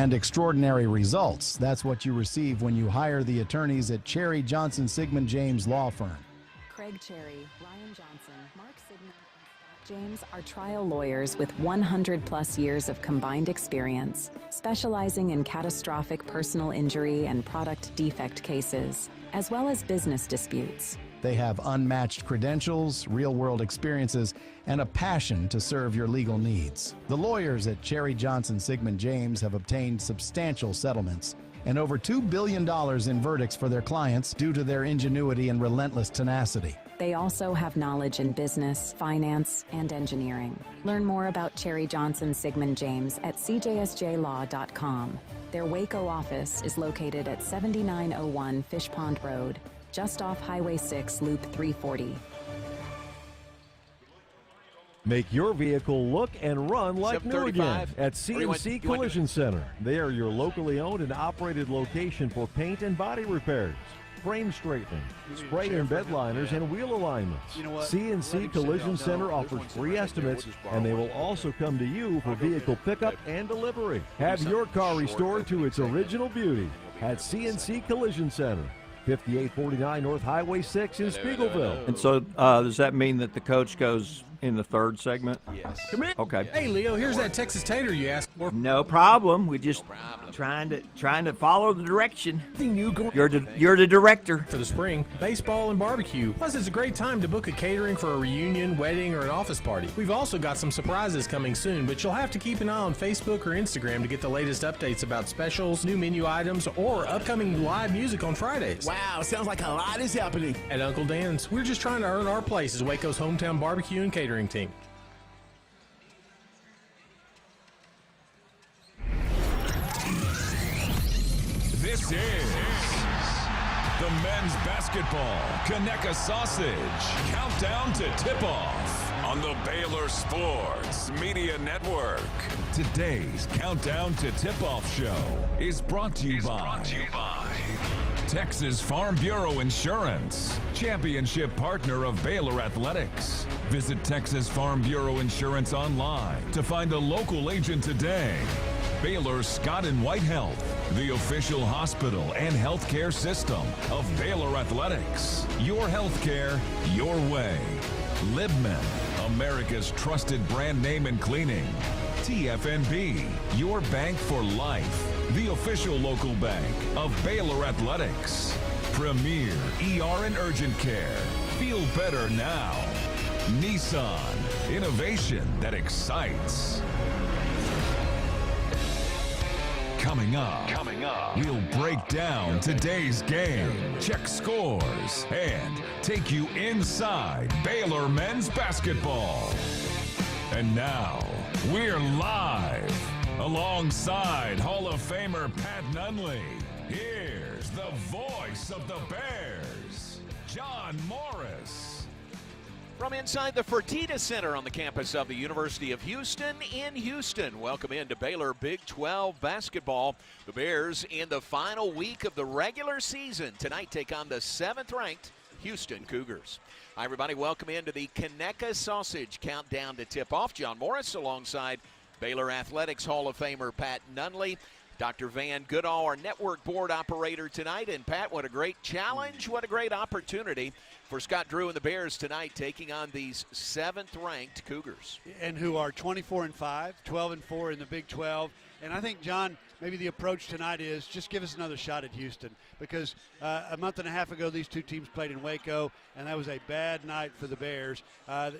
and extraordinary results. That's what you receive when you hire the attorneys at Cherry Johnson Sigman James Law Firm. Craig Cherry, Ryan Johnson, Mark Sigman, and Scott James are trial lawyers with 100-plus years of combined experience, specializing in catastrophic personal injury and product defect cases, as well as business disputes. They have unmatched credentials, real-world experiences, and a passion to serve your legal needs. The lawyers at Cherry Johnson Sigman James have obtained substantial settlements and over $2 billion in verdicts for their clients due to their ingenuity and relentless tenacity. They also have knowledge in business, finance, and engineering. Learn more about Cherry Johnson Sigman James at cjsjlaw.com. Their Waco office is located at 7901 Fish Pond Road, just off Highway 6, Loop 340. Make your vehicle look and run like new again at CNC Collision Center. They are your locally owned and operated location for paint and body repairs, frame straightening, spray and bed liners, and wheel alignments. CNC Collision Center offers free estimates, and they will also come to you for vehicle pickup and delivery. Have your car restored to its original beauty at CNC Collision Center. 5849 North Highway 6 in Spiegelville. And so does that mean that the coach goes in the third segment? Yes. Come in. Okay. Hey, Leo, here's that Texas tater you asked for. No problem. We just trying to follow the direction. You're the director For the spring, baseball and barbecue. Plus, it's a great time to book a catering for a reunion, wedding, or an office party. We've also got some surprises coming soon, but you'll have to keep an eye on Facebook or Instagram to get the latest updates about specials, new menu items, or upcoming live music on Fridays. Wow, sounds like a lot is happening. At Uncle Dan's, we're just trying to earn our place as Waco's hometown barbecue and catering team. This is the men's basketball Kka Sausage Countdown to Tip-Off on the Baylor Sports Media Network. Today's Countdown to Tip-Off show is brought to you by Texas Farm Bureau Insurance, championship partner of Baylor Athletics. Visit Texas Farm Bureau Insurance online to find a local agent today. Baylor Scott and White Health, the official hospital and healthcare system of Baylor Athletics. Your healthcare, your way. Libman, America's trusted brand name in cleaning. TFNB, your bank for life. The official local bank of Baylor Athletics. Premier ER and Urgent Care. Feel better now. Nissan, innovation that excites. Coming up, we'll break down today's game, check scores, and take you inside Baylor men's basketball. And now, we're live alongside Hall of Famer Pat Nunley. Here's the voice of the Bears, John Morris. From inside the Fertitta Center on the campus of the University of Houston in Houston. Welcome into Baylor Big 12 basketball. The Bears in the final week of the regular season. Tonight take on the 7th-ranked Houston Cougars. Hi, everybody. Welcome into the Kka Sausage Countdown to Tip-Off. John Morris alongside Baylor Athletics Hall of Famer Pat Nunley. Dr. Van Goodall, our network board operator tonight. And, Pat, what a great challenge, what a great opportunity for Scott Drew and the Bears tonight taking on these 7th-ranked Cougars. And who are 24-5, 12-4 in the Big 12. And I think, John, maybe the approach tonight is just give us another shot at Houston, because a month and a half ago these two teams played in Waco, and that was a bad night for the Bears.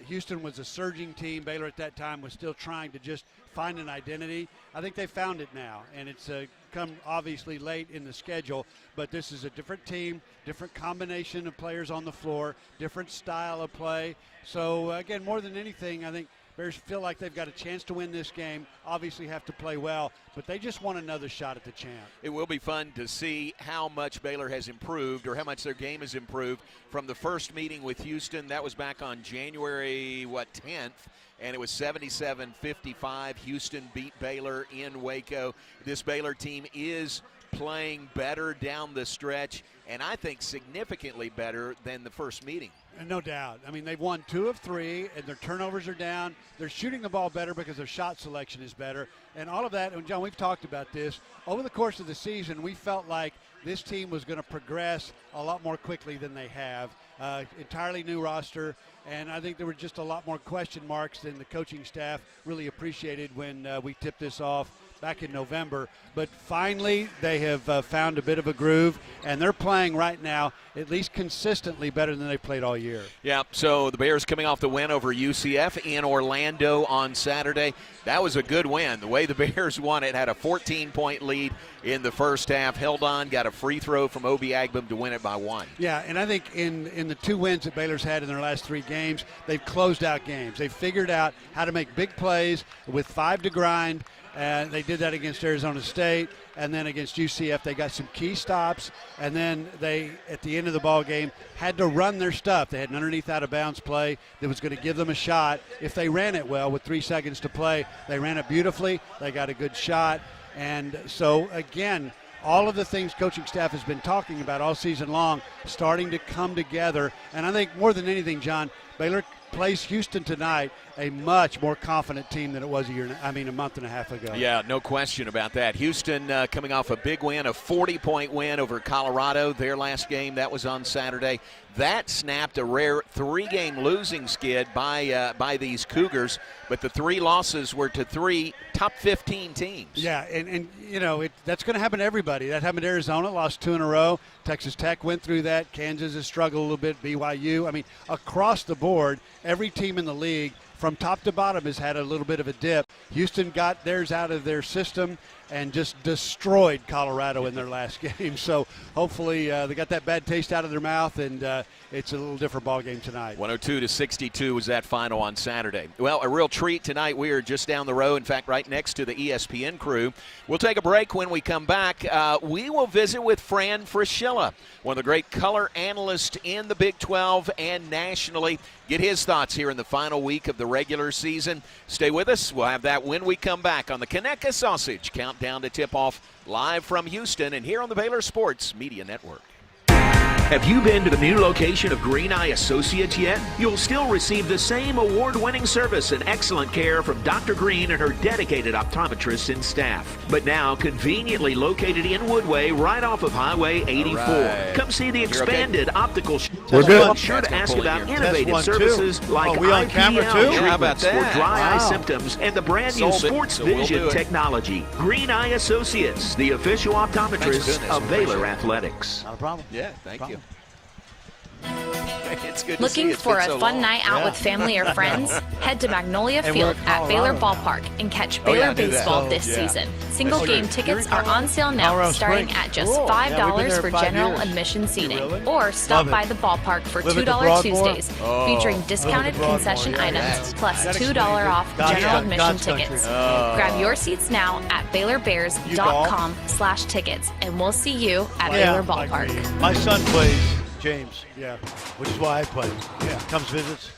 Houston was a surging team. Baylor at that time was still trying to just find an identity. I think they found it now, and it's come obviously late in the schedule, but this is a different team, different combination of players on the floor, different style of play. So, again, more than anything, I think Bears feel like they've got a chance to win this game, obviously have to play well, but they just want another shot at the champ. It will be fun to see how much Baylor has improved, or how much their game has improved from the first meeting with Houston. That was back on January, 10th, and it was 77-55. Houston beat Baylor in Waco. This Baylor team is playing better down the stretch, and I think significantly better than the first meeting. No doubt. I mean, they've won 2 of 3, and their turnovers are down. They're shooting the ball better because their shot selection is better. And all of that, and John, we've talked about this. Over the course of the season, we felt like this team was going to progress a lot more quickly than they have. Entirely new roster, and I think there were just a lot more question marks than the coaching staff really appreciated when we tipped this off back in November. But finally, they have found a bit of a groove, and they're playing right now at least consistently better than they played all year. Yeah, so the Bears coming off the win over UCF in Orlando on Saturday. That was a good win. The way the Bears won it, had a 14-point lead in the first half, held on, got a free throw from Obi Agbem to win it by 1. Yeah, and I think in the 2 wins that Baylor's had in their last 3 games, they've closed out games. They've figured out how to make big plays with 5 to grind. And they did that against Arizona State, and then against UCF they got some key stops, and then they, at the end of the ball game, had to run their stuff. They had an underneath out-of-bounds play that was going to give them a shot. If they ran it well with 3 seconds to play, they ran it beautifully. They got a good shot. And so, again, all of the things coaching staff has been talking about all season long starting to come together. And I think more than anything, John, Baylor plays Houston tonight, a much more confident team than it was a month and a half ago. Yeah, no question about that. Houston coming off a big win, a 40-point win over Colorado, their last game. That was on Saturday. That snapped a rare 3-game losing skid by these Cougars, but the 3 losses were to 3 top 15 teams. Yeah, and you know, that's going to happen to everybody. That happened to Arizona, lost 2 in a row. Texas Tech went through that. Kansas has struggled a little bit. BYU. I mean, across the board, every team in the league from top to bottom has had a little bit of a dip. Houston got theirs out of their system and just destroyed Colorado in their last game. So hopefully they got that bad taste out of their mouth, and it's a little different ball game tonight. 102-62 was that final on Saturday. Well, a real treat tonight. We are just down the road, in fact, right next to the ESPN crew. We'll take a break. When we come back, we will visit with Fran Frischilla, one of the great color analysts in the Big 12 and nationally. Get his thoughts here in the final week of the regular season. Stay with us. We'll have that when we come back on the Kka Sausage Countdown to Tip-Off, live from Houston and here on the Baylor Sports Media Network. Have you been to the new location of Green Eye Associates yet? You'll still receive the same award-winning service and excellent care from Dr. Green and her dedicated optometrists and staff. But now conveniently located in Woodway, right off of Highway 84. Right. Come see the expanded optical. We're good. Be sure to ask about innovative services like IPL treatments for dry eye symptoms and the brand new Sports Vision technology. Green Eye Associates, the official optometrists of Baylor Athletics. Not a problem. Yeah, thank you. It's good Looking to see for a fun night out with family or friends? Head to Magnolia Field at Baylor Ballpark and catch Baylor baseball this season. Single game tickets are on sale now, starting at just $5 for general admission seating. Or stop by the ballpark for $2 Tuesdays, featuring discounted concession items plus $2 off general admission tickets. Grab your seats now at BaylorBears.com/tickets, and we'll see you at Baylor Ballpark. My son plays James, which is why I play. Comes visits.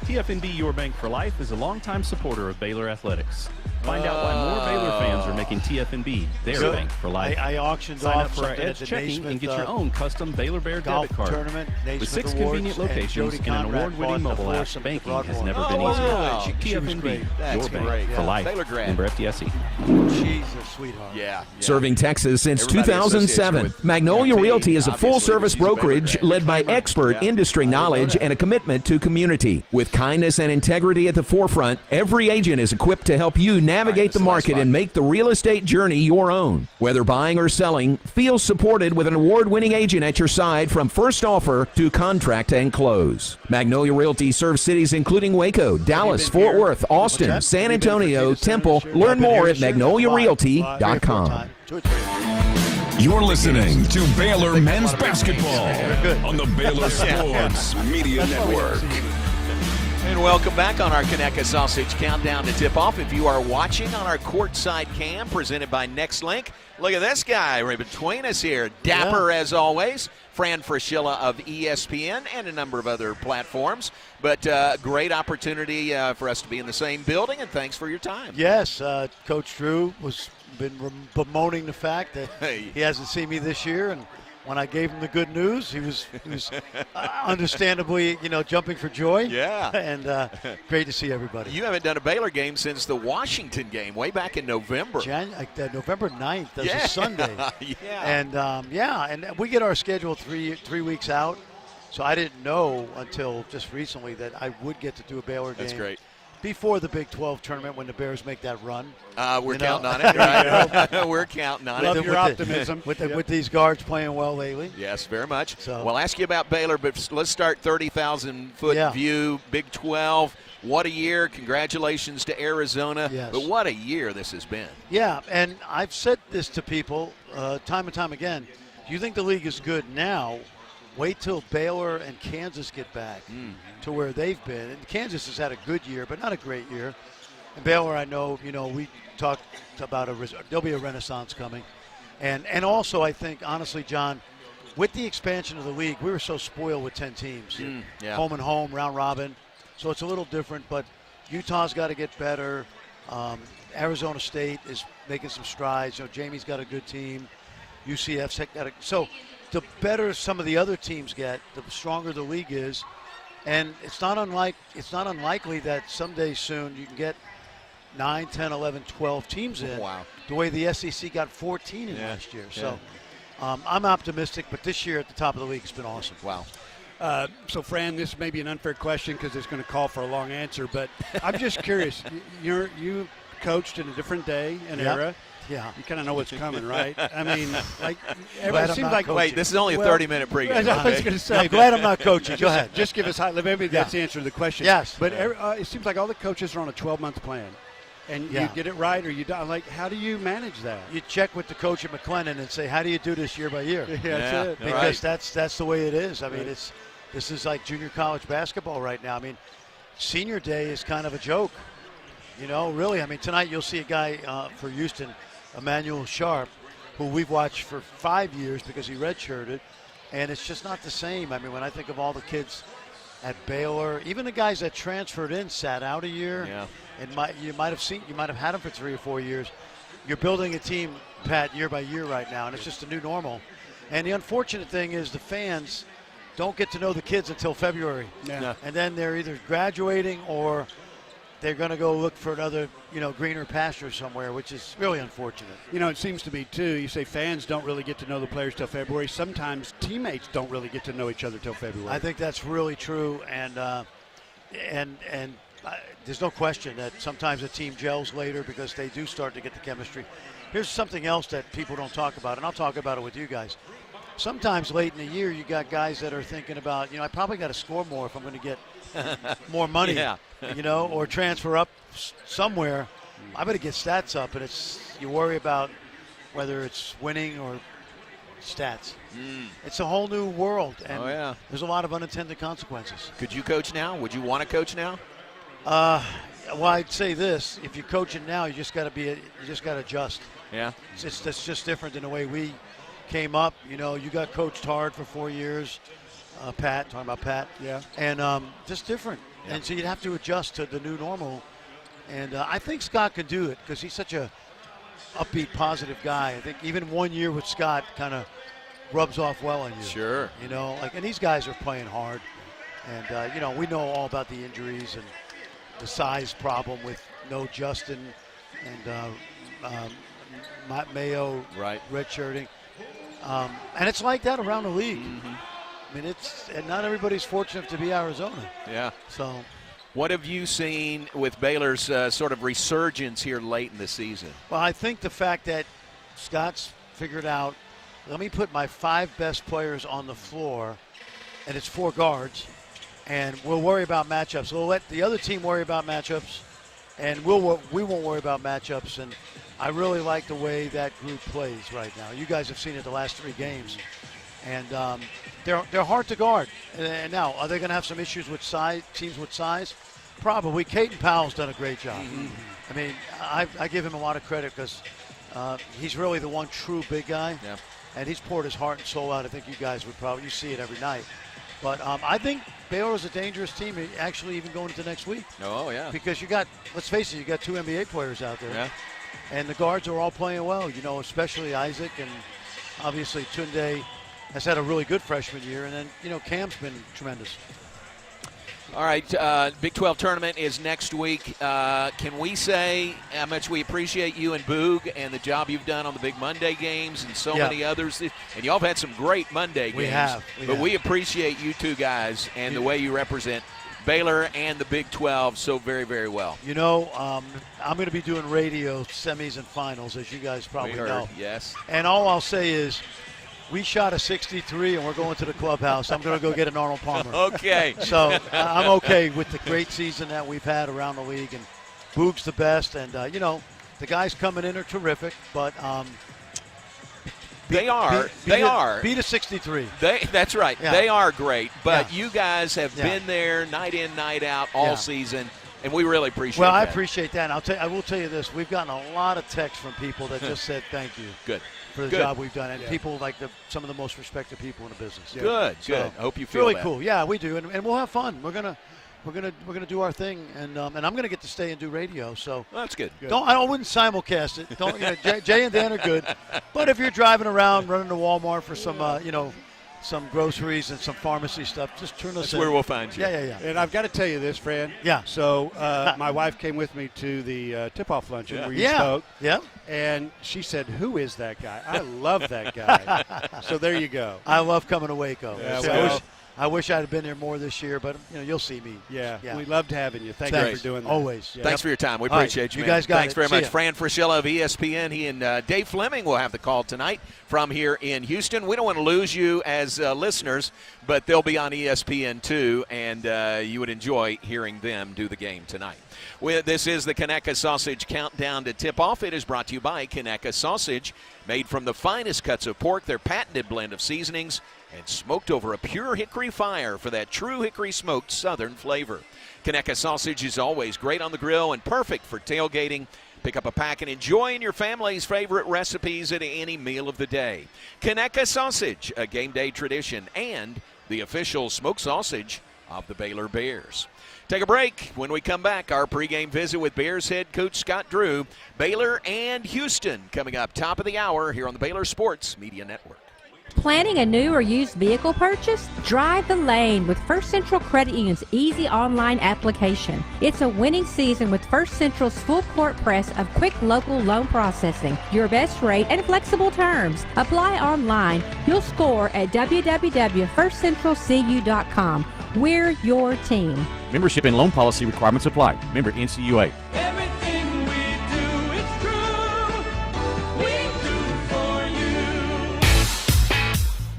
TFNB Your Bank for Life is a longtime supporter of Baylor Athletics. Find out why more Baylor fans are making TFNB their bank for life. I auctioned Sign off up for our Edge Checking and get your own custom Baylor Bear debit card. Tournament, with 6 convenient locations and an award-winning mobile app, banking has never been easier. TFNB, your bank for life. Member FDIC. She's a sweetheart. Serving Texas since 2007, Magnolia Realty is a full-service brokerage led by expert industry knowledge and a commitment to community. With kindness and integrity at the forefront, every agent is equipped to help you navigate the market and make the real estate journey your own. Whether buying or selling, feel supported with an award-winning agent at your side from first offer to contract and close. Magnolia Realty serves cities including Waco, Dallas, Fort Worth, Austin, San Antonio, Temple. Learn more at magnoliarealty.com. You're listening to Baylor Men's Basketball on the Baylor Sports Media Network. And welcome back on our Kka Sausage Countdown to Tip-Off. If you are watching on our Courtside cam presented by NextLink, look at this guy right between us here. Dapper as always. Fran Frischilla of ESPN and a number of other platforms. But great opportunity for us to be in the same building, and thanks for your time. Yes, Coach Drew was been bemoaning the fact that he hasn't seen me this year, and when I gave him the good news, he was understandably, jumping for joy. Yeah. And great to see everybody. You haven't done a Baylor game since the Washington game, way back in November. November 9th. That was a Sunday. Yeah. And we get our schedule three weeks out. So I didn't know until just recently that I would get to do a Baylor game. That's great. Before the Big 12 tournament when the Bears make that run. We're counting on it. Right? We're counting on Love it. your optimism. With these guards playing well lately. Yes, very much. So. We'll ask you about Baylor, but let's start 30,000-foot view, Big 12. What a year. Congratulations to Arizona. Yes. But what a year this has been. Yeah, and I've said this to people time and time again. You think the league is good now? Wait till Baylor and Kansas get back to where they've been. And Kansas has had a good year, but not a great year. And Baylor, I know, we talked about there'll be a renaissance coming. And also, I think, honestly, John, with the expansion of the league, we were so spoiled with 10 teams. Home and home, round robin. So it's a little different, but Utah's got to get better. Arizona State is making some strides. Jamie's got a good team. UCF's got a – so – the better some of the other teams get, the stronger the league is. And it's not unlikely that someday soon you can get 9, 10, 11, 12 teams in. Wow. The way the SEC got 14 in last year. So I'm optimistic, but this year at the top of the league has been awesome. Wow. So, Fran, this may be an unfair question because it's going to call for a long answer, but I'm just curious. You coached in a different day and era. Yeah. You kind of know what's coming, right? I mean, it seems like wait, this is only a 30-minute pregame. I was going to say. I'm glad I'm not coaching. Go ahead. Just give us maybe that's the answer to the question. Yes. But it seems like all the coaches are on a 12-month plan. And you get it right or you don't. Like, how do you manage that? You check with the coach at McLennan and say, how do you do this year by year? That's it. Because that's the way it is. I mean, this is like junior college basketball right now. I mean, senior day is kind of a joke. Really. I mean, tonight you'll see a guy for Houston, Emmanuel Sharp, who we've watched for 5 years because he redshirted, and it's just not the same. I mean, when I think of all the kids at Baylor, even the guys that transferred in sat out a year, and you might have had them for 3 or 4 years. You're building a team, Pat, year by year right now, and it's just a new normal. And the unfortunate thing is the fans don't get to know the kids until February, and then they're either graduating or they're going to go look for another, greener pasture somewhere, which is really unfortunate. It seems to be, too, you say fans don't really get to know the players till February. Sometimes teammates don't really get to know each other till February. I think that's really true, and there's no question that sometimes a team gels later because they do start to get the chemistry. Here's something else that people don't talk about, and I'll talk about it with you guys. Sometimes late in the year, you got guys that are thinking about, I probably got to score more if I'm going to get more money, or transfer up somewhere. I better get stats up, and you worry about whether it's winning or stats. It's a whole new world, and there's a lot of unintended consequences. Could you coach now? Would you want to coach now? Well, I'd say this: if you're coaching now, you just got to adjust. Yeah, it's just different than the way we came up. You got coached hard for 4 years. Pat, talking about Pat. Yeah. And just different. Yeah. And so you'd have to adjust to the new normal. And I think Scott could do it because he's such a upbeat, positive guy. I think even 1 year with Scott kind of rubs off well on you. Sure. And these guys are playing hard. And, we know all about the injuries and the size problem with no Justin and Mayo redshirting. And it's like that around the league. Mm-hmm. I mean, and not everybody's fortunate to be Arizona. Yeah. So, what have you seen with Baylor's sort of resurgence here late in the season? Well, I think the fact that Scott's figured out, let me put my 5 best players on the floor, and it's 4 guards, and we'll worry about matchups. We'll let the other team worry about matchups, and we won't worry about matchups. And I really like the way that group plays right now. You guys have seen it the last 3 games. And they're hard to guard. And now, are they going to have some issues with size? Teams with size? Probably. Caden Powell's done a great job. I mean, I give him a lot of credit because he's really the one true big guy. Yeah. And he's poured his heart and soul out. I think you guys would you see it every night. But I think Baylor is a dangerous team, actually even going into next week. Oh, yeah. Because let's face it, you got 2 NBA players out there. Yeah. And the guards are all playing well, especially Isaac. And obviously Tundra has had a really good freshman year. And then, Cam's been tremendous. All right, Big 12 tournament is next week. Can we say how much we appreciate you and Boog and the job you've done on the Big Monday games and so many others? And y'all have had some great Monday games. We have. We appreciate you two guys and the way you represent Baylor and the Big 12 so very, very well. I'm going to be doing radio semis and finals, as you guys probably know. Yes. And all I'll say is, we shot a 63, and we're going to the clubhouse. I'm going to go get an Arnold Palmer. Okay. So I'm okay with the great season that we've had around the league, and Boog's the best. And, the guys coming in are terrific, but they are. Beat a 63. That's right. Yeah. They are great, but you guys have been there night in, night out all season, and we really appreciate that. Well, I appreciate that. And I will tell you this. We've gotten a lot of texts from people that just said thank you. Good. For the job we've done, and people like some of the most respected people in the business. Yeah. Good. I hope you feel really that. Cool. Yeah, we do, and we'll have fun. We're gonna do our thing, and I'm gonna get to stay and do radio. So that's good. I wouldn't simulcast it. Jay and Dan are good, but if you're driving around, running to Walmart for some some groceries and some pharmacy stuff, just turn us That's in. where we'll find you. Yeah. And I've got to tell you this, Fran. Yeah. So my wife came with me to the tip-off luncheon where you spoke. Yeah. And she said, "Who is that guy? I love that guy." So there you go. I love coming to Waco. Yeah, I wish I'd have been there more this year, but you'll see me. Yeah. We loved having you. Thank you for doing that. Always. Yeah. Thanks for your time. We appreciate you, man. You guys got Thanks very See much. ya. Fran Frischilla of ESPN. He and Dave Fleming will have the call tonight from here in Houston. We don't want to lose you as listeners, but they'll be on ESPN too, and you would enjoy hearing them do the game tonight. This is the Kka Sausage Countdown to Tip-Off. It is brought to you by Kka Sausage, made from the finest cuts of pork, their patented blend of seasonings, and smoked over a pure hickory fire for that true hickory smoked southern flavor. Kka Sausage is always great on the grill and perfect for tailgating. Pick up a pack and enjoy your family's favorite recipes at any meal of the day. Kka Sausage, a game day tradition, and the official smoked sausage of the Baylor Bears. Take a break. When we come back, our pregame visit with Bears head coach Scott Drew, Baylor and Houston coming up top of the hour here on the Baylor Sports Media Network. Planning a new or used vehicle purchase? Drive the lane with First Central Credit Union's easy online application. It's a winning season with First Central's full court press of quick local loan processing, your best rate, and flexible terms. Apply online. You'll score at www.firstcentralcu.com. We're your team. Membership and loan policy requirements apply. Member NCUA. Everything we do is true. We do for you.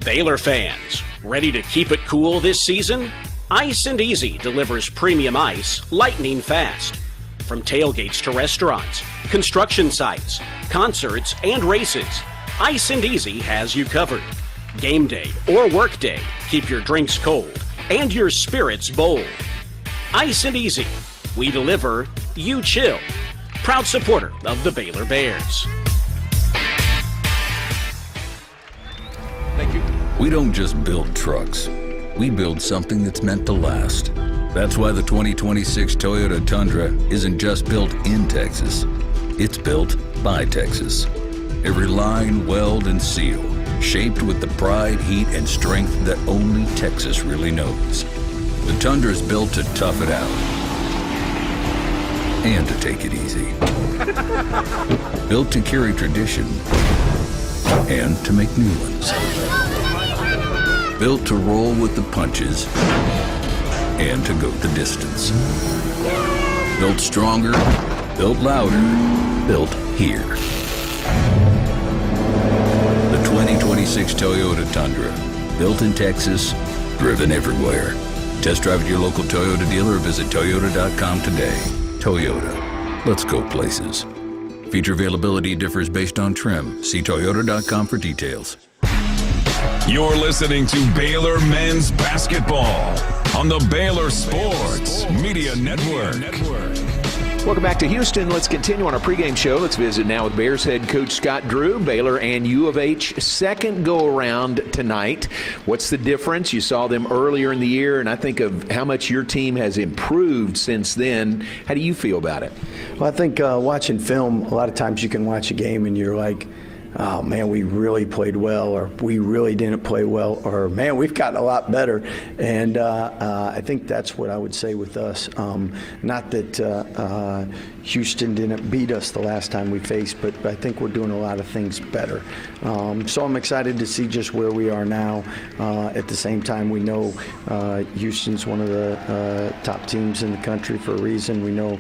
Baylor fans, ready to keep it cool this season? Ice and Easy delivers premium ice lightning fast. From tailgates to restaurants, construction sites, concerts, and races, Ice and Easy has you covered. Game day or work day, keep your drinks cold and your spirits bold. Ice and Easy. We deliver, you chill. Proud supporter of the Baylor Bears. Thank you. We don't just build trucks. We build something that's meant to last. That's why the 2026 Toyota Tundra isn't just built in Texas. It's built by Texas. Every line, weld, and seal shaped with the pride, heat, and strength that only Texas really knows. The Tundra is built to tough it out and to take it easy. Built to carry tradition and to make new ones. Built to roll with the punches and to go the distance. Built stronger, built louder, built here. The 2026 Toyota Tundra. Built in Texas, driven everywhere. Test drive at your local Toyota dealer or visit Toyota.com today. Toyota. Let's go places. Feature availability differs based on trim. See Toyota.com for details. You're listening to Baylor Men's Basketball on the Baylor Sports Media Network. Welcome back to Houston. Let's continue on our pregame show. Let's visit now with Bears head coach Scott Drew. Baylor and U of H second go-around tonight. What's the difference? You saw them earlier in the year, and I think of how much your team has improved since then. How do you feel about it? Well, I think watching film, a lot of times you can watch a game and you're like, oh, man, we really played well, or we really didn't play well, or, man, we've gotten a lot better. And I think that's what I would say with us. Not that Houston didn't beat us the last time we faced, but I think we're doing a lot of things better. So I'm excited to see just where we are now. At the same time, we know Houston's one of the top teams in the country for a reason. We know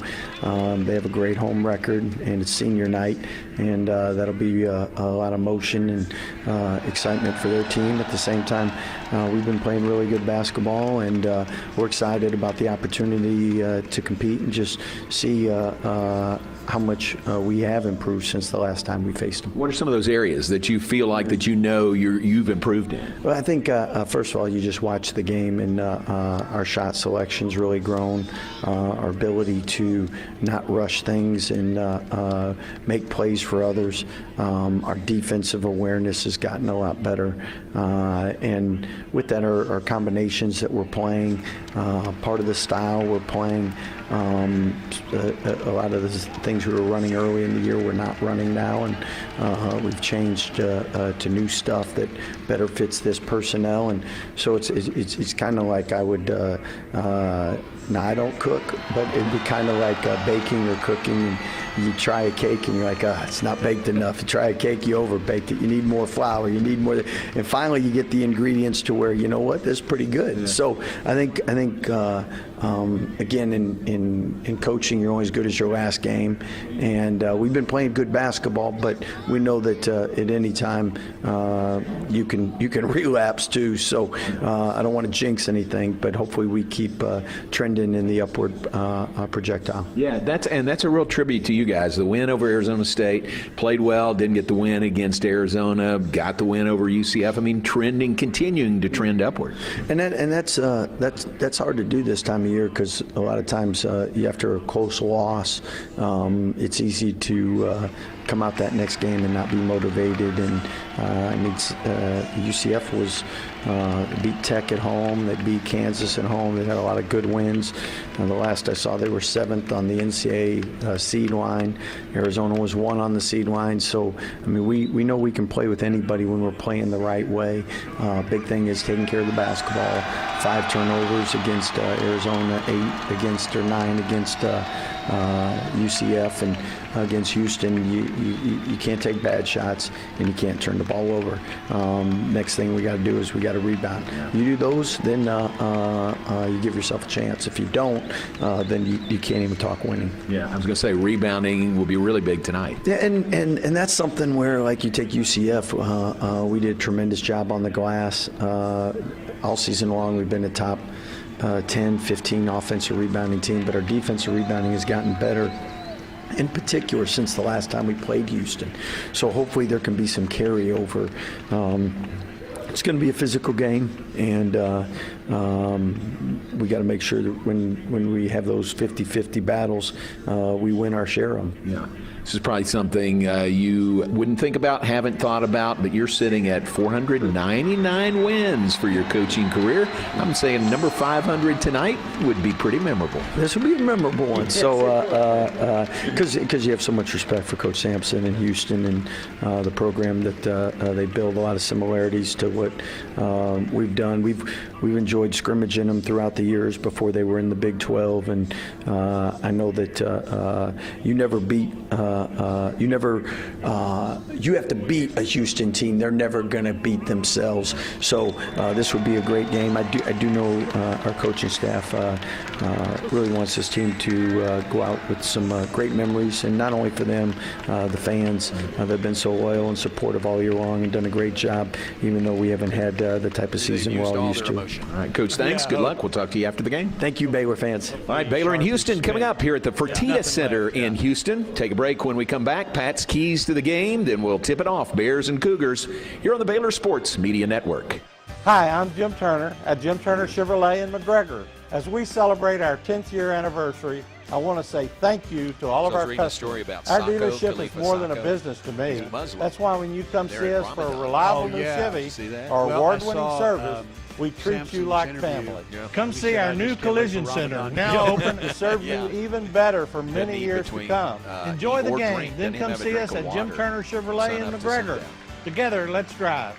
they have a great home record, and it's senior night, and that'll be a lot of motion and excitement for their team. At the same time, we've been playing really good basketball, and we're excited about the opportunity to compete and just see how much we have improved since the last time we faced them. What are some of those areas that you feel like that you know you've improved in? Well, I think, first of all, you just watch the game, and our shot selection's really grown. Our ability to not rush things and make plays for others. Our defensive awareness has gotten a lot better. And with that, our combinations that we're playing, part of the style we're playing, a lot of the things we were running early in the year we're not running now, and we've changed to new stuff that better fits this personnel. And so it's kind of like I would now I don't cook, but it'd be kind of like baking or cooking. And you try a cake and you're like, it's not baked enough. You try a cake, you overbaked it. You need more flour. You need more. And finally, you get the ingredients to where, you know what, this is pretty good. Yeah. So I think again, in coaching, you're only as good as your last game. And we've been playing good basketball, but we know that at any time you can relapse too. So I don't want to jinx anything, but hopefully we keep trending in the upward projectile. Yeah, that's a real tribute to you guys. The win over Arizona State, played well, didn't get the win against Arizona, got the win over UCF. I mean, continuing to trend upward. And that's hard to do this time of year, because a lot of times after a close loss, it's easy to come out that next game and not be motivated. And UCF was beat Tech at home, they beat Kansas at home, they had a lot of good wins. The last I saw, they were 7th on the NCAA seed line. Arizona was 1 on the seed line. So I mean, we know we can play with anybody when we're playing the right way. Big thing is taking care of the basketball. 5 turnovers against Arizona, 8 against, or 9 against UCF, and against Houston, you can't take bad shots and you can't turn the ball over. Next thing we got to do is we got to rebound. You do those, then you give yourself a chance. If you don't, then you can't even talk winning. Yeah, I was going to say rebounding will be really big tonight. Yeah, and that's something where, like, you take UCF, we did a tremendous job on the glass. All season long we've been a top 10, 15 offensive rebounding team, but our defensive rebounding has gotten better, in particular since the last time we played Houston. So hopefully there can be some carryover. It's going to be a physical game, and we got to make sure that when we have those 50-50 battles, we win our share of them. Yeah. This is probably something you wouldn't think about, haven't thought about, but you're sitting at 499 wins for your coaching career. I'm saying number 500 tonight would be pretty memorable. This would be a memorable one. So, because you have so much respect for Coach Sampson in Houston and the program that they build, a lot of similarities to what we've done. We've enjoyed scrimmaging them throughout the years before they were in the Big 12, and I know that you never beat. You have to beat a Houston team. They're never going to beat themselves. So this would be a great game. I do know our coaching staff really wants this team to go out with some great memories, and not only for them, the fans. They've been so loyal and supportive all year long and done a great job, even though we haven't had the type of season we're all used to. All right, Coach, thanks. Good luck. We'll talk to you after the game. Thank you, Baylor fans. All right, Baylor and Houston coming up here at the Fertitta Center in Houston. Take a break. When we come back, Pat's keys to the game, then we'll tip it off. Bears and Cougars here on the Baylor Sports Media Network. Hi, I'm Jim Turner at Jim Turner Chevrolet in McGregor. As we celebrate our 10th year anniversary, I want to say thank you to all of our customers. Our dealership is more than a business to me. That's why when you come see us for a reliable new Chevy or award-winning service, we treat you like family. Come see our new collision center, now open to serve you even better for many years to come. Enjoy the game, then come see us at Jim Turner Chevrolet in McGregor. Together, let's drive.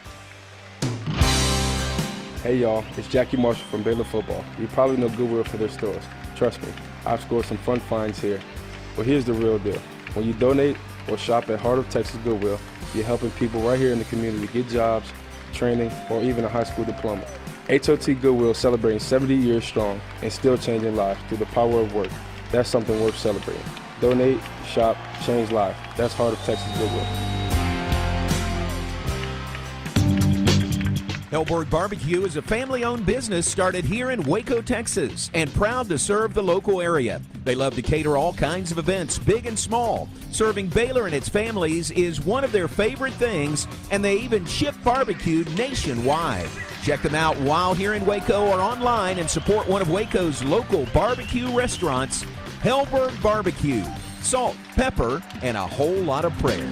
Hey y'all, it's Jackie Marshall from Baylor Football. You probably know Goodwill for their stores. Trust me, I've scored some fun finds here. But here's the real deal. When you donate or shop at Heart of Texas Goodwill, you're helping people right here in the community get jobs, training, or even a high school diploma. HOT Goodwill celebrating 70 years strong and still changing lives through the power of work. That's something worth celebrating. Donate, shop, change lives. That's Heart of Texas Goodwill. Hellberg Barbecue is a family-owned business started here in Waco, Texas, and proud to serve the local area. They love to cater all kinds of events, big and small. Serving Baylor and its families is one of their favorite things, and they even ship barbecue nationwide. Check them out while here in Waco or online and support one of Waco's local barbecue restaurants, Hellberg Barbecue. Salt, pepper, and a whole lot of prayer.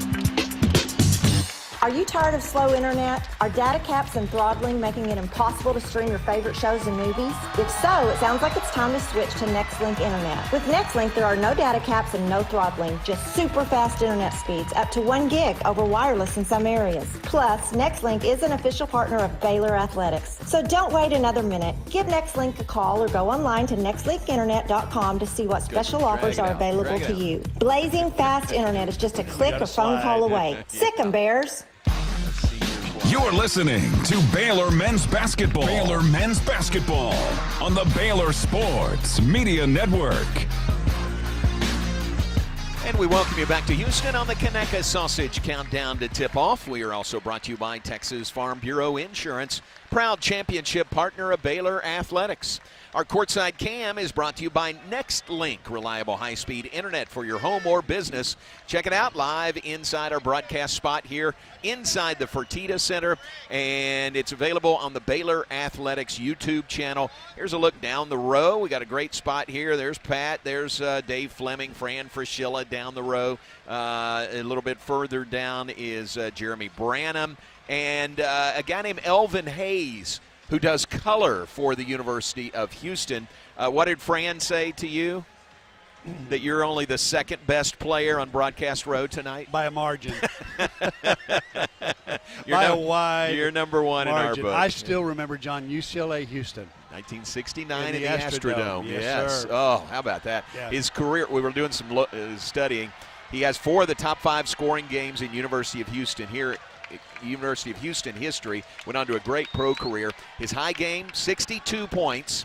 Are you tired of slow internet? Are data caps and throttling making it impossible to stream your favorite shows and movies? If so, it sounds like it's time to switch to NextLink Internet. With NextLink, there are no data caps and no throttling, just super fast internet speeds, up to 1 gig over wireless in some areas. Plus, NextLink is an official partner of Baylor Athletics. So don't wait another minute. Give NextLink a call or go online to nextlinkinternet.com to see what special offers are available to you. Blazing fast internet is just a click or phone call away. Sick 'em, Bears. You're listening to Baylor Men's Basketball. Baylor Men's Basketball on the Baylor Sports Media Network. And we welcome you back to Houston on the Kka Sausage Countdown to Tip-Off. We are also brought to you by Texas Farm Bureau Insurance, proud championship partner of Baylor Athletics. Our Courtside Cam is brought to you by NextLink, reliable high-speed internet for your home or business. Check it out live inside our broadcast spot here inside the Fertitta Center, and it's available on the Baylor Athletics YouTube channel. Here's a look down the row. We got a great spot here. There's Pat. There's Dave Fleming, Fran Frischilla down the row. A little bit further down is Jeremy Branham, and a guy named Elvin Hayes, who does color for the University of Houston. What did Fran say to you? That you're only the second best player on broadcast row tonight? By a margin. You're number one margin. in our book. I still remember, John, UCLA Houston. 1969 in the Astrodome. Yes, sir. Oh, how about that? Yeah. His career, we were doing some studying. He has 4 of the top 5 scoring games in University of Houston here. University of Houston history, went on to a great pro career. His high game, 62 points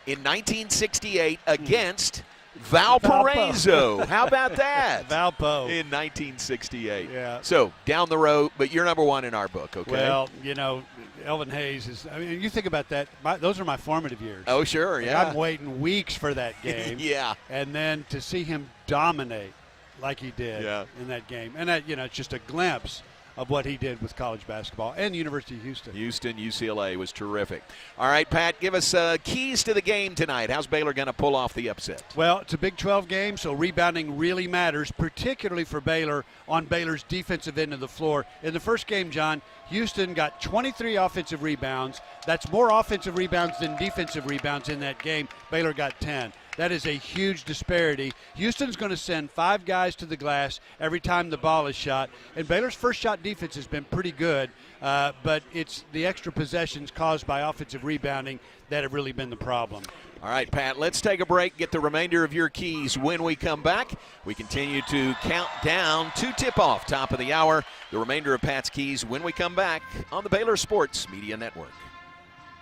in 1968 against Valparaiso. How about that? Valpo. In 1968. Yeah. So, down the road, but you're number one in our book, okay? Well, you know, Elvin Hayes is, I mean, you think about that, those are my formative years. Oh, sure, yeah. I'm waiting weeks for that game. Yeah. And then to see him dominate like he did in that game. And that, you know, it's just a glimpse of what he did with college basketball and the University of Houston. Houston, UCLA was terrific. All right, Pat, give us keys to the game tonight. How's Baylor going to pull off the upset? Well, it's a Big 12 game, so rebounding really matters, particularly for Baylor on Baylor's defensive end of the floor. In the first game, John, Houston got 23 offensive rebounds. That's more offensive rebounds than defensive rebounds in that game. Baylor got 10. That is a huge disparity. Houston's going to send 5 guys to the glass every time the ball is shot. And Baylor's first shot defense has been pretty good, but it's the extra possessions caused by offensive rebounding that have really been the problem. All right, Pat, let's take a break, get the remainder of your keys. When we come back, we continue to count down to tip-off, top of the hour. The remainder of Pat's keys when we come back on the Baylor Sports Media Network.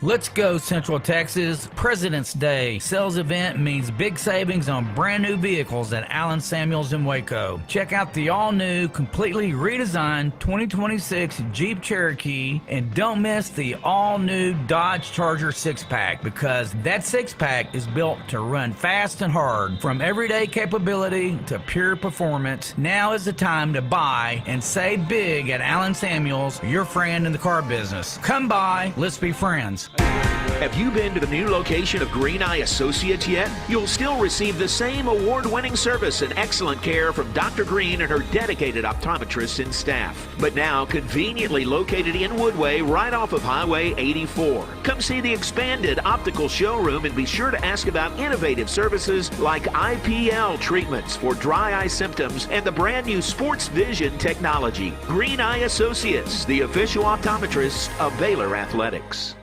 Let's go, Central Texas. President's Day sales event means big savings on brand new vehicles at Allen Samuels in Waco. Check out the all-new, completely redesigned 2026 Jeep Cherokee, and don't miss the all-new Dodge Charger 6-pack, because that 6-pack is built to run fast and hard. From everyday capability to pure performance, now is the time to buy and save big at Allen Samuels, your friend in the car business. Come by, let's be friends. Have you been to the new location of Green Eye Associates yet? You'll still receive the same award-winning service and excellent care from Dr. Green and her dedicated optometrists and staff. But now conveniently located in Woodway, right off of Highway 84. Come see the expanded optical showroom and be sure to ask about innovative services like IPL treatments for dry eye symptoms and the brand new Sports Vision technology. Green Eye Associates, the official optometrist of Baylor Athletics.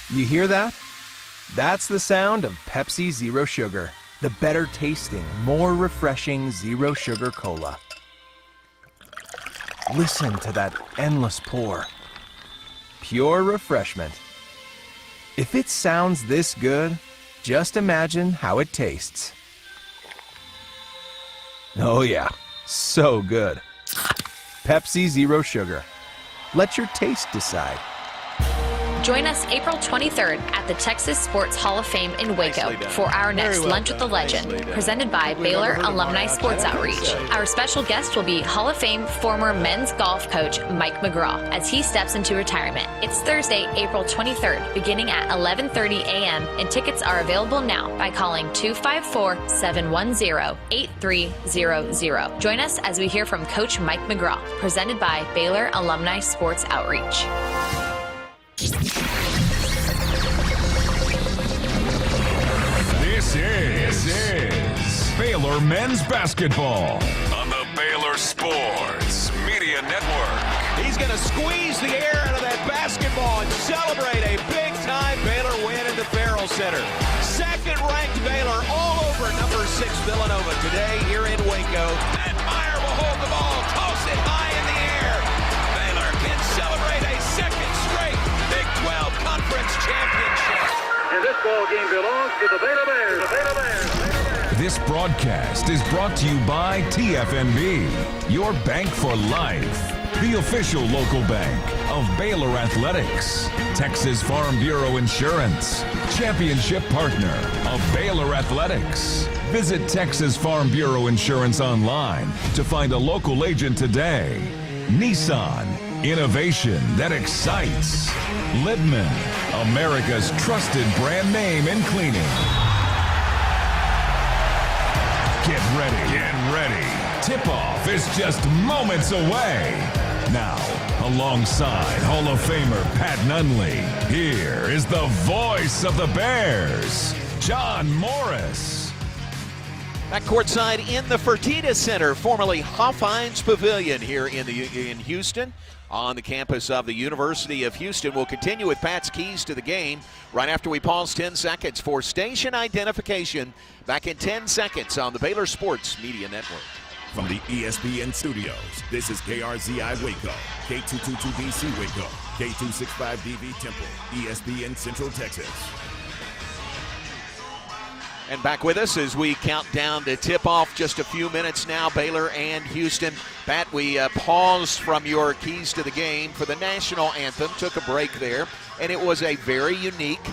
You hear that? That's the sound of Pepsi Zero Sugar, the better tasting, more refreshing Zero Sugar Cola. Listen to that endless pour. Pure refreshment. If it sounds this good, just imagine how it tastes. Oh yeah, so good. Pepsi Zero Sugar. Let your taste decide. Join us April 23rd at the Texas Sports Hall of Fame in Waco for our next Lunch with the Legend, presented by Baylor Alumni Sports Outreach. Our special guest will be Hall of Fame former men's golf coach Mike McGraw as he steps into retirement. It's Thursday, April 23rd, beginning at 11:30 a.m., and tickets are available now by calling 254-710-8300. Join us as we hear from Coach Mike McGraw, presented by Baylor Alumni Sports Outreach. This is Baylor men's basketball on the Baylor Sports Media Network. He's going to squeeze the air out of that basketball and celebrate a big-time Baylor win in the Farrell Center. Second-ranked Baylor all over number 6 Villanova today here in Waco. And Meyer will hold the ball, toss it high in the air. Baylor can celebrate a second straight Big 12 Conference Championship. And this ball game belongs to the Baylor Bears. The Baylor Bears. This broadcast is brought to you by TFNB, your bank for life. The official local bank of Baylor Athletics. Texas Farm Bureau Insurance, championship partner of Baylor Athletics. Visit Texas Farm Bureau Insurance online to find a local agent today. Nissan, innovation that excites. Libman, America's trusted brand name in cleaning. Get ready. Tip-off is just moments away. Now, alongside Hall of Famer Pat Nunley, here is the voice of the Bears, John Morris. Back courtside in the Fertitta Center, formerly Hofheinz Pavilion here in Houston, on the campus of the University of Houston. We'll continue with Pat's keys to the game right after we pause 10 seconds for station identification. Back in 10 seconds on the Baylor Sports Media Network. From the ESPN studios, this is KRZI Waco, K222BC Waco, K265DV Temple, ESPN Central Texas. And back with us as we count down to tip-off, just a few minutes now, Baylor and Houston. Pat, we paused from your keys to the game for the national anthem, took a break there, and it was a very unique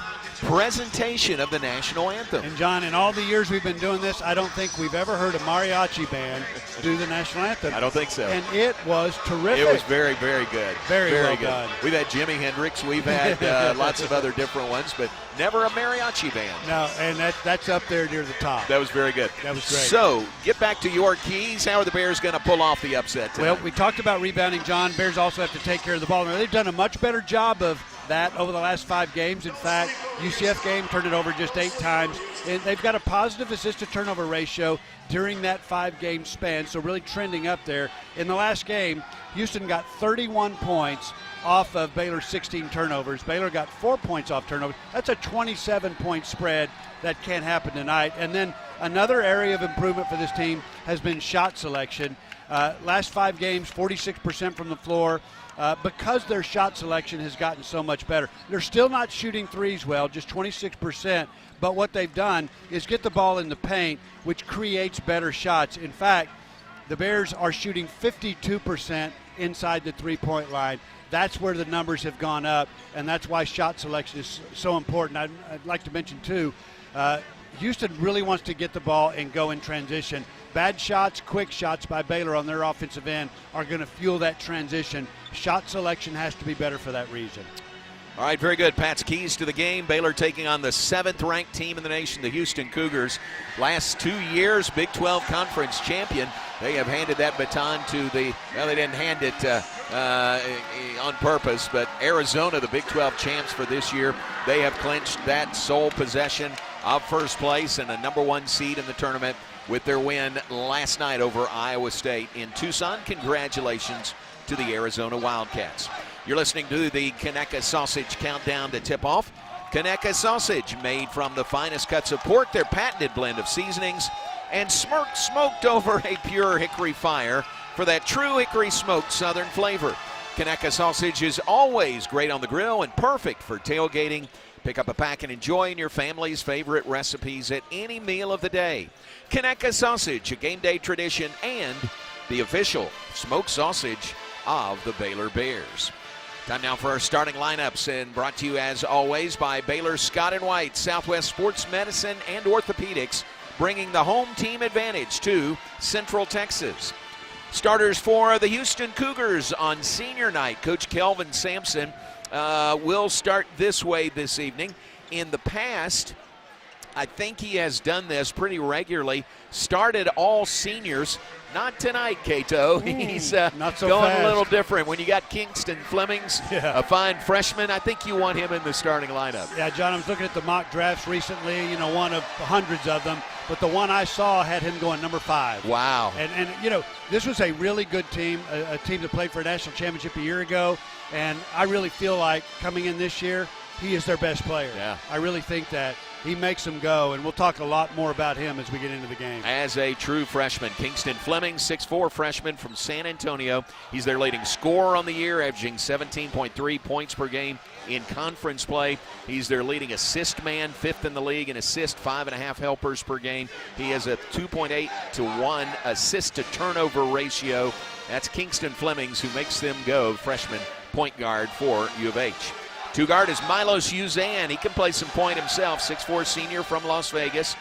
presentation of the national anthem. And John, in all the years we've been doing this, I don't think we've ever heard a mariachi band do the national anthem. I don't think so. And it was terrific. It was very, very good. Very well good. done. We've had Jimi Hendrix. We've had lots of other different ones, but never a mariachi band. No, and that's up there near the top. That was very good. That was great. So, get back to your keys. How are the Bears going to pull off the upset tonight? Well, we talked about rebounding, John. Bears also have to take care of the ball. Now, they've done a much better job of that over the last 5 games. In fact, UCF game turned it over just 8 times. And they've got a positive assist-to-turnover ratio during that 5-game span, so really trending up there. In the last game, Houston got 31 points off of Baylor's 16 turnovers. Baylor got 4 points off turnovers. That's a 27-point spread that can't happen tonight. And then another area of improvement for this team has been shot selection. Last 5 games, 46% from the floor. Because their shot selection has gotten so much better. They're still not shooting threes well, just 26%, but what they've done is get the ball in the paint, which creates better shots. In fact, the Bears are shooting 52% inside the three-point line. That's where the numbers have gone up, and that's why shot selection is so important. I'd like to mention, too, Houston really wants to get the ball and go in transition. Bad shots, quick shots by Baylor on their offensive end are going to fuel that transition. Shot selection has to be better for that reason. All right, very good. Pat's keys to the game. Baylor taking on the 7th-ranked team in the nation, the Houston Cougars. Last 2 years, Big 12 Conference champion. They have handed that baton to they didn't hand it on purpose, but Arizona, the Big 12 champs for this year, they have clinched that sole possession of first place and a #1 seed in the tournament with their win last night over Iowa State in Tucson. Congratulations to the Arizona Wildcats. You're listening to the Kka Sausage Countdown to Tip-Off. Kka Sausage, made from the finest cuts of pork, their patented blend of seasonings, and smoked over a pure hickory fire for that true hickory smoked southern flavor. Kka Sausage is always great on the grill and perfect for tailgating. Pick up a pack and enjoy your family's favorite recipes at any meal of the day. Kka Sausage, a game day tradition and the official smoked sausage of the Baylor Bears. Time now for our starting lineups, and brought to you as always by Baylor Scott & White, Southwest Sports Medicine and Orthopedics, bringing the home team advantage to Central Texas. Starters for the Houston Cougars on senior night. Coach Kelvin Sampson will start this way this evening. In the past, I think he has done this pretty regularly. Started all seniors. Not tonight, Cato. He's not so going fast. a little different. When you got Kingston Flemings, a fine freshman, I think you want him in the starting lineup. Yeah, John, I was looking at the mock drafts recently, one of hundreds of them, but the one I saw had him going number 5. Wow. And this was a really good team, a team that played for a national championship a year ago, and I really feel like coming in this year, he is their best player. Yeah. I really think that. He makes them go, and we'll talk a lot more about him as we get into the game. As a true freshman, Kingston Fleming, 6'4" freshman from San Antonio. He's their leading scorer on the year, averaging 17.3 points per game in conference play. He's their leading assist man, 5th in the league in assist, 5.5 helpers per game. He has a 2.8 to 1 assist to turnover ratio. That's Kingston Flemings, who makes them go, freshman point guard for U of H. Two guard is Milos Uzan. He can play some point himself. 6'4" senior from Las Vegas.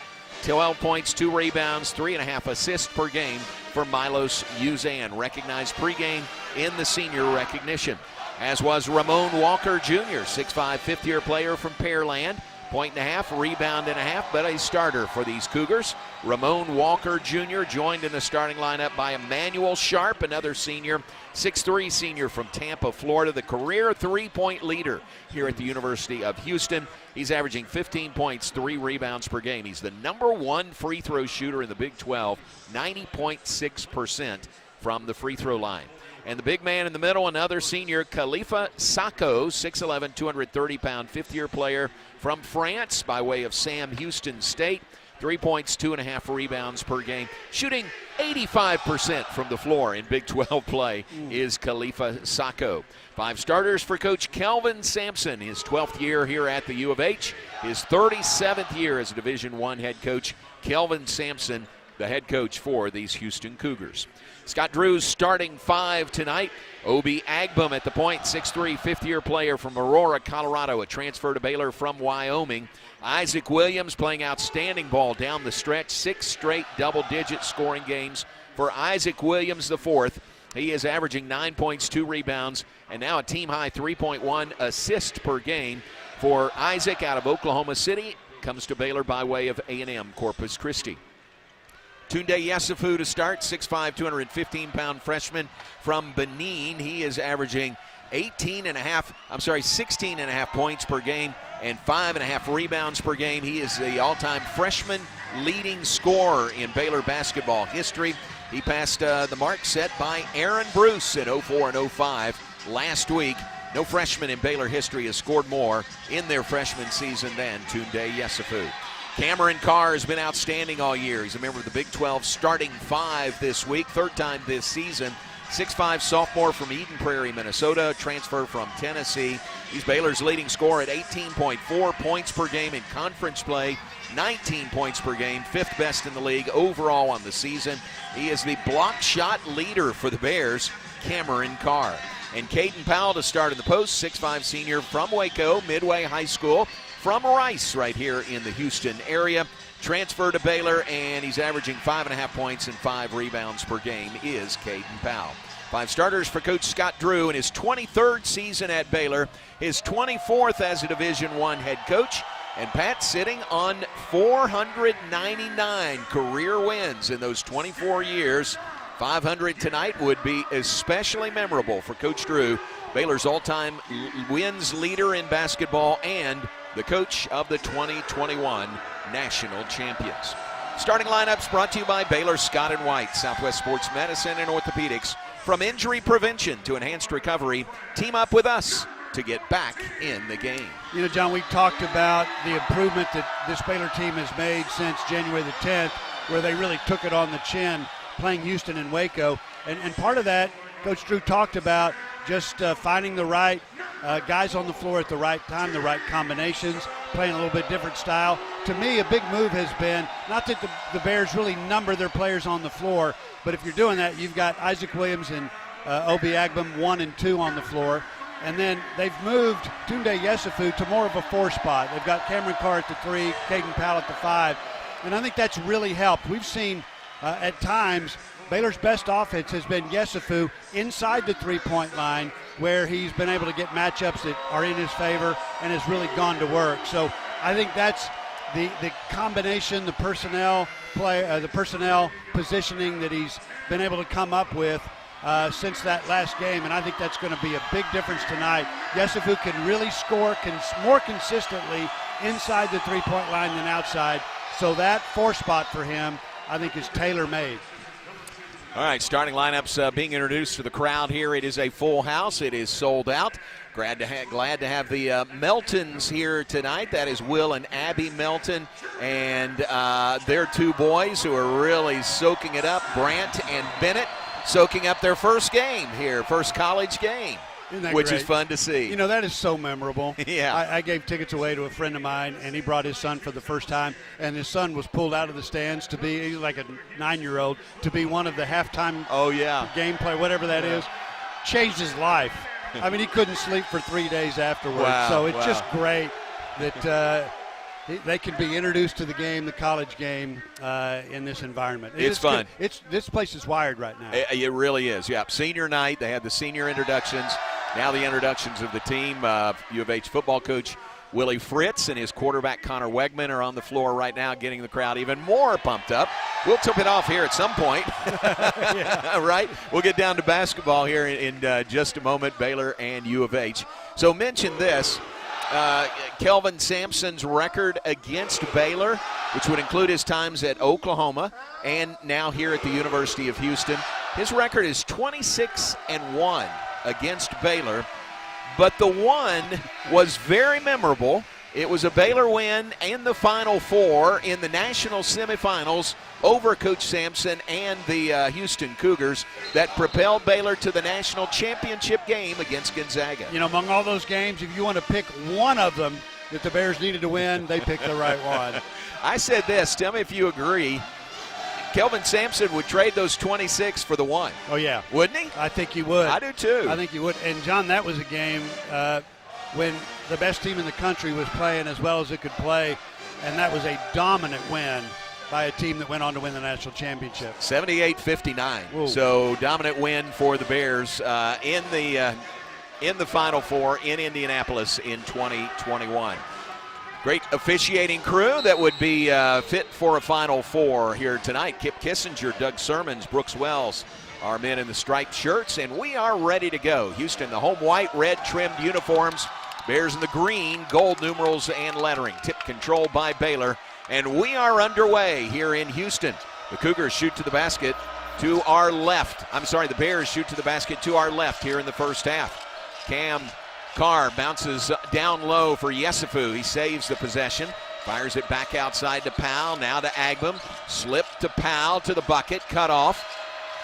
12 points, 2 rebounds, 3.5 assists per game for Milos Uzan. Recognized pregame in the senior recognition. As was Ramon Walker Jr., 6'5", fifth-year player from Pearland. 1.5, rebound and a half, but a starter for these Cougars. Ramon Walker Jr. joined in the starting lineup by Emmanuel Sharp, another senior, 6'3" senior from Tampa, Florida, the career three-point leader here at the University of Houston. He's averaging 15 points, 3 rebounds per game. He's the #1 free throw shooter in the Big 12, 90.6% from the free throw line. And the big man in the middle, another senior, Kka Sausage, 6'11", 230-pound, fifth-year player from France by way of Sam Houston State. 3 points, 2.5 rebounds per game. Shooting 85% from the floor in Big 12 play is Kka Sausage. 5 starters for Coach Kelvin Sampson, his 12th year here at the U of H. His 37th year as a Division I head coach. Kelvin Sampson, the head coach for these Houston Cougars. Scott Drew's starting 5 tonight. Obi Agbum at the point, 6'3", fifth-year player from Aurora, Colorado, a transfer to Baylor from Wyoming. Isaac Williams playing outstanding ball down the stretch, 6 straight double-digit scoring games for Isaac Williams IV. He is averaging 9 points, 2 rebounds, and now a team-high 3.1 assists per game for Isaac out of Oklahoma City. Comes to Baylor by way of A&M Corpus Christi. Tunde Yesufu to start, 6'5", 215-pound freshman from Benin. He is averaging 16.5 points per game and 5.5 rebounds per game. He is the all-time freshman leading scorer in Baylor basketball history. He passed the mark set by Aaron Bruce in 04 and 05 last week. No freshman in Baylor history has scored more in their freshman season than Tunde Yesufu. Cameron Carr has been outstanding all year. He's a member of the Big 12 starting five this week, third time this season. 6'5" sophomore from Eden Prairie, Minnesota, transfer from Tennessee. He's Baylor's leading scorer at 18.4 points per game in conference play, 19 points per game, fifth best in the league overall on the season. He is the block shot leader for the Bears, Cameron Carr. And Caden Powell to start in the post, 6'5" senior from Waco, Midway High School, from Rice right here in the Houston area. Transfer to Baylor, and he's averaging 5.5 points and 5 rebounds per game is Caden Powell. 5 starters for Coach Scott Drew in his 23rd season at Baylor, his 24th as a Division I head coach, and Pat sitting on 499 career wins in those 24 years. 500 tonight would be especially memorable for Coach Drew, Baylor's all-time wins leader in basketball and the coach of the 2021 national champions. Starting lineups brought to you by Baylor Scott & White, Southwest Sports Medicine and Orthopedics. From injury prevention to enhanced recovery, team up with us to get back in the game. You know, John, we talked about the improvement that this Baylor team has made since January the 10th, where they really took it on the chin playing Houston and Waco. And part of that, Coach Drew talked about just finding the right guys on the floor at the right time, the right combinations, playing a little bit different style. To me, a big move has been, not that the Bears really number their players on the floor, but if you're doing that, you've got Isaac Williams and Obi Agbam 1 and 2 on the floor. And then they've moved Tunde Yesufu to more of a 4 spot. They've got Cameron Carr at the 3, Caden Powell at the 5. And I think that's really helped. We've seen at times Baylor's best offense has been Yesufu inside the three-point line, where he's been able to get matchups that are in his favor and has really gone to work. So I think that's the combination, the personnel play, the personnel positioning that he's been able to come up with since that last game, and I think that's going to be a big difference tonight. Yesufu can really score more consistently inside the three-point line than outside, so that 4 spot for him I think is tailor-made. All right, starting lineups being introduced to the crowd here. It is a full house. It is sold out. Glad to have the Meltons here tonight. That is Will and Abby Melton, and their 2 boys who are really soaking it up, Brant and Bennett, soaking up their first game here, first college game, which is fun to see. You know, that is so memorable. Yeah. I gave tickets away to a friend of mine, and he brought his son for the first time, and his son was pulled out of the stands to be, he's like a 9-year-old, to be one of the halftime gameplay, whatever that is. Changed his life. I mean, he couldn't sleep for 3 days afterwards. Wow, so it's just great that they can be introduced to the game, the college game, in this environment. It's fun. This place is wired right now. It really is, yeah. Senior night, they had the senior introductions. Now the introductions of the team. U of H football coach Willie Fritz and his quarterback Connor Wegman are on the floor right now, getting the crowd even more pumped up. We'll tip it off here at some point, right? We'll get down to basketball here in just a moment, Baylor and U of H. So mention this. Kelvin Sampson's record against Baylor, which would include his times at Oklahoma and now here at the University of Houston. His record is 26-1 against Baylor, but the one was very memorable. It was a Baylor win in the Final Four in the national semifinals over Coach Sampson and the Houston Cougars that propelled Baylor to the national championship game against Gonzaga. You know, among all those games, if you want to pick one of them that the Bears needed to win, they picked the right one. I said this. Tell me if you agree. Kelvin Sampson would trade those 26 for the 1. Oh, yeah. Wouldn't he? I think he would. I do, too. I think he would. And, John, that was a game when the best team in the country was playing as well as it could play, and that was a dominant win by a team that went on to win the national championship. 78-59. So dominant win for the Bears in the Final Four in Indianapolis in 2021. Great officiating crew that would be fit for a Final Four here tonight. Kip Kissinger, Doug Sermons, Brooks Wells, our men in the striped shirts, and we are ready to go. Houston, the home white, red trimmed uniforms. Bears in the green, gold numerals and lettering. Tip control by Baylor. And we are underway here in Houston. The Cougars shoot to the basket to our left. The Bears shoot to the basket to our left here in the first half. Cam Carr bounces down low for Yesufu. He saves the possession. Fires it back outside to Powell, now to Agbum. Slip to Powell to the bucket, cut off.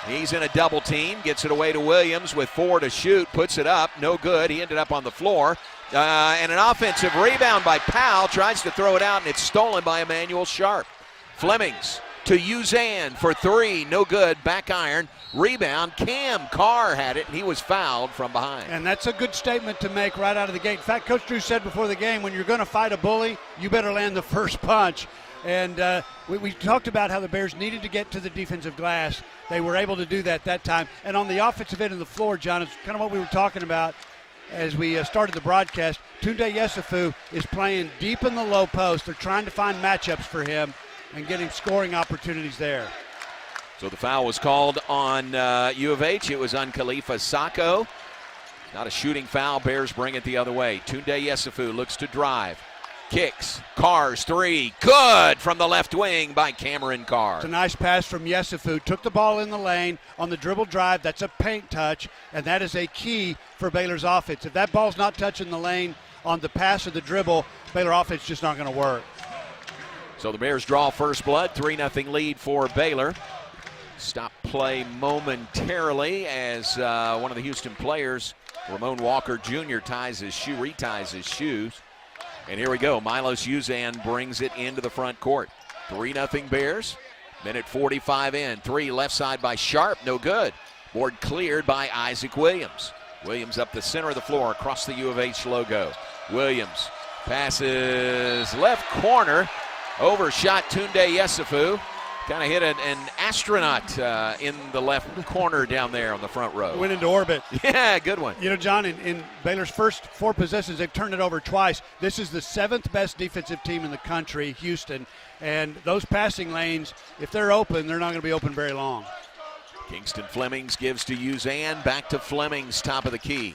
He's in a double team, gets it away to Williams with 4 to shoot, puts it up, no good. He ended up on the floor. And an offensive rebound by Powell, tries to throw it out, and it's stolen by Emmanuel Sharp. Flemings to Uzan for 3, no good, back iron. Rebound, Cam Carr had it, and he was fouled from behind. And that's a good statement to make right out of the gate. In fact, Coach Drew said before the game, when you're going to fight a bully, you better land the first punch. And we talked about how the Bears needed to get to the defensive glass. They were able to do that time. And on the offensive end of the floor, John, it's kind of what we were talking about as we started the broadcast. Tundra Yesufu is playing deep in the low post. They're trying to find matchups for him and getting scoring opportunities there. So the foul was called on U of H. It was on Khalifa Sacco. Not a shooting foul. Bears bring it the other way. Tundra Yesufu looks to drive. Kicks. Carr's 3. Good from the left wing by Cameron Carr. It's a nice pass from Yesufu. Took the ball in the lane on the dribble drive. That's a paint touch, and that is a key for Baylor's offense. If that ball's not touching the lane on the pass or the dribble, Baylor offense just not going to work. So the Bears draw first blood. 3-0 lead for Baylor. Stop play momentarily as one of the Houston players, Ramon Walker Jr., reties his shoes. And here we go. Milos Uzan brings it into the front court. 3-0 Bears. Minute 45 in. 3 left side by Sharp. No good. Board cleared by Isaac Williams. Williams up the center of the floor across the U of H logo. Williams passes left corner. Overshot Tundra Yesufu. Kind of hit an astronaut in the left corner down there on the front row. Went into orbit. Yeah, good one. You know, John, in Baylor's first 4 possessions, they've turned it over twice. This is the 7th best defensive team in the country, Houston. And those passing lanes, if they're open, they're not going to be open very long. Kingston Flemings gives to Uzan. Back to Flemings, top of the key.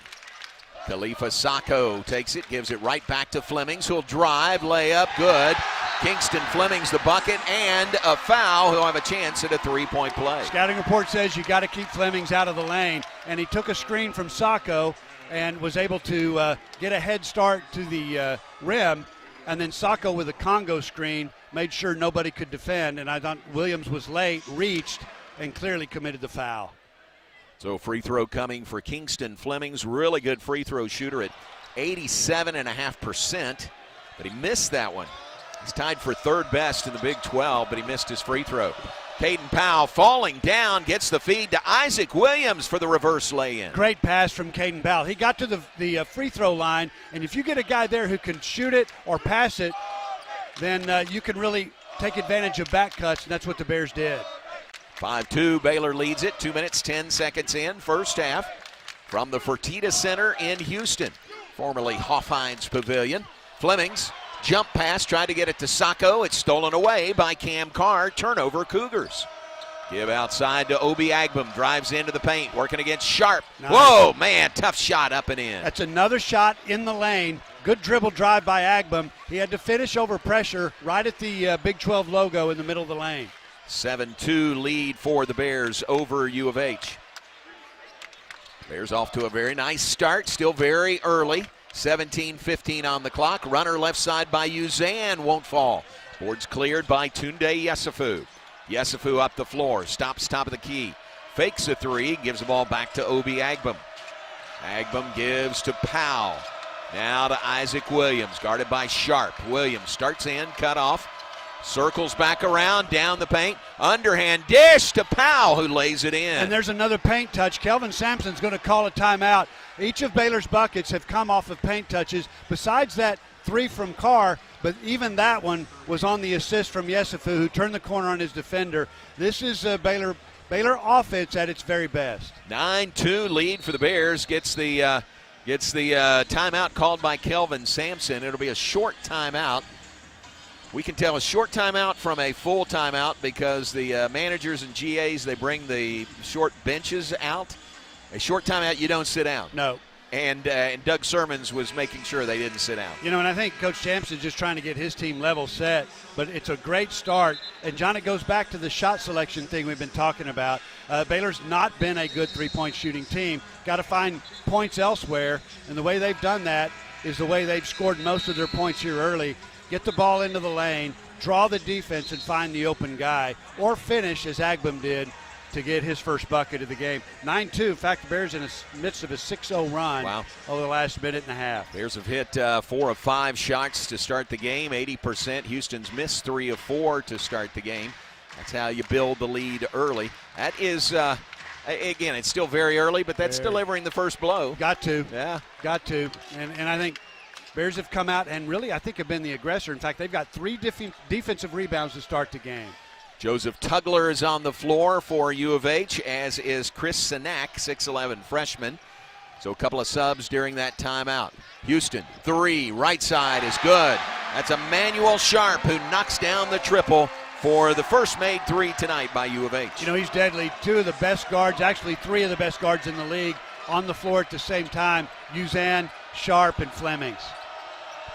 Khalifa Sacco takes it, gives it right back to Flemings. Who'll drive, layup, good. Kingston Flemings the bucket and a foul. He'll have a chance at a 3-point play. Scouting report says you got to keep Flemings out of the lane, and he took a screen from Sacco and was able to get a head start to the rim, and then Sacco with a Congo screen made sure nobody could defend, and I thought Williams was late, reached, and clearly committed the foul. So free throw coming for Kingston Flemings. Really good free throw shooter at 87.5%, but he missed that one. He's tied for 3rd best in the Big 12, but he missed his free throw. Caden Powell falling down, gets the feed to Isaac Williams for the reverse lay-in. Great pass from Caden Powell. He got to the free throw line, and if you get a guy there who can shoot it or pass it, then you can really take advantage of back cuts, and that's what the Bears did. 5-2, Baylor leads it. 2 minutes, 10 seconds in, first half. From the Fertitta Center in Houston, formerly Hoffheinz Pavilion. Flemings, jump pass, tried to get it to Sacco. It's stolen away by Cam Carr. Turnover, Cougars. Give outside to Obi Agbum. Drives into the paint, working against Sharp. Nice. Whoa, man, tough shot up and in. That's another shot in the lane. Good dribble drive by Agbum. He had to finish over pressure right at the Big 12 logo in the middle of the lane. 7-2 lead for the Bears over U of H. Bears off to a very nice start, still very early. 17-15 on the clock. Runner left side by Uzan, won't fall. Board's cleared by Tundra Yesufu. Yesufu up the floor, stops top of the key. Fakes a 3, gives the ball back to Obi Agbum. Agbum gives to Powell. Now to Isaac Williams, guarded by Sharp. Williams starts in, cut off. Circles back around, down the paint. Underhand dish to Powell, who lays it in. And there's another paint touch. Kelvin Sampson's going to call a timeout. Each of Baylor's buckets have come off of paint touches. Besides that 3 from Carr, but even that one was on the assist from Yesufu, who turned the corner on his defender. This is Baylor offense at its very best. 9-2 lead for the Bears. Gets the timeout called by Kelvin Sampson. It'll be a short timeout. We can tell a short timeout from a full timeout because the managers and GAs, they bring the short benches out. A short timeout, you don't sit down. No. And Doug Sermons was making sure they didn't sit down. You know, and I think Coach Champson's just trying to get his team level set, but it's a great start. And, John, it goes back to the shot selection thing we've been talking about. Baylor's not been a good three-point shooting team. Got to find points elsewhere, and the way they've done that is the way they've scored most of their points here early. get the ball into the lane, draw the defense and find the open guy, or finish as Agbum did to get his first bucket of the game. 9-2. In fact, the Bears in the midst of a 6-0 run over the last minute and a half. Bears have hit 4 of 5 shots to start the game, 80%. Houston's missed 3 of 4 to start the game. That's how you build the lead early. That is, again, it's still very early, but that's delivering the first blow. Got to. Yeah. Got to. And I think Bears have come out and really, I think, have been the aggressor. In fact, they've got 3 defensive rebounds to start the game. Joseph Tugler is on the floor for U of H, as is Chris Sinak, 6'11 freshman. So a couple of subs during that timeout. Houston, 3, right side is good. That's Emmanuel Sharp who knocks down the triple for the first made 3 tonight by U of H. You know, he's deadly. 2 of the best guards, actually 3 of the best guards in the league on the floor at the same time. Uzan, Sharp, and Flemings.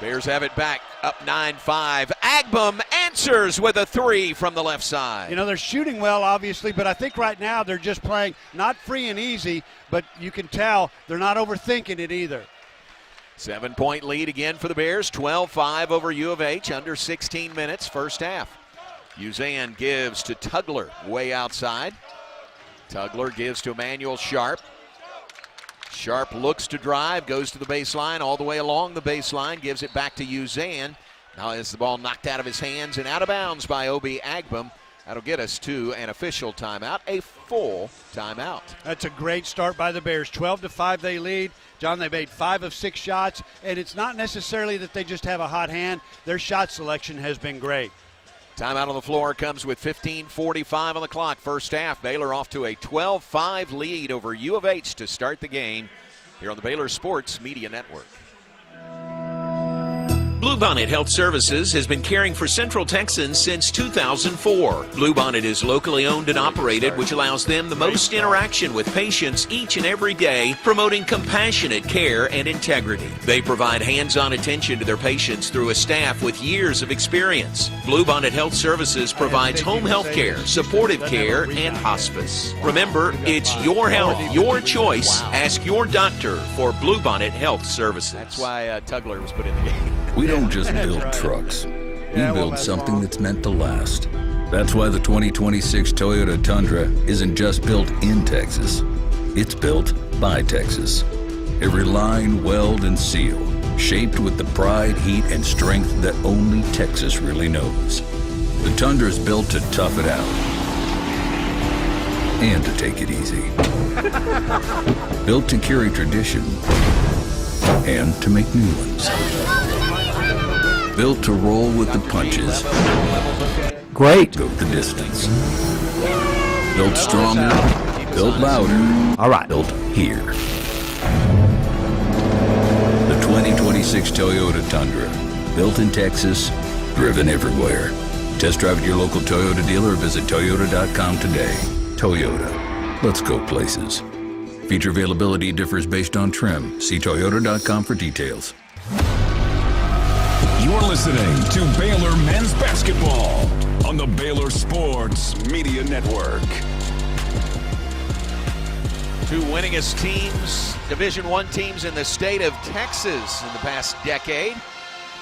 Bears have it back, up 9-5. Agbum answers with a 3 from the left side. You know, they're shooting well, obviously, but I think right now they're just playing not free and easy, but you can tell they're not overthinking it either. 7-point lead again for the Bears, 12-5 over U of H, under 16 minutes, first half. Uzan gives to Tugler, way outside. Tugler gives to Emmanuel Sharp. Sharp looks to drive, goes to the baseline, all the way along the baseline, gives it back to Uzan. Now is the ball knocked out of his hands and out of bounds by Obi Agbum. That'll get us to an official timeout, a full timeout. That's a great start by the Bears. 12-5 they lead. John, they made 5 of 6 shots, and it's not necessarily that they just have a hot hand. Their shot selection has been great. Timeout on the floor comes with 15:45 on the clock. First half, Baylor off to a 12-5 lead over U of H to start the game here on the Baylor Sports Media Network. Bluebonnet Health Services has been caring for Central Texans since 2004. Bluebonnet is locally owned and operated, which allows them the most interaction with patients each and every day, promoting compassionate care and integrity. They provide hands-on attention to their patients through a staff with years of experience. Bluebonnet Health Services provides home health care, supportive care, and hospice. Remember, it's your health, your choice. Ask your doctor for Bluebonnet Health Services. That's why Tugler was put in the game. We don't just build trucks. We build something that's meant to last. That's why the 2026 Toyota Tundra isn't just built in Texas. It's built by Texas. Every line, weld, and seal, shaped with the pride, heat, and strength that only Texas really knows. The Tundra's built to tough it out and to take it easy. Built to carry tradition and to make new ones. Built to roll with the punches. Great. Go the distance. Built stronger. Built louder. All right. Built here. The 2026 Toyota Tundra. Built in Texas. Driven everywhere. Test drive at your local Toyota dealer or visit Toyota.com today. Toyota. Let's go places. Feature availability differs based on trim. See Toyota.com for details. You're listening to Baylor Men's Basketball on the Baylor Sports Media Network. 2 winningest teams, Division I teams in the state of Texas in the past decade.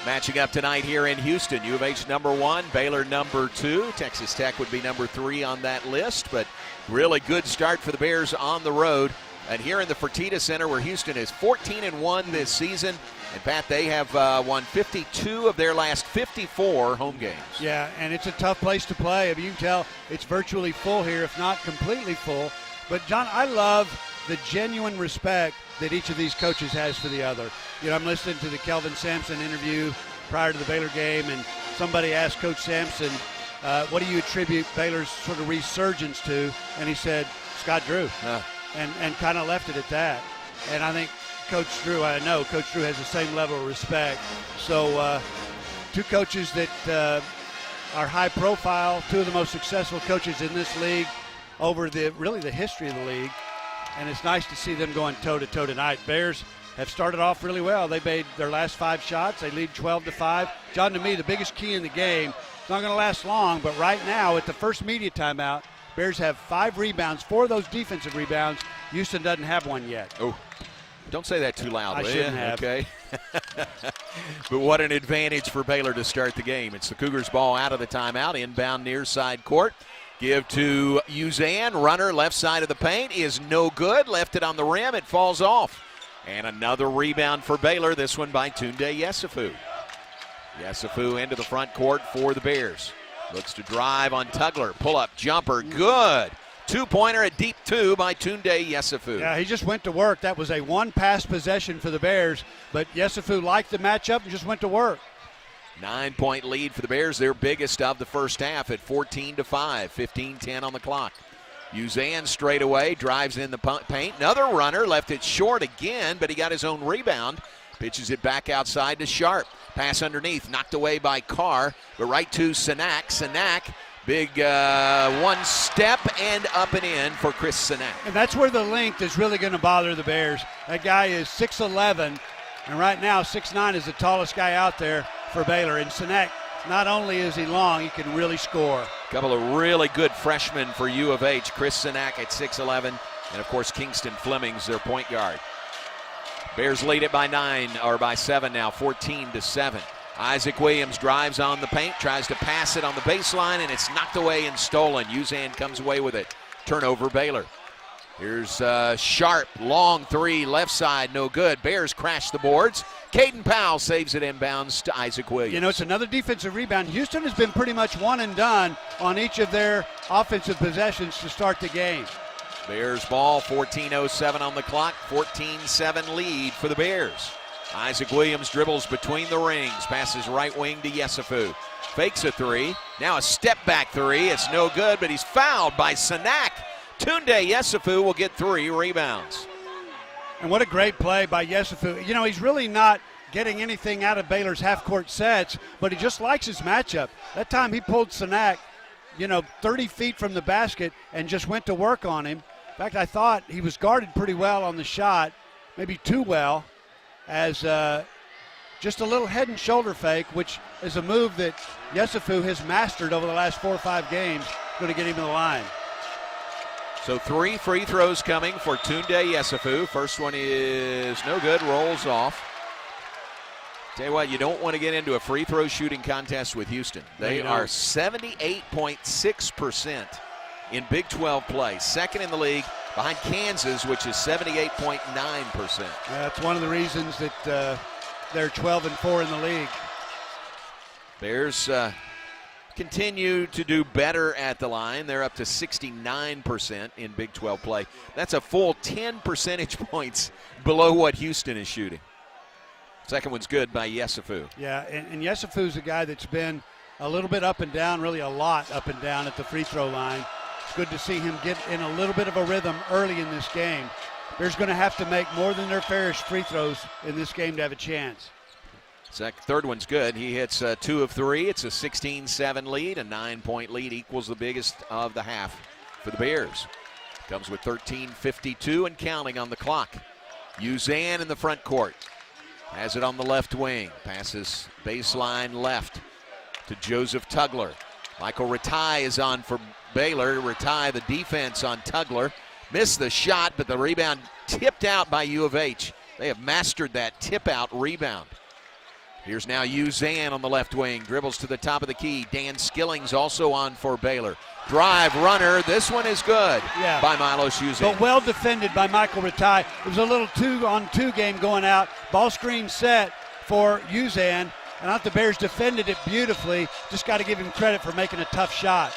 Matching up tonight here in Houston. U of H number 1, Baylor number 2. Texas Tech would be number 3 on that list, but really good start for the Bears on the road. And here in the Fertitta Center, where Houston is 14-1 this season. In fact, they have won 52 of their last 54 home games. Yeah, and it's a tough place to play. I mean, you can tell it's virtually full here, if not completely full. But, John, I love the genuine respect that each of these coaches has for the other. You know, I'm listening to the Kelvin Sampson interview prior to the Baylor game, and somebody asked Coach Sampson, what do you attribute Baylor's sort of resurgence to? And he said, Scott Drew. And kind of left it at that. And I think Coach Drew, I know Coach Drew has the same level of respect. So 2 coaches that are high profile, 2 of the most successful coaches in this league over the history of the league. And it's nice to see them going toe-to-toe tonight. Bears have started off really well. They made their last 5 shots. They lead 12-5. John, to me, the biggest key in the game, it's not going to last long, but right now at the first media timeout, Bears have 5 rebounds, 4 of those defensive rebounds. Houston doesn't have one yet. Oh, Don't say that too loud, I will shouldn't you? have. Okay. But what an advantage for Baylor to start the game. It's the Cougars' ball out of the timeout, inbound near side court. Give to Uzan, runner left side of the paint is no good. Left it on the rim, it falls off. And another rebound for Baylor, this one by Tunde Yesufu. Yesufu into the front court for the Bears. Looks to drive on Tugler, pull-up jumper, good. Two-pointer, a deep two by Tunde Yesufu. Yeah, he just went to work. That was a one-pass possession for the Bears, but Yesufu liked the matchup and just went to work. 9-point lead for the Bears, their biggest of the first half at 14-5, 15-10 on the clock. Uzan straight away, drives in the paint. Another runner, left it short again, but he got his own rebound. Pitches it back outside to Sharp. Pass underneath, knocked away by Carr, but right to Sanak. Sanak, big one step and up and in for Chris Sanak. And that's where the length is really going to bother the Bears. That guy is 6'11", and right now 6'9" is the tallest guy out there for Baylor. And Sanak, not only is he long, he can really score. A couple of really good freshmen for U of H. Chris Sanak at 6'11", and of course Kingston Fleming's their point guard. Bears lead it by 7 now, 14-7. Isaac Williams drives on the paint, tries to pass it on the baseline, and it's knocked away and stolen. Uzan comes away with it. Turnover Baylor. Here's Sharp, long three, left side, no good. Bears crash the boards. Caden Powell saves it inbounds to Isaac Williams. You know, it's another defensive rebound. Houston has been pretty much one and done on each of their offensive possessions to start the game. Bears ball, 14:07 on the clock, 14-7 lead for the Bears. Isaac Williams dribbles between the rings, passes right wing to Yesufu. Fakes a three, now a step back three, it's no good, but he's fouled by Sanak. Tunde Yesufu will get 3 rebounds. And what a great play by Yesufu. You know, he's really not getting anything out of Baylor's half-court sets, but he just likes his matchup. That time he pulled Sanak, 30 feet from the basket and just went to work on him. In fact, I thought he was guarded pretty well on the shot, maybe too well, as just a little head and shoulder fake, which is a move that Yesufu has mastered over the last 4 or 5 games, going to get him to the line. So 3 free throws coming for Tunde Yesufu. First one is no good, rolls off. Tell you what, you don't want to get into a free throw shooting contest with Houston. They are 78.6% in Big 12 play, second in the league behind Kansas, which is 78.9%. That's one of the reasons that they're 12-4 in the league. Bears continue to do better at the line. They're up to 69% in Big 12 play. That's a full 10 percentage points below what Houston is shooting. Second one's good by Yesufu. Yeah, and Yesufu's a guy that's been a little bit up and down, really a lot up and down at the free throw line. It's good to see him get in a little bit of a rhythm early in this game. Bears going to have to make more than their fair free throws in this game to have a chance. Third one's good. He hits 2 of 3. It's a 16-7 lead. A 9-point lead equals the biggest of the half for the Bears. Comes with 13:52 and counting on the clock. Uzan in the front court. Has it on the left wing. Passes baseline left to Joseph Tugler. Michael Ratai is on for Baylor. Ratai, the defense on Tugler. Missed the shot, but the rebound tipped out by U of H. They have mastered that tip-out rebound. Here's now Uzan on the left wing. Dribbles to the top of the key. Dan Skilling's also on for Baylor. Drive, runner. This one is good by Milos Uzan. But well defended by Michael Ratai. It was a little 2-on-2 game going out. Ball screen set for Uzan. And I thought the Bears defended it beautifully. Just got to give him credit for making a tough shot.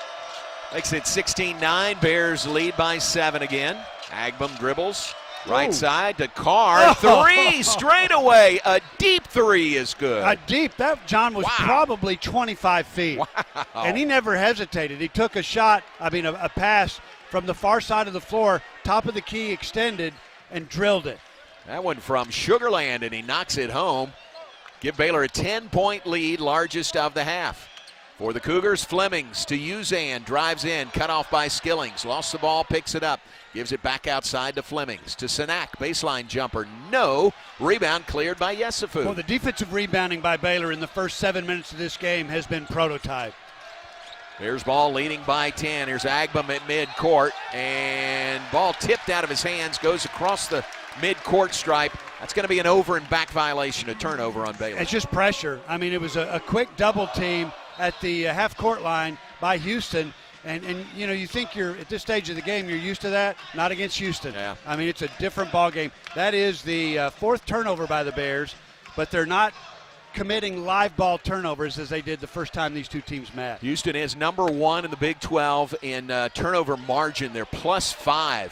Makes it 16-9. Bears lead by 7 again. Agbum dribbles. Right side to Carr. 3 straight away. A deep 3 is good. A deep. That, John, was probably 25 feet. Wow. And he never hesitated. He took a shot, a pass from the far side of the floor, top of the key, extended, and drilled it. That one from Sugarland, and he knocks it home. Give Baylor a 10-point lead, largest of the half. For the Cougars, Flemings to Uzan, drives in, cut off by Skillings. Lost the ball, picks it up, gives it back outside to Flemings. To Sanak, baseline jumper, no. Rebound cleared by Yesufu. Well, the defensive rebounding by Baylor in the first 7 minutes of this game has been prototype. Bears ball leading by 10. Here's Agbam at midcourt, and ball tipped out of his hands, goes across the midcourt stripe. That's going to be an over and back violation, a turnover on Baylor. It's just pressure. I mean, it was a quick double team at the half-court line by Houston. And you know, you think you're at this stage of the game, you're used to that. Not against Houston. Yeah. I mean, it's a different ball game. That is the fourth turnover by the Bears, but they're not committing live ball turnovers as they did the first time these two teams met. Houston is number 1 in the Big 12 in turnover margin. They're +5,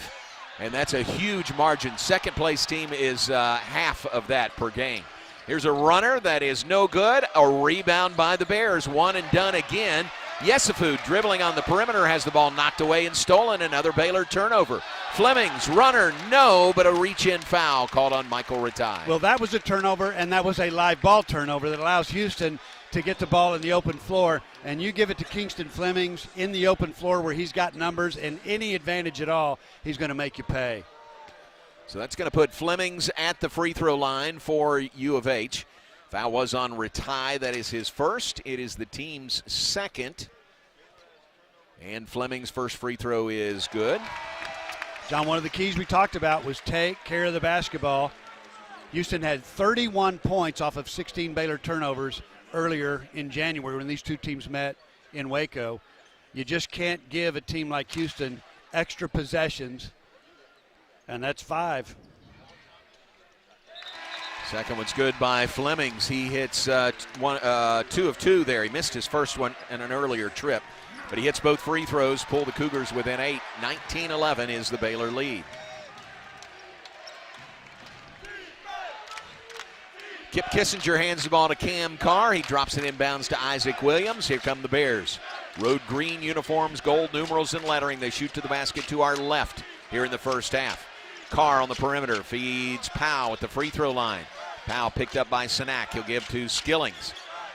and that's a huge margin. Second place team is half of that per game. Here's a runner that is no good. A rebound by the Bears. One and done again. Yesufu dribbling on the perimeter has the ball knocked away and stolen. Another Baylor turnover. Fleming's runner, no, but a reach-in foul called on Michael Ratai. Well, that was a turnover, and that was a live ball turnover that allows Houston to get the ball in the open floor. And you give it to Kingston Flemings in the open floor where he's got numbers and any advantage at all, he's going to make you pay. So that's going to put Flemings at the free throw line for U of H. Foul was on Ratai. That is his first. It is the team's second. And Fleming's first free throw is good. John, one of the keys we talked about was take care of the basketball. Houston had 31 points off of 16 Baylor turnovers earlier in January when these two teams met in Waco. You just can't give a team like Houston extra possessions, and that's 5. Second one's good by Flemings. He hits 2 of 2 there. He missed his first one in an earlier trip. But he hits both free throws, pull the Cougars within 8. 19-11 is the Baylor lead. Kip Kissinger hands the ball to Cam Carr. He drops it inbounds to Isaac Williams. Here come the Bears. Road green uniforms, gold numerals, and lettering. They shoot to the basket to our left here in the first half. Carr on the perimeter feeds Powell at the free throw line. Powell picked up by Sanak. He'll give to Skillings.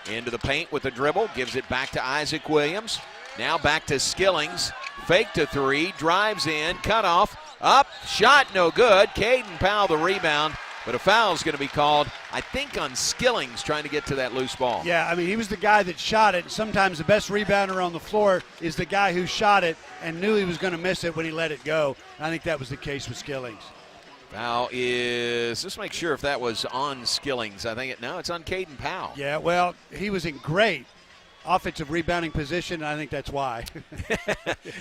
Into the paint with the dribble. Gives it back to Isaac Williams. Now back to Skillings. Fake to 3. Drives in. Cut off. Up. Shot no good. Caden Powell the rebound. But a foul is going to be called, I think, on Skillings trying to get to that loose ball. Yeah, I mean, he was the guy that shot it. Sometimes the best rebounder on the floor is the guy who shot it and knew he was going to miss it when he let it go. I think that was the case with Skillings. Foul is, let's make sure if that was on Skillings. I think it's on Caden Powell. Yeah, well, he was in great offensive rebounding position, and I think that's why.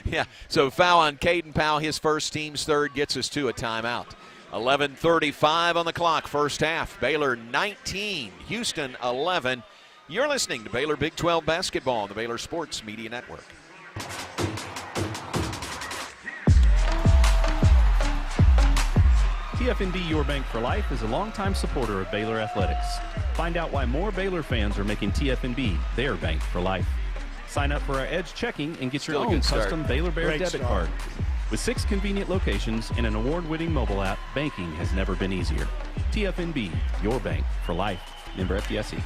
Yeah, so foul on Caden Powell, his first, team's third, gets us to a timeout. 11:35 on the clock, first half. Baylor 19, Houston 11. You're listening to Baylor Big 12 basketball on the Baylor Sports Media Network. TFNB Your Bank for Life is a longtime supporter of Baylor athletics. Find out why more Baylor fans are making TFNB their bank for life. Sign up for our Edge checking and get your own custom Baylor Bear debit card. With 6 convenient locations and an award-winning mobile app, banking has never been easier. TFNB, your bank for life. Member FDIC.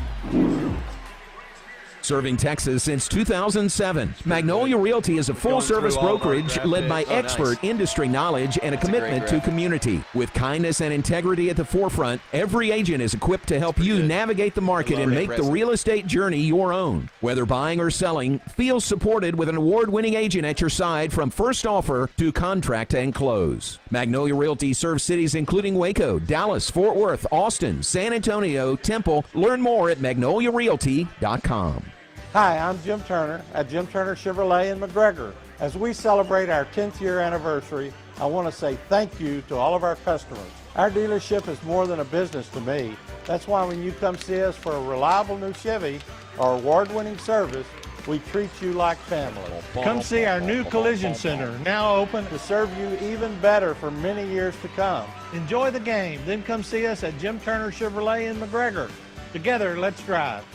Serving Texas since 2007, Magnolia Realty is a full-service brokerage led by expert industry knowledge and a commitment to community. With kindness and integrity at the forefront, every agent is equipped to help you navigate the market and make the real estate journey your own. Whether buying or selling, feel supported with an award-winning agent at your side from first offer to contract and close. Magnolia Realty serves cities including Waco, Dallas, Fort Worth, Austin, San Antonio, Temple. Learn more at magnoliarealty.com. Hi, I'm Jim Turner at Jim Turner Chevrolet in McGregor. As we celebrate our 10th year anniversary, I want to say thank you to all of our customers. Our dealership is more than a business to me. That's why when you come see us for a reliable new Chevy or award-winning service, we treat you like family. Come see our new Collision Center, now open to serve you even better for many years to come. Enjoy the game, then come see us at Jim Turner Chevrolet in McGregor. Together, let's drive.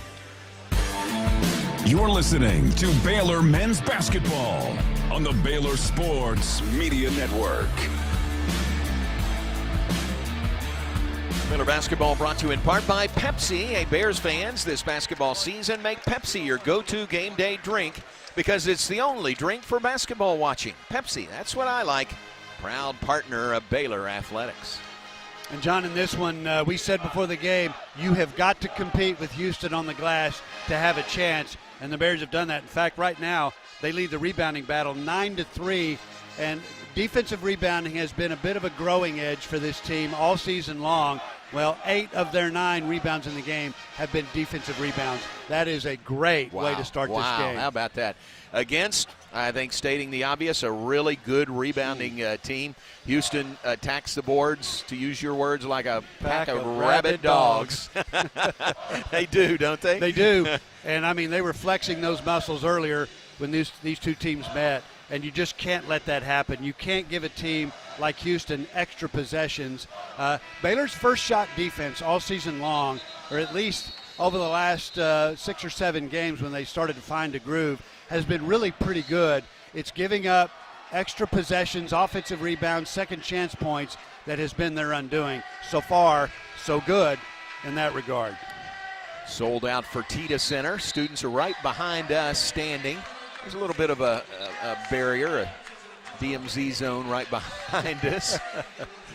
You're listening to Baylor Men's Basketball on the Baylor Sports Media Network. Baylor basketball brought to you in part by Pepsi. Hey, Bears fans, this basketball season, make Pepsi your go-to game day drink because it's the only drink for basketball watching. Pepsi, that's what I like. Proud partner of Baylor Athletics. And, John, in this one, we said before the game, you have got to compete with Houston on the glass to have a chance, and the Bears have done that. In fact, right now, They lead the rebounding battle 9-3, and defensive rebounding has been a bit of a growing edge for this team all season long. Well, 8 of their 9 rebounds in the game have been defensive rebounds. That is a great way to start this game. How about that? Against, I think, stating the obvious, a really good rebounding team. Houston attacks the boards, to use your words, like a pack of rabid dogs. They do, don't they? They do. And, I mean, they were flexing those muscles earlier when these two teams met, and you just can't let that happen. You can't give a team like Houston extra possessions. Baylor's first shot defense all season long, or at least over the last 6 or 7 games when they started to find a groove, has been really pretty good. It's giving up extra possessions, offensive rebounds, second chance points that has been their undoing. So far, so good in that regard. Sold out Fertitta Center. Students are right behind us standing. There's a little bit of a barrier, a DMZ zone right behind us,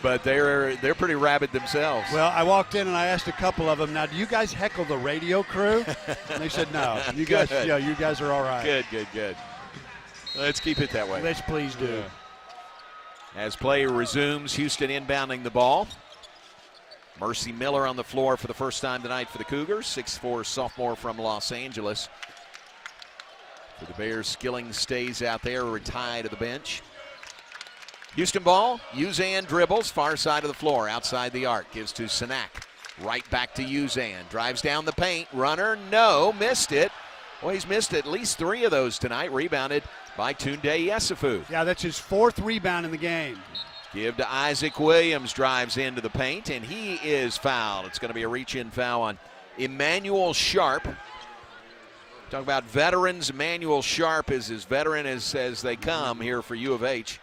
but they're pretty rabid themselves. Well, I walked in and I asked a couple of them, now, do you guys heckle the radio crew? And they said, no. You guys, you guys are all right. Good. Let's keep it that way. Let's please do. Yeah. As play resumes, Houston inbounding the ball. Mercy Miller on the floor for the first time tonight for the Cougars, 6'4" sophomore from Los Angeles. For the Bears, Skilling stays out there, retired to the bench. Houston ball, Uzan dribbles, far side of the floor, outside the arc, gives to Sinak. Right back to Uzan, drives down the paint, runner, no, missed it. Well, he's missed at least 3 of those tonight, rebounded by Tunde Yesufu. Yeah, that's his 4th rebound in the game. Give to Isaac Williams, drives into the paint, and he is fouled. It's going to be a reach-in foul on Emmanuel Sharp. Talk about veterans. Emmanuel Sharp is as veteran as they come here for U of H.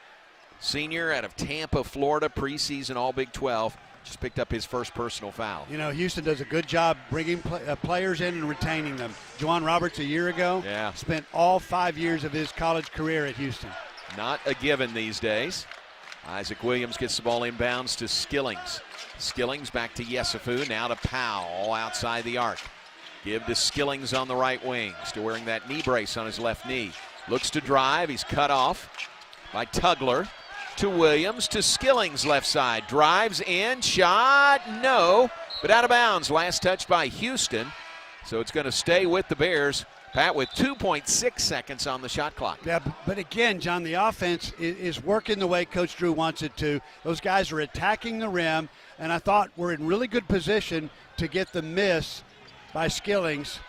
Senior out of Tampa, Florida, preseason All Big 12. Just picked up his first personal foul. You know, Houston does a good job bringing players in and retaining them. Juwan Roberts a year ago spent all 5 years of his college career at Houston. Not a given these days. Isaac Williams gets the ball inbounds to Skillings. Skillings back to Yesufu, now to Powell outside the arc. Give to Skillings on the right wing. Still wearing that knee brace on his left knee. Looks to drive. He's cut off by Tugler. To Williams, to Skillings left side. Drives in, shot, no, but out of bounds. Last touch by Houston. So it's going to stay with the Bears. Pat with 2.6 seconds on the shot clock. Yeah, but again, John, the offense is working the way Coach Drew wants it to. Those guys are attacking the rim, and I thought we're in really good position to get the miss by Skillings.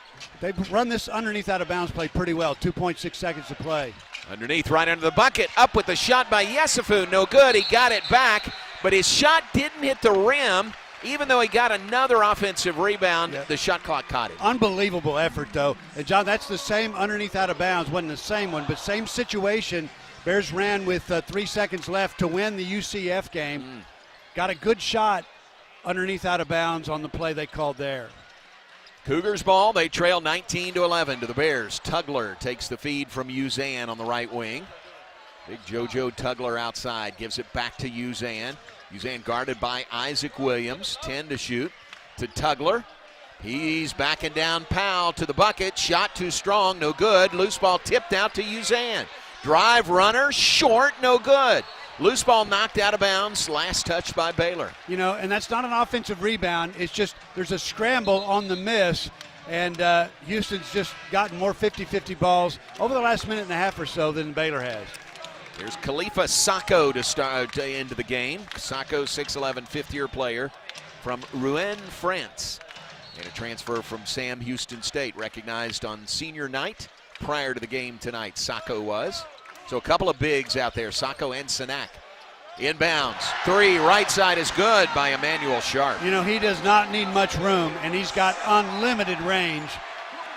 They've run this underneath out of bounds play pretty well. 2.6 seconds to play. Underneath, right under the bucket, up with the shot by Yesufu. No good, he got it back, but his shot didn't hit the rim. Even though he got another offensive rebound, the shot clock caught him. Unbelievable effort, though. And, John, that's the same underneath out of bounds. Wasn't the same one, but same situation. Bears ran with 3 seconds left to win the UCF game. Got a good shot underneath out of bounds on the play they called there. Cougars ball, they trail 19-11 to the Bears. Tugler takes the feed from Uzan on the right wing. Big JoJo Tugler outside, gives it back to Uzan. Uzan guarded by Isaac Williams, 10 to shoot. To Tugler. He's backing down Powell to the bucket. Shot too strong, no good. Loose ball tipped out to Uzan. Drive runner, short, no good. Loose ball knocked out of bounds, last touch by Baylor. You know, and that's not an offensive rebound. It's just there's a scramble on the miss, and Houston's just gotten more 50-50 balls over the last minute and a half or so than Baylor has. Here's Khalifa Sacco to start into the game. Sacco, 6'11", fifth-year player from Rouen, France. And a transfer from Sam Houston State, recognized on senior night prior to the game tonight. Sacco was. So a couple of bigs out there, Sacco and Sinak. Inbounds, 3, right side is good by Emmanuel Sharp. You know, he does not need much room, and he's got unlimited range.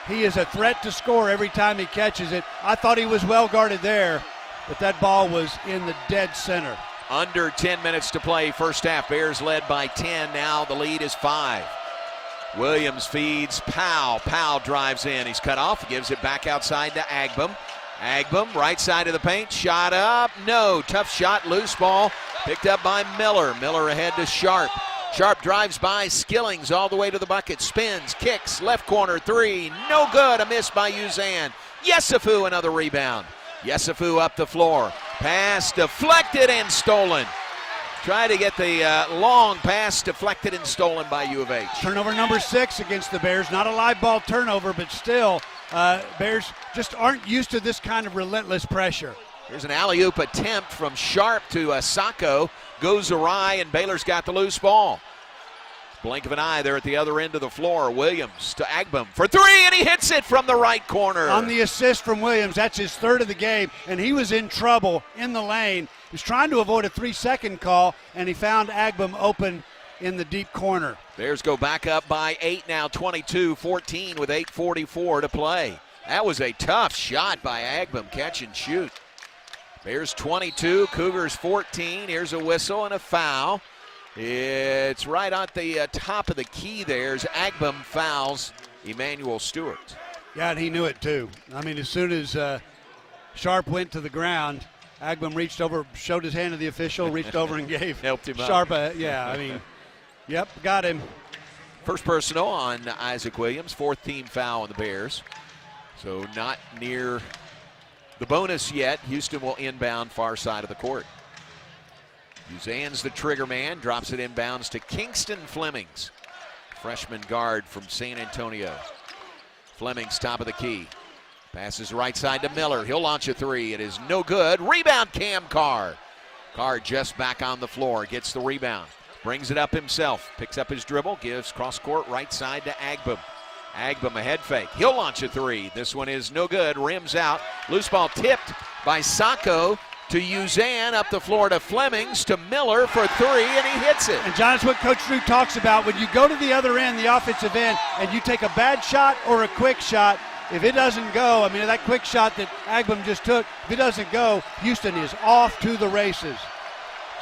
He is a threat to score every time he catches it. I thought he was well guarded there, but that ball was in the dead center. Under 10 minutes to play, first half. Bears led by 10, now the lead is 5. Williams feeds Powell. Powell drives in, he's cut off, gives it back outside to Agbum. Agbum, right side of the paint, shot up, no, tough shot, loose ball, picked up by Miller. Miller ahead to Sharp. Sharp drives by Skillings all the way to the bucket, spins, kicks, left corner, 3, no good, a miss by Uzan. Yesufu, another rebound. Yesufu up the floor. Pass deflected and stolen. Try to get the long pass deflected and stolen by U of H. Turnover number 6 against the Bears. Not a live ball turnover, but still, Bears just aren't used to this kind of relentless pressure. Here's an alley-oop attempt from Sharp to Sacco. Goes awry, and Baylor's got the loose ball. Blink of an eye there at the other end of the floor. Williams to Agbum for 3, and he hits it from the right corner. On the assist from Williams, that's his 3rd of the game, and he was in trouble in the lane. He was trying to avoid a 3-second call, and he found Agbum open in the deep corner. Bears go back up by 8 now, 22-14 with 8:44 to play. That was a tough shot by Agbum, catch and shoot. Bears 22, Cougars 14. Here's a whistle and a foul. It's right at the top of the key there as Agbum fouls Emmanuel Stewart. Yeah, and he knew it too. I mean, as soon as Sharp went to the ground, Agbum reached over, showed his hand to the official, reached over and gave helped him Sharp out. Yep, got him. First personal on Isaac Williams, 4th team foul on the Bears. So not near the bonus yet. Houston will inbound far side of the court. Uzan's the trigger man, drops it inbounds to Kingston Flemings, freshman guard from San Antonio. Flemings top of the key. Passes right side to Miller. He'll launch a 3. It is no good. Rebound Cam Carr. Carr just back on the floor, gets the rebound. Brings it up himself, picks up his dribble, gives cross court right side to Agbum. Agbum a head fake. He'll launch a 3. This one is no good. Rims out. Loose ball tipped by Sacco to Uzan, up the floor to Flemings, to Miller for 3, and he hits it. And John, it's what Coach Drew talks about. When you go to the other end, the offensive end, and you take a bad shot or a quick shot, if it doesn't go, I mean, that quick shot that Agbum just took, if it doesn't go, Houston is off to the races.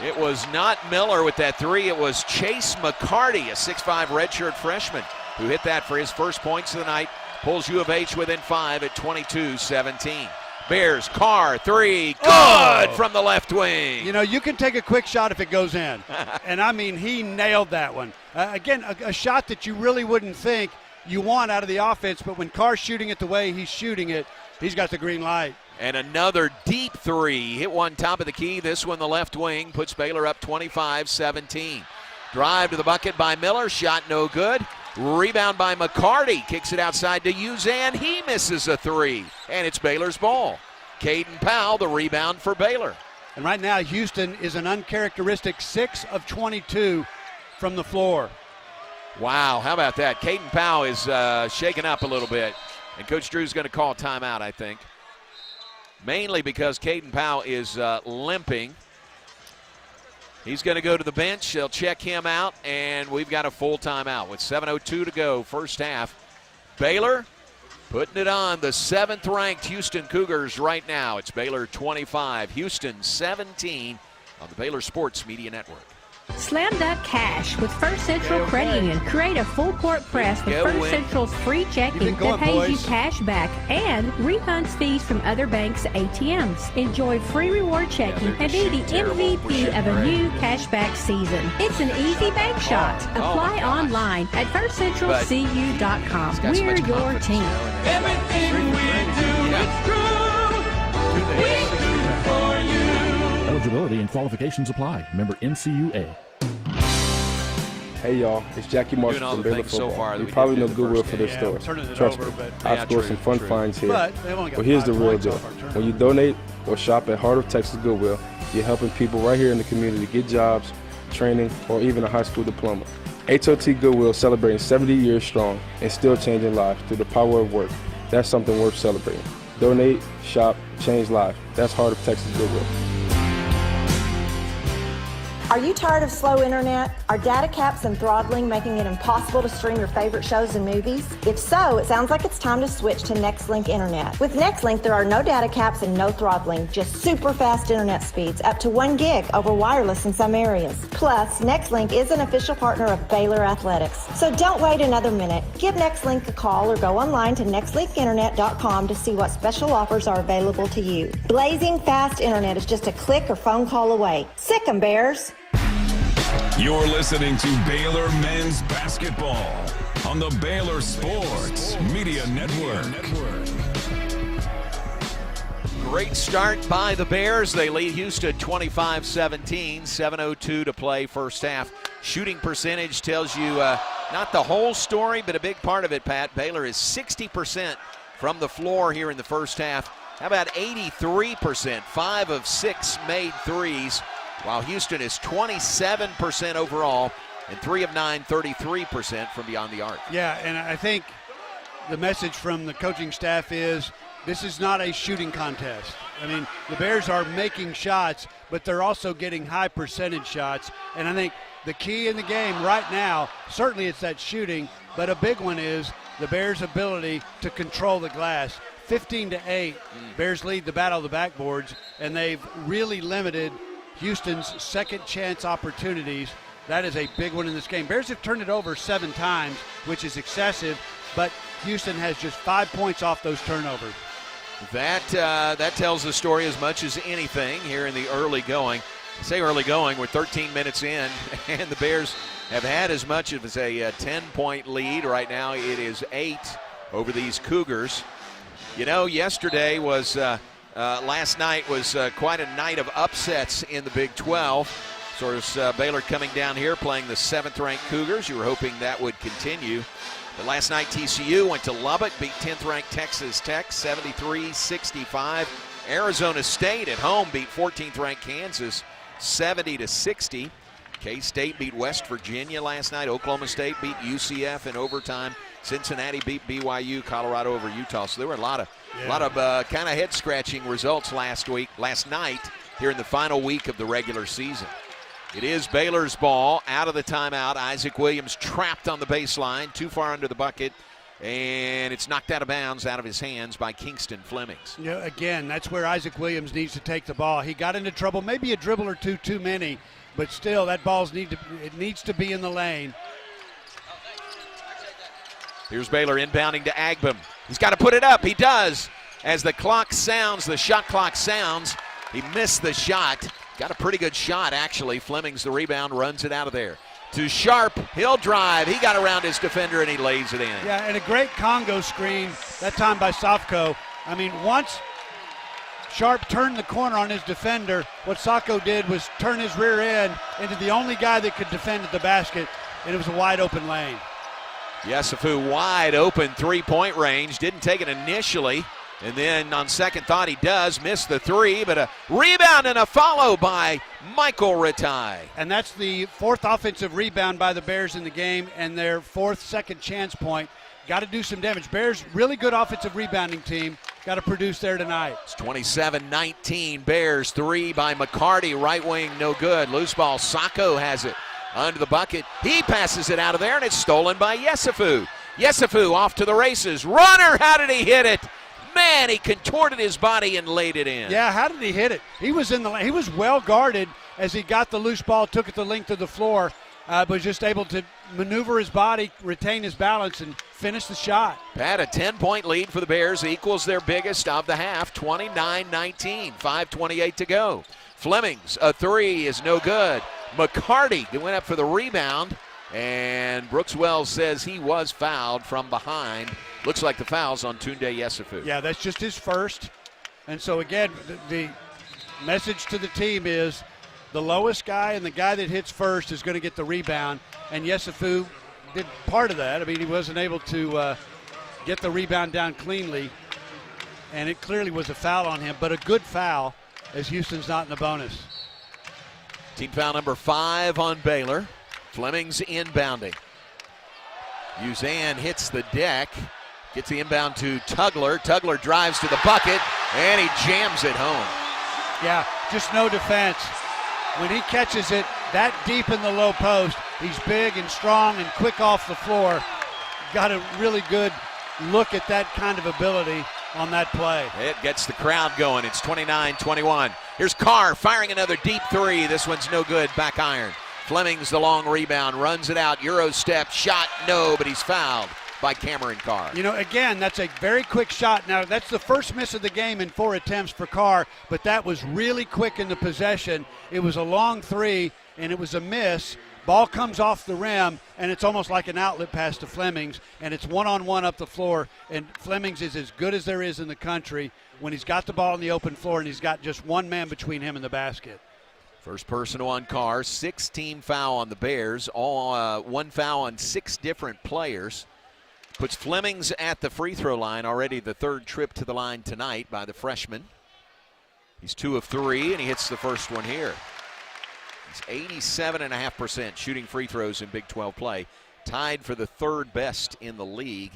It was not Miller with that 3. It was Chase McCarty, a 6'5 redshirt freshman, who hit that for his first points of the night. Pulls U of H within 5 at 22-17. Bears, Carr, 3, good from the left wing. You know, you can take a quick shot if it goes in. And, I mean, he nailed that one. Again, a shot that you really wouldn't think you want out of the offense, but when Carr's shooting it the way he's shooting it, he's got the green light. And another deep 3. Hit one top of the key. This one the left wing. Puts Baylor up 25-17. Drive to the bucket by Miller. Shot no good. Rebound by McCarty. Kicks it outside to Uzan. He misses a 3. And it's Baylor's ball. Caden Powell, the rebound for Baylor. And right now, Houston is an uncharacteristic 6 of 22 from the floor. Wow, how about that? Caden Powell is shaken up a little bit. And Coach Drew's going to call timeout, I think. Mainly because Caden Powell is limping. He's going to go to the bench. They'll check him out, and we've got a full timeout with 7:02 to go, first half. Baylor putting it on the 7th-ranked Houston Cougars right now. It's Baylor 25, Houston 17 on the Baylor Sports Media Network. Slam that cash with First Central Credit Union. Create a full court press with First Central's free checking that pays you cash back and refunds fees from other banks' ATMs. Enjoy free reward checking and be the MVP of a new cashback season. It's an easy bank shot. Apply online at firstcentralcu.com. We're your team. Everything we do is true. We do for you. Eligibility and qualifications apply. Member NCUA. Hey y'all, it's Jackie Marshall from Baylor Football. You probably know Goodwill for their stores. Trust me, I've scored some fun finds here. But here's the real deal. When you donate or shop at Heart of Texas Goodwill, you're helping people right here in the community get jobs, training, or even a high school diploma. HOT Goodwill celebrating 70 years strong and still changing lives through the power of work. That's something worth celebrating. Donate, shop, change lives. That's Heart of Texas Goodwill. Are you tired of slow internet? Are data caps and throttling making it impossible to stream your favorite shows and movies? If so, it sounds like it's time to switch to NextLink Internet. With NextLink, there are no data caps and no throttling, just super fast internet speeds, up to 1 gig over wireless in some areas. Plus, NextLink is an official partner of Baylor Athletics. So don't wait another minute. Give NextLink a call or go online to nextlinkinternet.com to see what special offers are available to you. Blazing fast internet is just a click or phone call away. Sick 'em, Bears. You're listening to Baylor Men's Basketball on the Baylor Sports Media Network. Great start by the Bears. They lead Houston 25-17, 7:02 to play first half. Shooting percentage tells you not the whole story, but a big part of it, Pat. Baylor is 60% from the floor here in the first half. How about 83%? 5 of 6 made threes, while Houston is 27% overall and 3 of 9, 33% from beyond the arc. Yeah, and I think the message from the coaching staff is this is not a shooting contest. I mean, the Bears are making shots, but they're also getting high percentage shots. And I think the key in the game right now, certainly it's that shooting, but a big one is the Bears' ability to control the glass. 15-8, Bears lead the battle of the backboards, and they've really limited Houston's second chance opportunities. That is a big one in this game. Bears have turned it over 7 times, which is excessive, but Houston has just 5 points off those turnovers. That tells the story as much as anything here in the early going. I say early going, we're 13 minutes in, and the Bears have had as much as a 10-point lead. Right now it is 8 over these Cougars. You know, yesterday was, last night was quite a night of upsets in the Big 12. So it's Baylor coming down here playing the 7th-ranked Cougars. You were hoping that would continue. But last night TCU went to Lubbock, beat 10th-ranked Texas Tech 73-65. Arizona State at home beat 14th-ranked Kansas 70-60. K-State beat West Virginia last night. Oklahoma State beat UCF in overtime. Cincinnati beat BYU. Colorado over Utah. So there were a lot of kind of head-scratching results last night here in the final week of the regular season. It is Baylor's ball out of the timeout. Isaac Williams trapped on the baseline, too far under the bucket, and it's knocked out of bounds out of his hands by Kingston Flemings. You know, again, that's where Isaac Williams needs to take the ball. He got into trouble, maybe a dribble or two too many, but still that it needs to be in the lane. Here's Baylor inbounding to Agbem. He's got to put it up. He does. As the clock sounds, the shot clock sounds, he missed the shot. Got a pretty good shot, actually. Flemings, the rebound, runs it out of there. To Sharp, he'll drive. He got around his defender, and he lays it in. Yeah, and a great Congo screen, that time by Safko. I mean, once Sharp turned the corner on his defender, what Sacco did was turn his rear end into the only guy that could defend at the basket, and it was a wide-open lane. Yesufu wide open three-point range. Didn't take it initially. And then on second thought, he does miss the three, but a rebound and a follow by Michael Ratai. And that's the 4th offensive rebound by the Bears in the game and their 4th second chance point. Got to do some damage. Bears, really good offensive rebounding team. Got to produce there tonight. It's 27-19. Bears, 3 by McCarty. Right wing, no good. Loose ball. Sacco has it under the bucket. He passes it out of there, and it's stolen by Yesufu. Yesufu off to the races. Runner, how did he hit it? Man, he contorted his body and laid it in. Yeah, how did he hit it? He was in the lane. He was well guarded as he got the loose ball, took it the length of the floor, but was just able to maneuver his body, retain his balance, and finish the shot. Pat, a 10-point lead for the Bears equals their biggest of the half, 29-19, 5:28 to go. Flemings, a three is no good. McCarty went up for the rebound, and Brooks Wells says he was fouled from behind. Looks like the foul's on Tunde Yesufu. Yeah, that's just his first. And so, again, the message to the team is the lowest guy and the guy that hits first is going to get the rebound. And Yesufu did part of that. I mean, he wasn't able to get the rebound down cleanly, and it clearly was a foul on him, but a good foul as Houston's not in the bonus. Team foul number 5 on Baylor. Flemings inbounding. Uzan hits the deck. Gets the inbound to Tugler. Tugler drives to the bucket, and he jams it home. Yeah, just no defense. When he catches it that deep in the low post, he's big and strong and quick off the floor. Got a really good look at that kind of ability on that play. It gets the crowd going. It's 29-21. Here's Carr firing another deep three. This one's no good. Back iron. Flemings, the long rebound, runs it out. Euro step, shot, no, but he's fouled by Cameron Carr. You know, again, that's a very quick shot. Now, that's the first miss of the game in 4 attempts for Carr, but that was really quick in the possession. It was a long three, and it was a miss, Ball comes off the rim, and it's almost like an outlet pass to Flemings, and it's one-on-one up the floor, and Flemings is as good as there is in the country when he's got the ball on the open floor and he's got just one man between him and the basket. First personal on Carr, 6-team foul on the Bears, all one foul on 6 different players. Puts Flemings at the free throw line, already the 3rd trip to the line tonight by the freshman. He's 2 of 3, and he hits the first one here. He's 87.5% shooting free throws in Big 12 play, tied for the 3rd best in the league.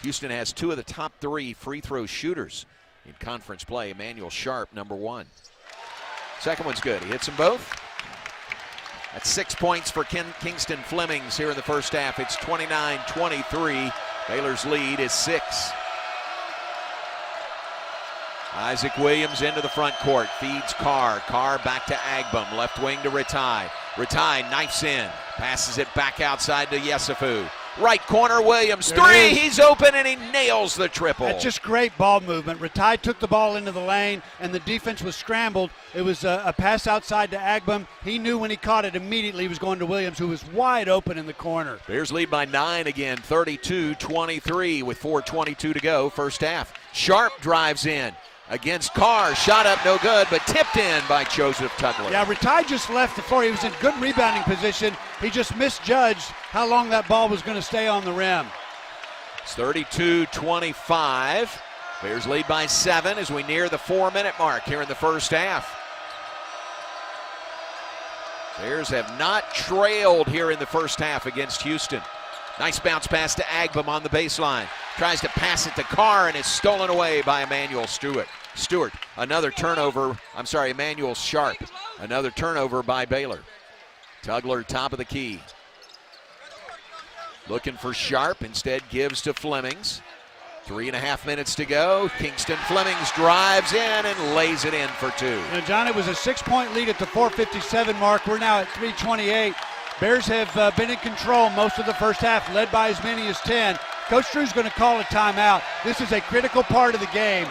Houston has 2 of the top 3 free throw shooters in conference play. Emmanuel Sharp, number 1. Second one's good. He hits them both. That's 6 points for Kingston Flemings here in the first half. It's 29-23. Baylor's lead is 6. Isaac Williams into the front court, feeds Carr. Carr back to Agbum, left wing to Ratai. Ratai knifes in, passes it back outside to Yesufu. Right corner, Williams, 3, he's open and he nails the triple. That's just great ball movement. Ratai took the ball into the lane and the defense was scrambled. It was a pass outside to Agbum. He knew when he caught it immediately he was going to Williams, who was wide open in the corner. Bears lead by 9 again, 32-23 with 4:22 to go, first half. Sharp drives in against Carr, shot up no good, but tipped in by Joseph Tugler. Yeah, Ratai just left the floor. He was in good rebounding position. He just misjudged how long that ball was going to stay on the rim. It's 32-25. Bears lead by 7 as we near the 4-minute mark here in the first half. Bears have not trailed here in the first half against Houston. Nice bounce pass to Agbum on the baseline. Tries to pass it to Carr and is stolen away by Emmanuel Stewart. Another turnover. Emmanuel Sharp. Another turnover by Baylor. Tugler, top of the key. Looking for Sharp, instead gives to Flemings. 3.5 minutes to go. Kingston Flemings drives in and lays it in for 2. Now, John, it was a 6-point lead at the 4:57 mark. We're now at 3:28. Bears have been in control most of the first half, led by as many as 10. Coach Drew's going to call a timeout. This is a critical part of the game.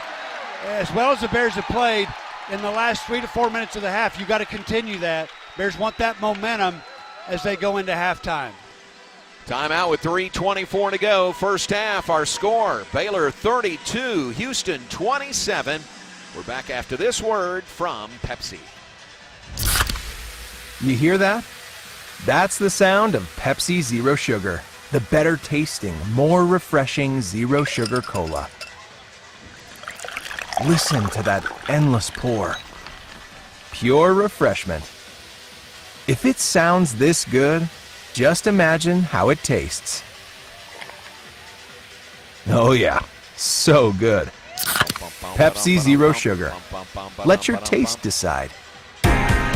As well as the Bears have played in the last 3 to 4 minutes of the half, you got to continue that. Bears want that momentum as they go into halftime. Timeout with 3:24 to go. First half, our score, Baylor 32, Houston 27. We're back after this word from Pepsi. You hear that? That's the sound of Pepsi Zero Sugar, the better tasting, more refreshing Zero Sugar Cola. Listen to that endless pour. Pure refreshment. If it sounds this good, just imagine how it tastes. Oh yeah, so good. Pepsi Zero Sugar. Let your taste decide.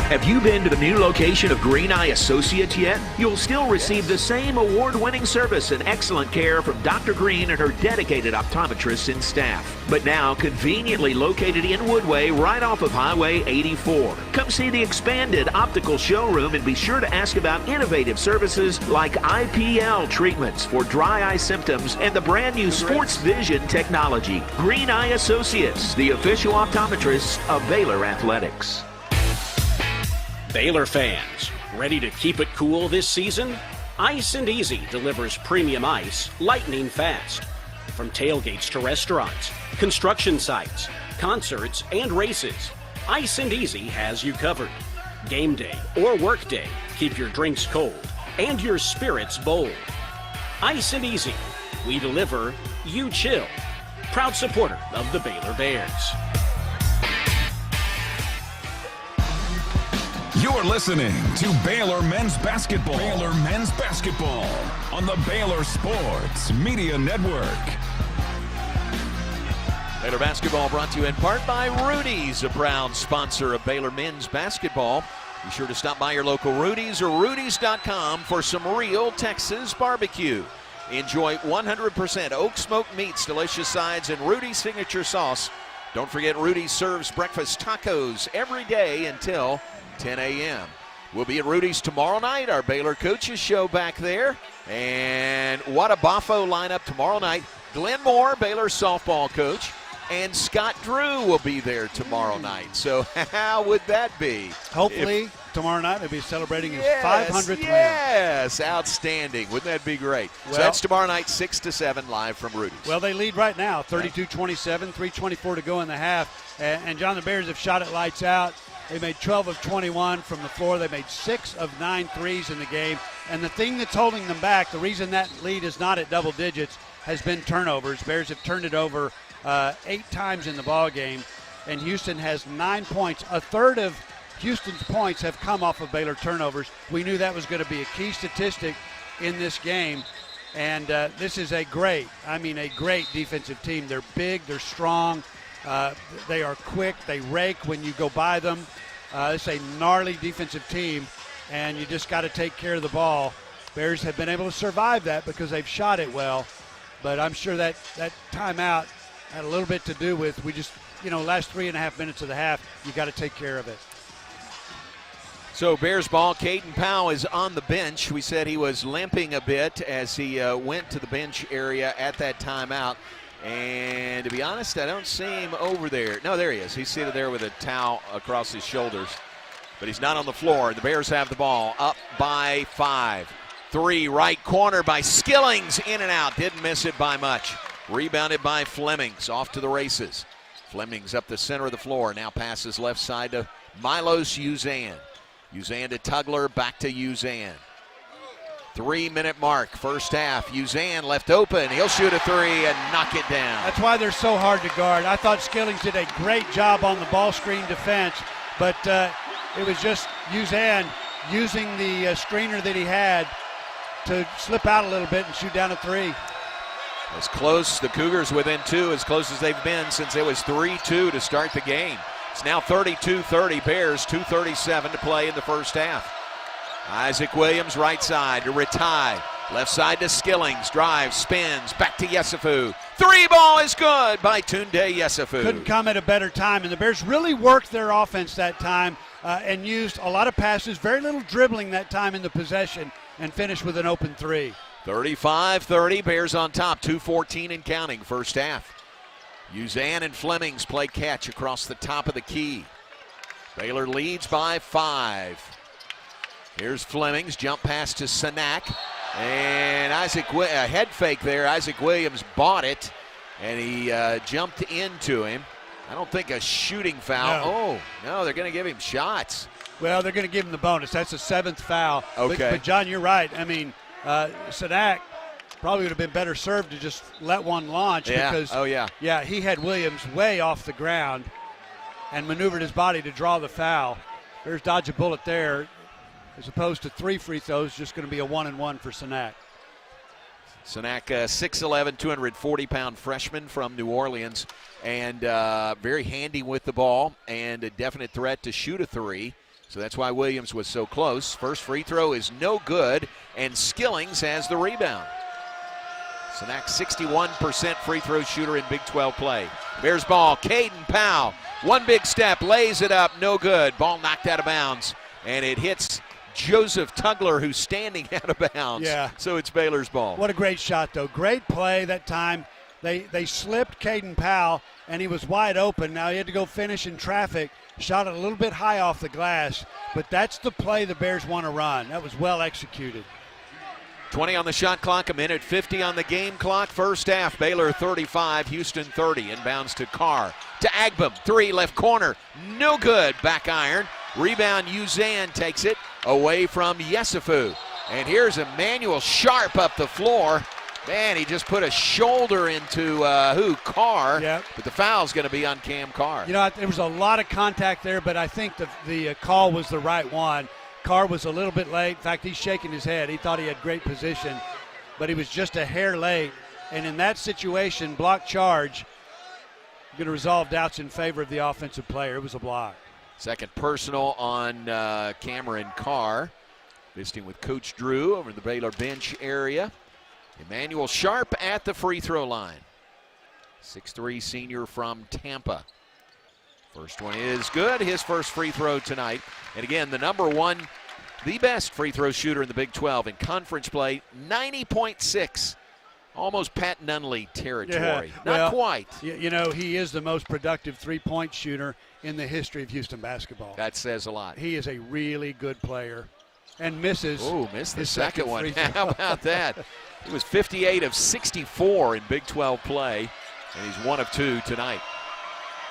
Have you been to the new location of Green Eye Associates yet? You'll still receive the same award-winning service and excellent care from Dr. Green and her dedicated optometrists and staff. But now conveniently located in Woodway, right off of Highway 84. Come see the expanded optical showroom and be sure to ask about innovative services like IPL treatments for dry eye symptoms and the brand new Sports Vision technology. Green Eye Associates, the official optometrists of Baylor Athletics. Baylor fans, ready to keep it cool this season? Ice and Easy delivers premium ice lightning fast. From tailgates to restaurants, construction sites, concerts, and races, Ice and Easy has you covered. Game day or work day, keep your drinks cold and your spirits bold. Ice and Easy, we deliver, you chill. Proud supporter of the Baylor Bears. You're listening to Baylor Men's Basketball. Baylor Men's Basketball on the Baylor Sports Media Network. Baylor Basketball brought to you in part by Rudy's, a proud sponsor of Baylor Men's Basketball. Be sure to stop by your local Rudy's or Rudy's.com for some real Texas barbecue. Enjoy 100% oak smoked meats, delicious sides, and Rudy's signature sauce. Don't forget Rudy's serves breakfast tacos every day until 10 a.m. We'll be at Rudy's tomorrow night, our Baylor coaches show back there. And what a Boffo lineup tomorrow night. Glenn Moore, Baylor softball coach, and Scott Drew will be there tomorrow night. So how would that be? Hopefully tomorrow night. They'll be celebrating his 500th win. Yes, outstanding. Wouldn't that be great? So that's tomorrow night, 6 to 7, live from Rudy's. Well, they lead right now, 32-27, 3:24 to go in the half. And John, the Bears have shot it lights out. They made 12 of 21 from the floor. They made 6 of 9 threes in the game. And the thing that's holding them back, the reason that lead is not at double digits, has been turnovers. Bears have turned it over 8 times in the ball game, and Houston has 9 points. A third of Houston's points have come off of Baylor turnovers. We knew that was going to be a key statistic in this game. And this is a great defensive team. They're big, they're strong, they are quick, they rake when you go by them. It's a gnarly defensive team, and you just got to take care of the ball. Bears have been able to survive that because they've shot it well, but I'm sure that timeout had a little bit to do with last 3.5 minutes of the half, you got to take care of it. So Bears ball, Caden Powell is on the bench. We said he was limping a bit as he went to the bench area at that timeout. And to be honest, I don't see him over there. No, there he is. He's seated there with a towel across his shoulders. But he's not on the floor. The Bears have the ball up by 5. 3, right corner by Skillings, in and out. Didn't miss it by much. Rebounded by Flemings, off to the races. Flemings up the center of the floor. Now passes left side to Milos Uzan. Uzan to Tugler, back to Uzan. 3-minute mark, first half. Uzan left open. He'll shoot a 3 and knock it down. That's why they're so hard to guard. I thought Skillings did a great job on the ball screen defense, but it was just Uzan using the screener that he had to slip out a little bit and shoot down a 3. As close, the Cougars within 2, as close as they've been since it was 3-2 to start the game. It's now 32-30, Bears, 2:37 to play in the first half. Isaac Williams right side to Ratai. Left side to Skillings, drives, spins, back to Yesufu. 3 ball is good by Tunde Yesufu. Couldn't come at a better time, and the Bears really worked their offense that time and used a lot of passes, very little dribbling that time in the possession, and finished with an open 3. 35-30, Bears on top, 2:14 and counting, first half. Uzan and Flemings play catch across the top of the key. Baylor leads by 5. Here's Flemings, jump pass to Sanak. And a head fake there. Isaac Williams bought it, and he jumped into him. I don't think a shooting foul. No. Oh, no, they're going to give him shots. Well, they're going to give him the bonus. That's a 7th foul. Okay. But John, you're right. I mean, Sanak probably would have been better served to just let one launch because he had Williams way off the ground and maneuvered his body to draw the foul. Bears dodge a bullet there. As opposed to 3 free throws, just going to be a 1-and-1 for Sanak. Sanak, 6'11", 240-pound freshman from New Orleans, and very handy with the ball and a definite threat to shoot a 3. So that's why Williams was so close. First free throw is no good, and Skillings has the rebound. Sanak, 61% free throw shooter in Big 12 play. Bears ball, Caden Powell. One big step, lays it up, no good. Ball knocked out of bounds, and it hits Joseph Tugler, who's standing out of bounds. Yeah. So it's Baylor's ball. What a great shot, though. Great play that time. They slipped Caden Powell, and he was wide open. Now he had to go finish in traffic. Shot it a little bit high off the glass, but that's the play the Bears want to run. That was well executed. 20 on the shot clock, 1:50 on the game clock. First half, Baylor 35, Houston 30. Inbounds to Carr. To Agbam, 3 left corner. No good. Back iron. Rebound, Uzan takes it away from Yesufu. And here's Emmanuel Sharp up the floor. Man, he just put a shoulder into Carr. Yep. But the foul's going to be on Cam Carr. You know, there was a lot of contact there, but I think the call was the right one. Carr was a little bit late. In fact, he's shaking his head. He thought he had great position, but he was just a hair late. And in that situation, block charge, going to resolve doubts in favor of the offensive player. It was a block. Second personal on Cameron Carr. Visiting with Coach Drew over in the Baylor bench area. Emmanuel Sharp at the free throw line. 6'3" senior from Tampa. First one is good. His first free throw tonight. And again, the best free throw shooter in the Big 12 in conference play, 90.6 Almost Pat Nunley territory. Yeah, Not quite. You know, he is the most productive three-point shooter in the history of Houston basketball. That says a lot. He is a really good player and misses. Oh, missed the his second one. free throw. How about that? He was 58 of 64 in Big 12 play, and he's 1 of 2 tonight.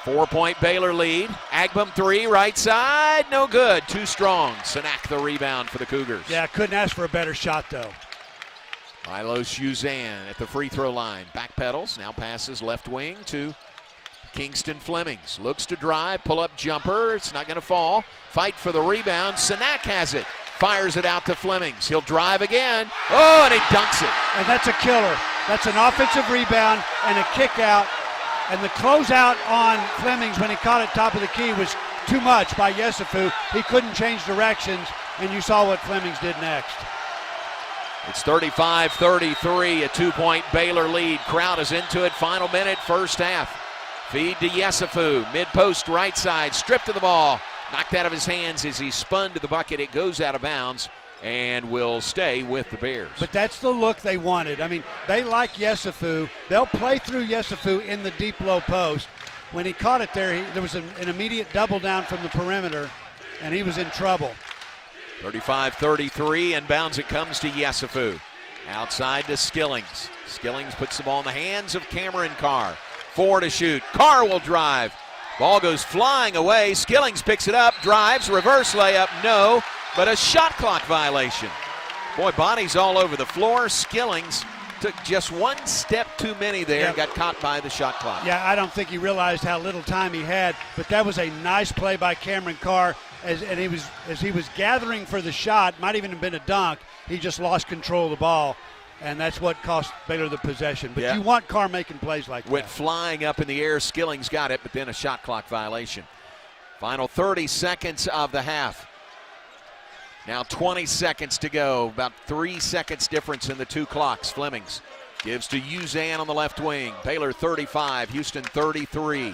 4-point Baylor lead. Agbum 3, right side, no good. Too strong. Sanak the rebound for the Cougars. Yeah, couldn't ask for a better shot, though. Milos Uzan at the free throw line. Backpedals, now passes left wing to Kingston Flemings. Looks to drive, pull-up jumper. It's not going to fall. Fight for the rebound. Sanak has it. Fires it out to Flemings. He'll drive again. Oh, and he dunks it. And that's a killer. That's an offensive rebound and a kick out. And the closeout on Flemings when he caught it top of the key was too much by Yesufu. He couldn't change directions, and you saw what Flemings did next. It's 35-33, a 2-point Baylor lead. Crowd is into it. Final minute, first half. Feed to Yesufu. Mid-post right side. Stripped of the ball. Knocked out of his hands as he spun to the bucket. It goes out of bounds and will stay with the Bears. But that's the look they wanted. I mean, they like Yesufu. They'll play through Yesufu in the deep low post. When he caught it there, there was an immediate double down from the perimeter, and he was in trouble. 35-33, and bounds it comes to Yesufu. Outside to Skillings. Skillings puts the ball in the hands of Cameron Carr. 4 to shoot. Carr will drive. Ball goes flying away. Skillings picks it up, drives, reverse layup, no, but a shot clock violation. Boy, bodies all over the floor. Skillings took just one step too many there and got caught by the shot clock. Yeah, I don't think he realized how little time he had, but that was a nice play by Cameron Carr. As he was gathering for the shot, might even have been a dunk, he just lost control of the ball, and that's what cost Baylor the possession. But you want Carr making plays like that. Went flying up in the air. Skillings got it, but then a shot clock violation. Final 30 seconds of the half. Now 20 seconds to go. About 3 seconds difference in the two clocks. Flemings gives to Uzan on the left wing. Baylor 35, Houston 33.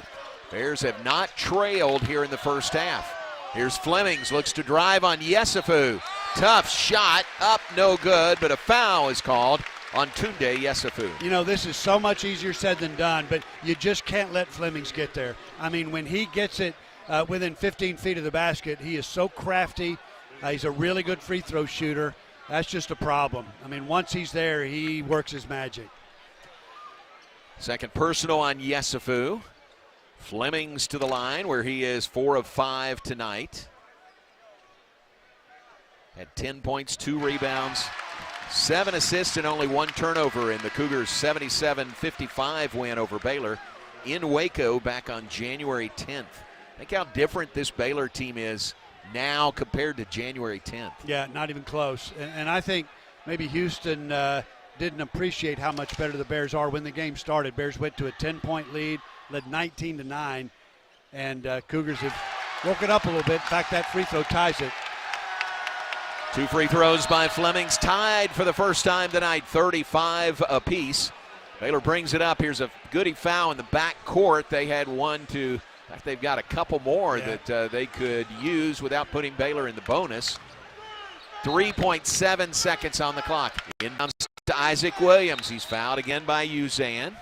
Bears have not trailed here in the first half. Here's Flemings, looks to drive on Yesufu. Tough shot, up, no good, but a foul is called on Tunde Yesufu. You know, this is so much easier said than done, but you just can't let Flemings get there. I mean, when he gets it within 15 feet of the basket, he is so crafty. He's a really good free throw shooter. That's just a problem. I mean, once he's there, he works his magic. Second personal on Yesufu. Flemings to the line where he is 4 of 5 tonight. Had 10 points, 2 rebounds, 7 assists, and only 1 turnover in the Cougars' 77-55 win over Baylor in Waco back on January 10th. Think how different this Baylor team is now compared to January 10th. Yeah, not even close. And I think maybe Houston didn't appreciate how much better the Bears are when the game started. Bears went to a 10-point lead, led 19-9, and Cougars have woken up a little bit. In fact, that free throw ties it. 2 free throws by Flemings, tied for the first time tonight, 35 apiece. Baylor brings it up. Here's a goody foul in the back court. They had one to, in fact, they've got a couple more that they could use without putting Baylor in the bonus. 3.7 seconds on the clock. Inbounds to Isaac Williams. He's fouled again by Uzan.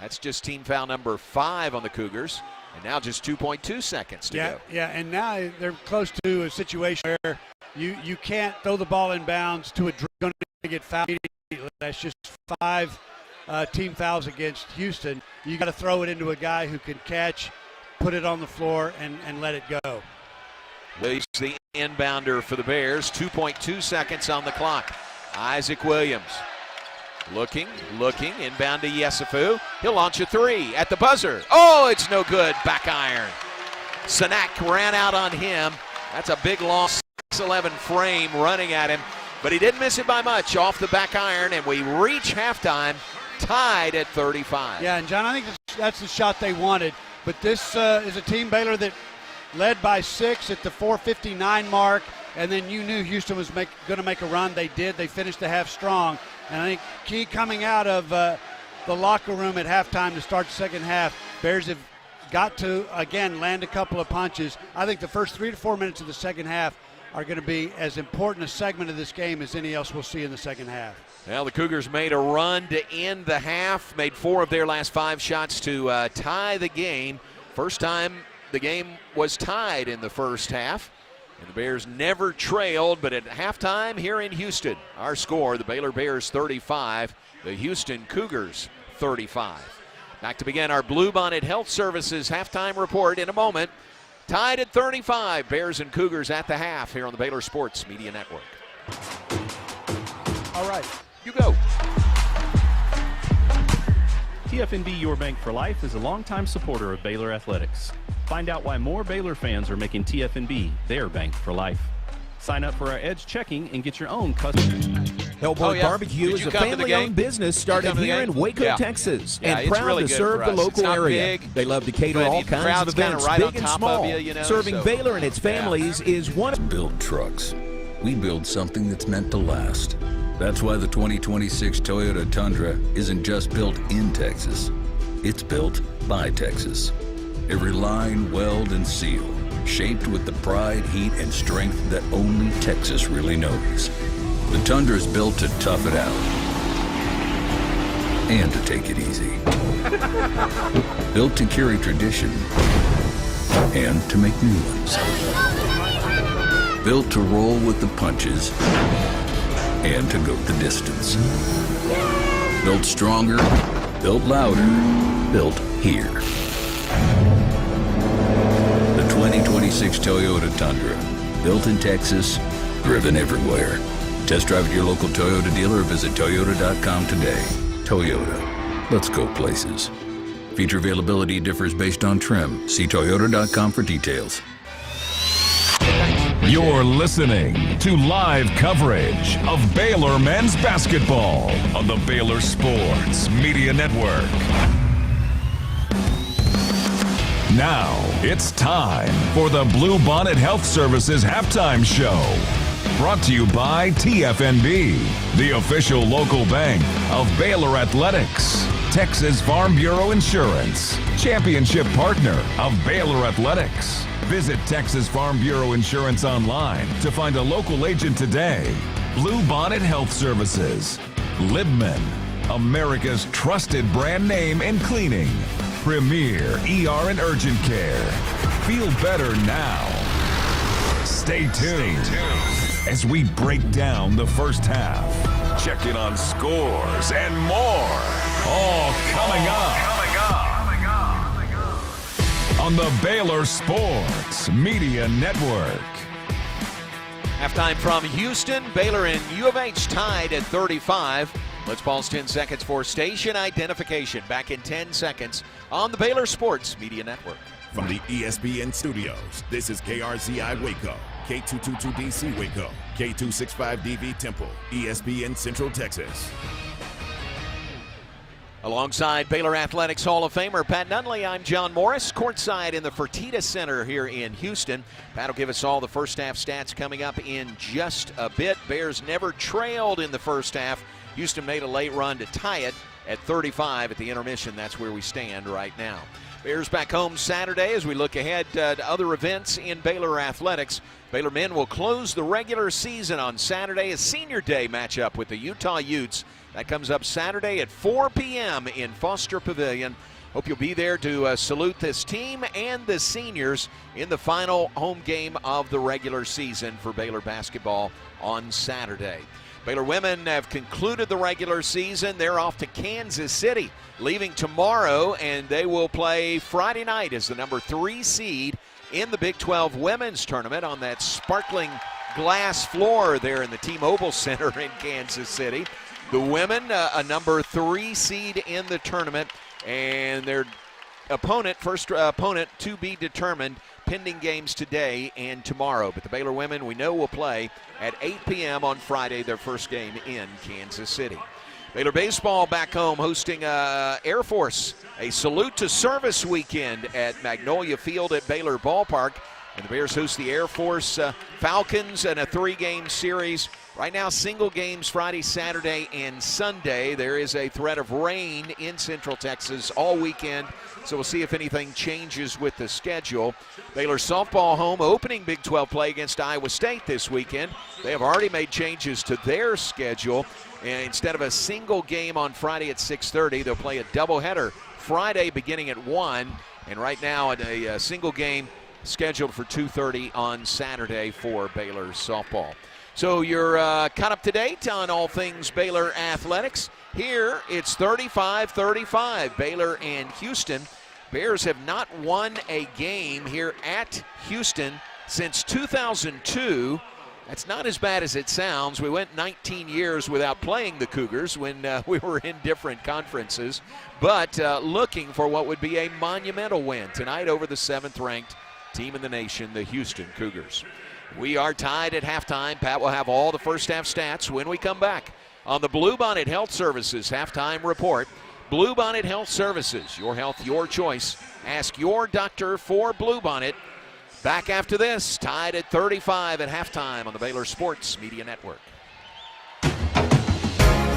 That's just team foul number 5 on the Cougars. And now just 2.2 seconds to go. Yeah, and now they're close to a situation where you can't throw the ball in bounds to a going to get fouled. That's just 5 team fouls against Houston. You got to throw it into a guy who can catch, put it on the floor, and let it go. Williams, the inbounder for the Bears. 2.2 seconds on the clock. Isaac Williams. Looking, inbound to Yesufu. He'll launch a 3 at the buzzer. Oh, it's no good. Back iron. Sanak ran out on him. That's a big long 6'11" frame running at him, but he didn't miss it by much off the back iron, and we reach halftime tied at 35. Yeah, and John, I think that's the shot they wanted, but this is a team, Baylor, that led by 6 at the 4:59 mark, and then you knew Houston was going to make a run. They did. They finished the half strong. And I think key coming out of the locker room at halftime to start the second half, Bears have got to, again, land a couple of punches. I think the first 3 to 4 minutes of the second half, are going to be as important a segment of this game as any else we'll see in the second half. Well, the Cougars made a run to end the half, made 4 of their last 5 shots to tie the game. First time the game was tied in the first half. And the Bears never trailed, but at halftime here in Houston, our score, the Baylor Bears 35, the Houston Cougars 35. Back to begin our Bluebonnet Health Services halftime report in a moment. Tied at 35, Bears and Cougars at the half here on the Baylor Sports Media Network. All right. You go. TFNB Your Bank for Life is a longtime supporter of Baylor Athletics. Find out why more Baylor fans are making TFNB their bank for life. Sign up for our Edge checking and get your own custom. Hellboy Barbecue is a family-owned business started here in Waco, Texas, and proud really to serve the local area. They love to cater all kinds of events, big and small. Serving Baylor and its families is one. Build trucks. We build something that's meant to last. That's why the 2026 Toyota Tundra isn't just built in Texas. It's built by Texas. Every line, weld, and seal, shaped with the pride, heat, and strength that only Texas really knows. The Tundra's built to tough it out and to take it easy. Built to carry tradition and to make new ones. Built to roll with the punches and to go the distance. Built stronger, built louder, built here. The 2026 Toyota Tundra, built in Texas, driven everywhere. Test drive at your local Toyota dealer or visit Toyota.com today. Toyota, let's go places. Feature availability differs based on trim. See Toyota.com for details. You're listening to live coverage of Baylor men's basketball on the Baylor Sports Media Network. Now it's time for the Bluebonnet Health Services halftime show. Brought to you by TFNB, the official local bank of Baylor Athletics. Texas Farm Bureau Insurance, championship partner of Baylor Athletics. Visit Texas Farm Bureau Insurance online to find a local agent today. Bluebonnet Health Services. Libman, America's trusted brand name in cleaning. Premier ER and urgent care. Feel better now. Stay tuned as we break down the first half. Check in on scores and more. All coming up on the Baylor Sports Media Network. Halftime from Houston. Baylor and U of H tied at 35. Let's pause 10 seconds for station identification. Back in 10 seconds on the Baylor Sports Media Network. From the ESPN studios, this is KRZI Waco, K222DC Waco, K265DV Temple, ESPN Central Texas. Alongside Baylor Athletics Hall of Famer Pat Nunley, I'm John Morris, courtside in the Fertitta Center here in Houston. Pat will give us all the first half stats coming up in just a bit. Bears never trailed in the first half. Houston made a late run to tie it at 35 at the intermission. That's where we stand right now. Bears back home Saturday as we look ahead to other events in Baylor Athletics. Baylor men will close the regular season on Saturday, a senior day matchup with the Utah Utes. That comes up Saturday at 4 p.m. in Foster Pavilion. Hope you'll be there to salute this team and the seniors in the final home game of the regular season for Baylor basketball on Saturday. Baylor women have concluded the regular season. They're off to Kansas City, leaving tomorrow, and they will play Friday night as the number 3 seed in the Big 12 Women's Tournament on that sparkling glass floor there in the T-Mobile Center in Kansas City. The women, a number 3 seed in the tournament, and their first opponent to be determined, pending games today and tomorrow. But the Baylor women, we know, will play at 8 p.m. on Friday, their first game in Kansas City. Baylor baseball back home hosting Air Force, a salute to service weekend at Magnolia Field at Baylor Ballpark. And the Bears host the Air Force Falcons in a 3-game series. Right now, single games Friday, Saturday, and Sunday. There is a threat of rain in Central Texas all weekend, so we'll see if anything changes with the schedule. Baylor softball home opening Big 12 play against Iowa State this weekend. They have already made changes to their schedule. And instead of a single game on Friday at 6:30, they'll play a doubleheader Friday beginning at 1. And right now, a single game scheduled for 2:30 on Saturday for Baylor softball. So you're caught up to date on all things Baylor athletics. Here it's 35-35, Baylor and Houston. Bears have not won a game here at Houston since 2002. That's not as bad as it sounds. We went 19 years without playing the Cougars when we were in different conferences, but looking for what would be a monumental win tonight over the 7th-ranked team in the nation, the Houston Cougars. We are tied at halftime. Pat will have all the first half stats when we come back on the Bluebonnet Health Services halftime report. Bluebonnet Health Services, your health, your choice. Ask your doctor for Bluebonnet. Back after this, tied at 35 at halftime on the Baylor Sports Media Network.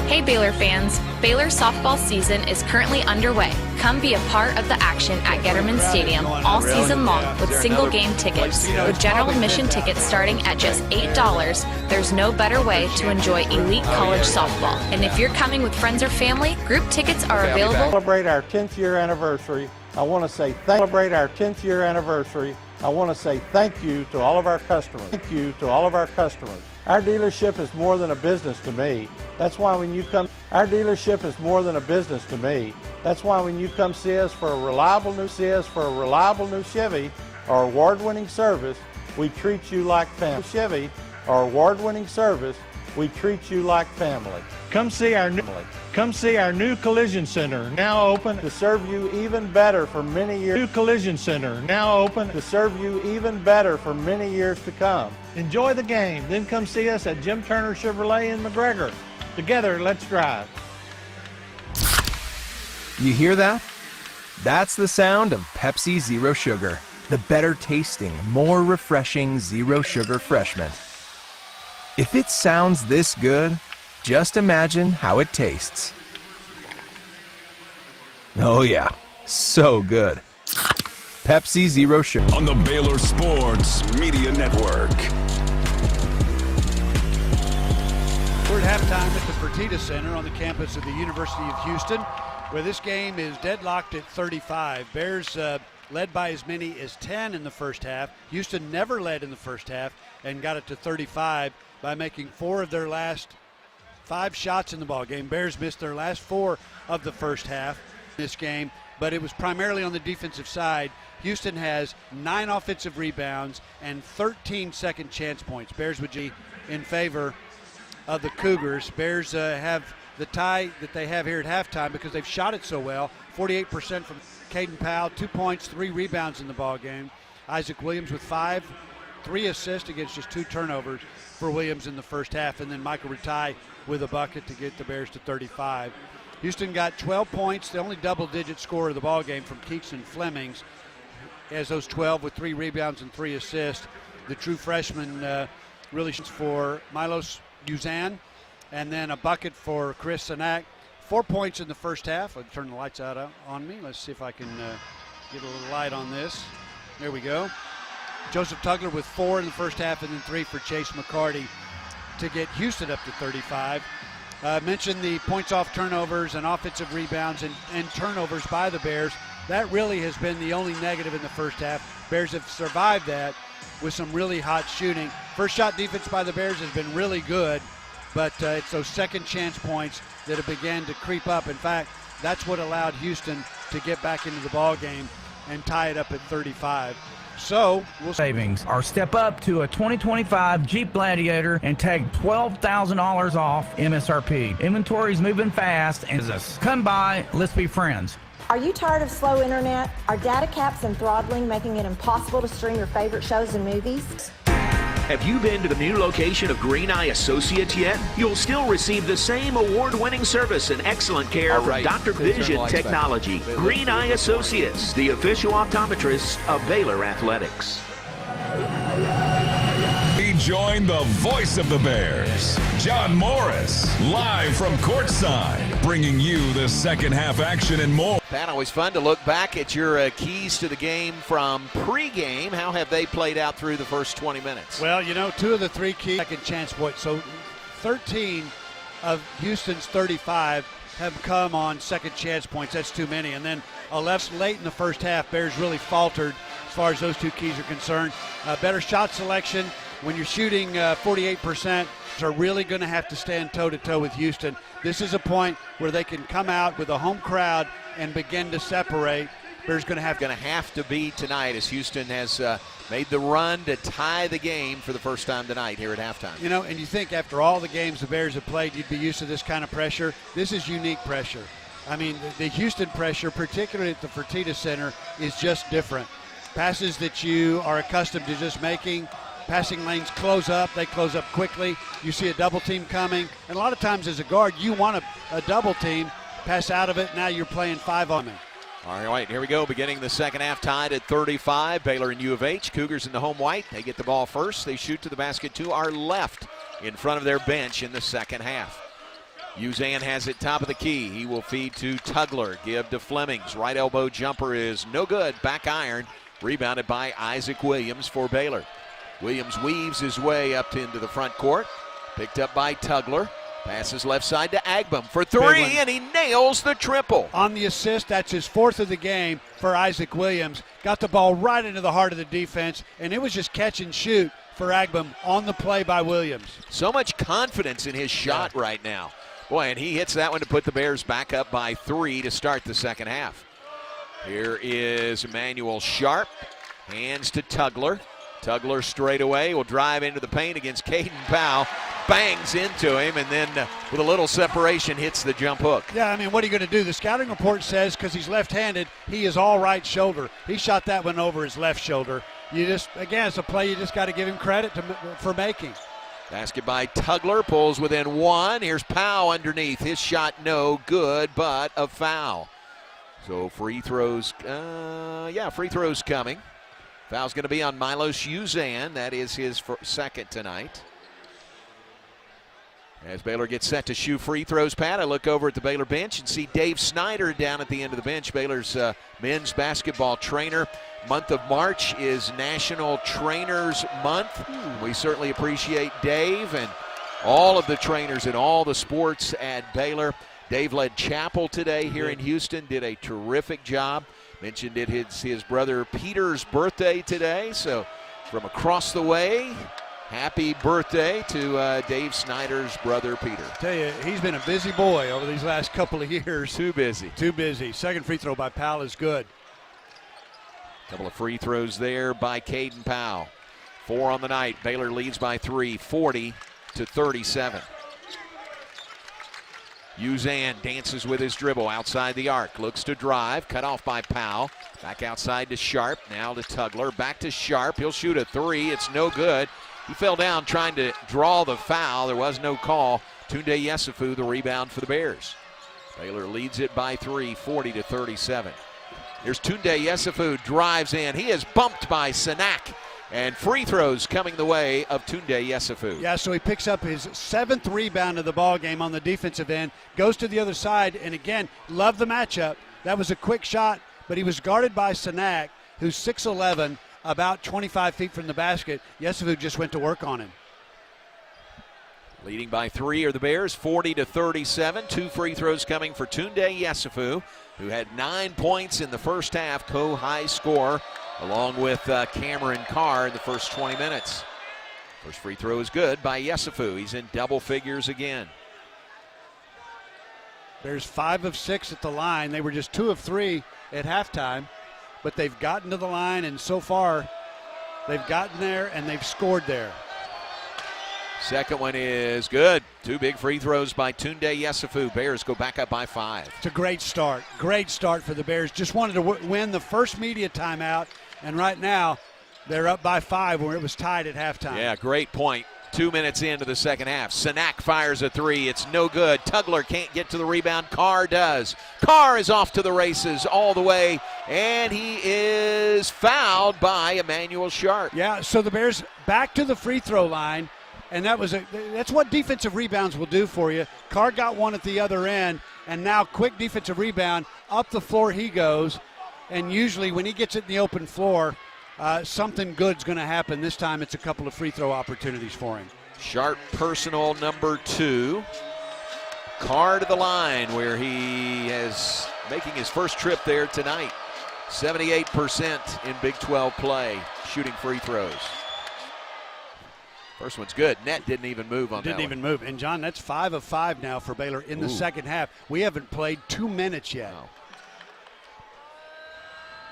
Hey Baylor fans, Baylor softball season is currently underway. Come be a part of the action at Getterman Stadium all season long with single game tickets. With general admission tickets starting at just $8, there's no better way to enjoy elite college softball. And if you're coming with friends or family, group tickets are available. Celebrate our 10th year anniversary. I want to say celebrate our 10th year anniversary. I want to say thank you to all of our customers. Thank you to all of our customers. Our dealership is more than a business to me. That's why when you come, our dealership is more than a business to me. That's why when you come see us for a reliable new Chevy or award-winning service, we treat you like family. Chevy or award-winning service, we treat you like family. Come see our new Collision Center, now open to serve you even better for many years. New Collision Center, now open to serve you even better for many years to come. Enjoy the game, then come see us at Jim Turner Chevrolet in McGregor. Together, let's drive. You hear that? That's the sound of Pepsi Zero Sugar, the better tasting, more refreshing Zero Sugar Freshman. If it sounds this good, just imagine how it tastes. Oh yeah, so good. Pepsi Zero Sugar. On the Baylor Sports Media Network. We're at halftime at the Fertitta Center on the campus of the University of Houston, where this game is deadlocked at 35. Bears led by as many as 10 in the first half. Houston never led in the first half and got it to 35 by making 4 of their last 5 shots in the ball game. Bears missed their last 4 of the first half in this game, but it was primarily on the defensive side. Houston has 9 offensive rebounds and 13 second chance points. Bears would be in favor of the Cougars. Bears have the tie that they have here at halftime because they've shot it so well. 48% from Caden Powell, 2 points, 3 rebounds in the ball game. Isaac Williams with 3 assists against just 2 turnovers for Williams in the first half, and then Michael Ratai with a bucket to get the Bears to 35. Houston got 12 points, the only double-digit scorer of the ball game from Keatson Flemings, as those 12 with 3 rebounds and 3 assists. The true freshman really for Milos Uzan, and then a bucket for Chris Sanak. 4 points in the first half. I'll turn the lights out on me. Let's see if I can get a little light on this. There we go. Joseph Tugler with 4 in the first half and then 3 for Chase McCarty to get Houston up to 35. Mentioned the points off turnovers and offensive rebounds and turnovers by the Bears. That really has been the only negative in the first half. Bears have survived that with some really hot shooting. First shot defense by the Bears has been really good, but it's those second chance points that have began to creep up. In fact, that's what allowed Houston to get back into the ball game and tie it up at 35. So we'll savings or step up to a 2025 Jeep Gladiator and take $12,000 off MSRP. Inventory's moving fast and come by, let's be friends. Are you tired of slow internet? Are data caps and throttling making it impossible to stream your favorite shows and movies? Have you been to the new location of Green Eye Associates yet? You'll still receive the same award-winning service and excellent care from Dr. Vision Technology. Green Eye Associates, the official optometrists of Baylor Athletics. Join the voice of the Bears, John Morris, live from Courtside, bringing you the second half action and more. Pat, always fun to look back at your keys to the game from pregame. How have they played out through the first 20 minutes? Well, 2 of the 3 key second chance points. So 13 of Houston's 35 have come on second chance points. That's too many. And then 11 late in the first half, Bears really faltered as far as those 2 keys are concerned. Better shot selection. When you're shooting 48%, are really going to have to stand toe-to-toe with Houston. This is a point where they can come out with a home crowd and begin to separate. Bears going to have to be tonight as Houston has made the run to tie the game for the first time tonight here at halftime. And you think after all the games the Bears have played, you'd be used to this kind of pressure. This is unique pressure. I mean, the Houston pressure, particularly at the Fertitta Center, is just different. Passes that you are accustomed to just making, passing lanes close up. They close up quickly. You see a double team coming. And a lot of times as a guard, you want a double team, pass out of it. Now you're playing 5 on them. All right, here we go. Beginning the second half, tied at 35. Baylor and U of H. Cougars in the home white. They get the ball first. They shoot to the basket to our left in front of their bench in the second half. Uzan has it top of the key. He will feed to Tugler. Give to Flemings. Right elbow jumper is no good. Back iron. Rebounded by Isaac Williams for Baylor. Williams weaves his way up into the front court. Picked up by Tugler. Passes left side to Agbum for 3, and he nails the triple. On the assist, that's his 4th of the game for Isaac Williams. Got the ball right into the heart of the defense, and it was just catch and shoot for Agbum on the play by Williams. So much confidence in his shot right now. Boy, and he hits that one to put the Bears back up by 3 to start the second half. Here is Emmanuel Sharp. Hands to Tugler. Tugler straight away will drive into the paint against Caden Powell. Bangs into him, and then with a little separation hits the jump hook. Yeah, I mean, what are you going to do? The scouting report says because he's left-handed, he is all right shoulder. He shot that one over his left shoulder. Again, it's a play you just got to give him credit for making. Basket by Tugler, pulls within 1. Here's Powell underneath. His shot no good, but a foul. So free throws, free throws coming. Foul's going to be on Milos Uzan. That is his second tonight. As Baylor gets set to shoot free throws, Pat, I look over at the Baylor bench and see Dave Snyder down at the end of the bench, Baylor's men's basketball trainer. Month of March is National Trainers Month. We certainly appreciate Dave and all of the trainers in all the sports at Baylor. Dave led chapel today here in Houston, did a terrific job. Mentioned it his brother Peter's birthday today, so from across the way, happy birthday to Dave Snyder's brother Peter. I tell you, he's been a busy boy over these last couple of years. Too busy. Too busy. Second free throw by Powell is good. Couple of free throws there by Caden Powell. 4 on the night. Baylor leads by 3, 40-37. Uzan dances with his dribble outside the arc. Looks to drive. Cut off by Powell. Back outside to Sharp. Now to Tugler. Back to Sharp. He'll shoot a 3. It's no good. He fell down trying to draw the foul. There was no call. Tunde Yesufu, the rebound for the Bears. Baylor leads it by 3, 40-37. Here's Tunde Yesufu. Drives in. He is bumped by Sanak. And free throws coming the way of Tunde Yesufu. Yeah, so he picks up his 7th rebound of the ball game on the defensive end, goes to the other side, and again, love the matchup. That was a quick shot, but he was guarded by Sanak, who's 6'11", about 25 feet from the basket. Yesufu just went to work on him. Leading by 3 are the Bears, 40-37. 2 free throws coming for Tunde Yesufu, who had 9 points in the first half, co-high scorer, along with Cameron Carr in the first 20 minutes. First free throw is good by Yesufu. He's in double figures again. There's 5 of 6 at the line. They were just 2 of 3 at halftime, but they've gotten to the line, and so far they've gotten there and they've scored there. Second one is good. 2 big free throws by Tunde Yesufu. Bears go back up by 5. It's a great start. Great start for the Bears. Just wanted to win the first media timeout, and right now they're up by 5 where it was tied at halftime. Yeah, great point 2 minutes into the second half. Sanak fires a three. It's no good. Tugler can't get to the rebound. Carr does. Carr is off to the races all the way, and he is fouled by Emmanuel Sharp. Yeah, so the Bears back to the free throw line, and that's what defensive rebounds will do for you. Carr got one at the other end, and now quick defensive rebound. Up the floor he goes, and usually when he gets it in the open floor, something good's going to happen. This time it's a couple of free throw opportunities for him. Sharp personal number 2. Carr to the line where he is making his first trip there tonight. 78% in Big 12 play, shooting free throws. First one's good. Net didn't even move on that one. Didn't even move. And, John, that's 5 of 5 now for Baylor in the second half. We haven't played 2 minutes yet. Wow.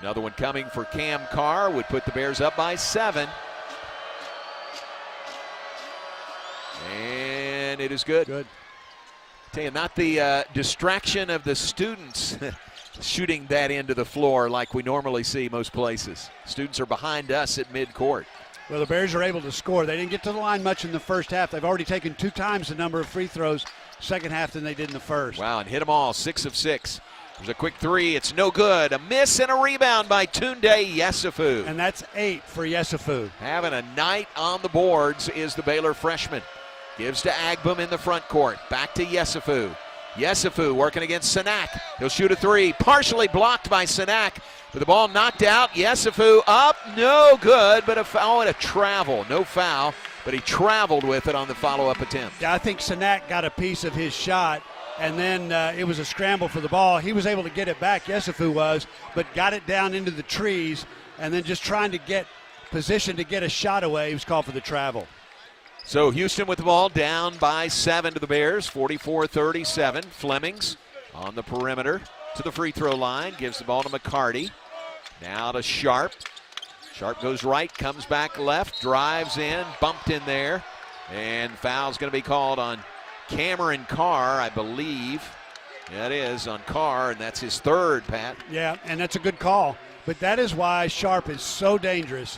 Another one coming for Cam Carr would put the Bears up by 7. And it is good. Good. Tell you, not the distraction of the students shooting that into the floor like we normally see most places. Students are behind us at midcourt. Well, the Bears are able to score. They didn't get to the line much in the first half. They've already taken 2 times the number of free throws second half than they did in the first. Wow, and hit them all, 6 of 6. There's a quick three. It's no good. A miss and a rebound by Tunde Yesufu. And that's 8 for Yesufu. Having a night on the boards is the Baylor freshman. Gives to Agbum in the front court. Back to Yesufu. Yesufu working against Sanak. He'll shoot a three. Partially blocked by Sanak. With the ball knocked out. Yesufu up. No good, but a foul and a travel. No foul, but he traveled with it on the follow-up attempt. Yeah, I think Sanak got a piece of his shot. And then it was a scramble for the ball. He was able to get it back, Yesufu was, but got it down into the trees, and then just trying to get position to get a shot away. He was called for the travel. So Houston with the ball down by 7 to the Bears, 44-37. Flemings on the perimeter to the free throw line, gives the ball to McCarty. Now to Sharp. Sharp goes right, comes back left, drives in, bumped in there, and foul's going to be called on Cameron Carr, I believe. That is on Carr, and that's his third, Pat. Yeah, and that's a good call. But that is why Sharp is so dangerous.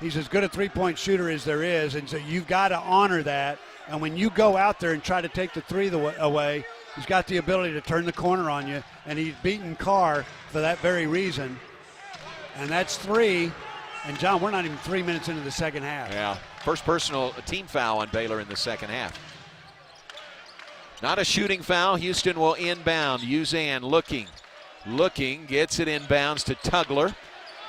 He's as good a three-point shooter as there is, and so you've got to honor that. And when you go out there and try to take the three away, he's got the ability to turn the corner on you, and he's beaten Carr for that very reason. And that's 3. And, John, we're not even 3 minutes into the second half. Yeah, first personal team foul on Baylor in the second half. Not a shooting foul. Houston will inbound. Uzan looking, gets it inbounds to Tugler.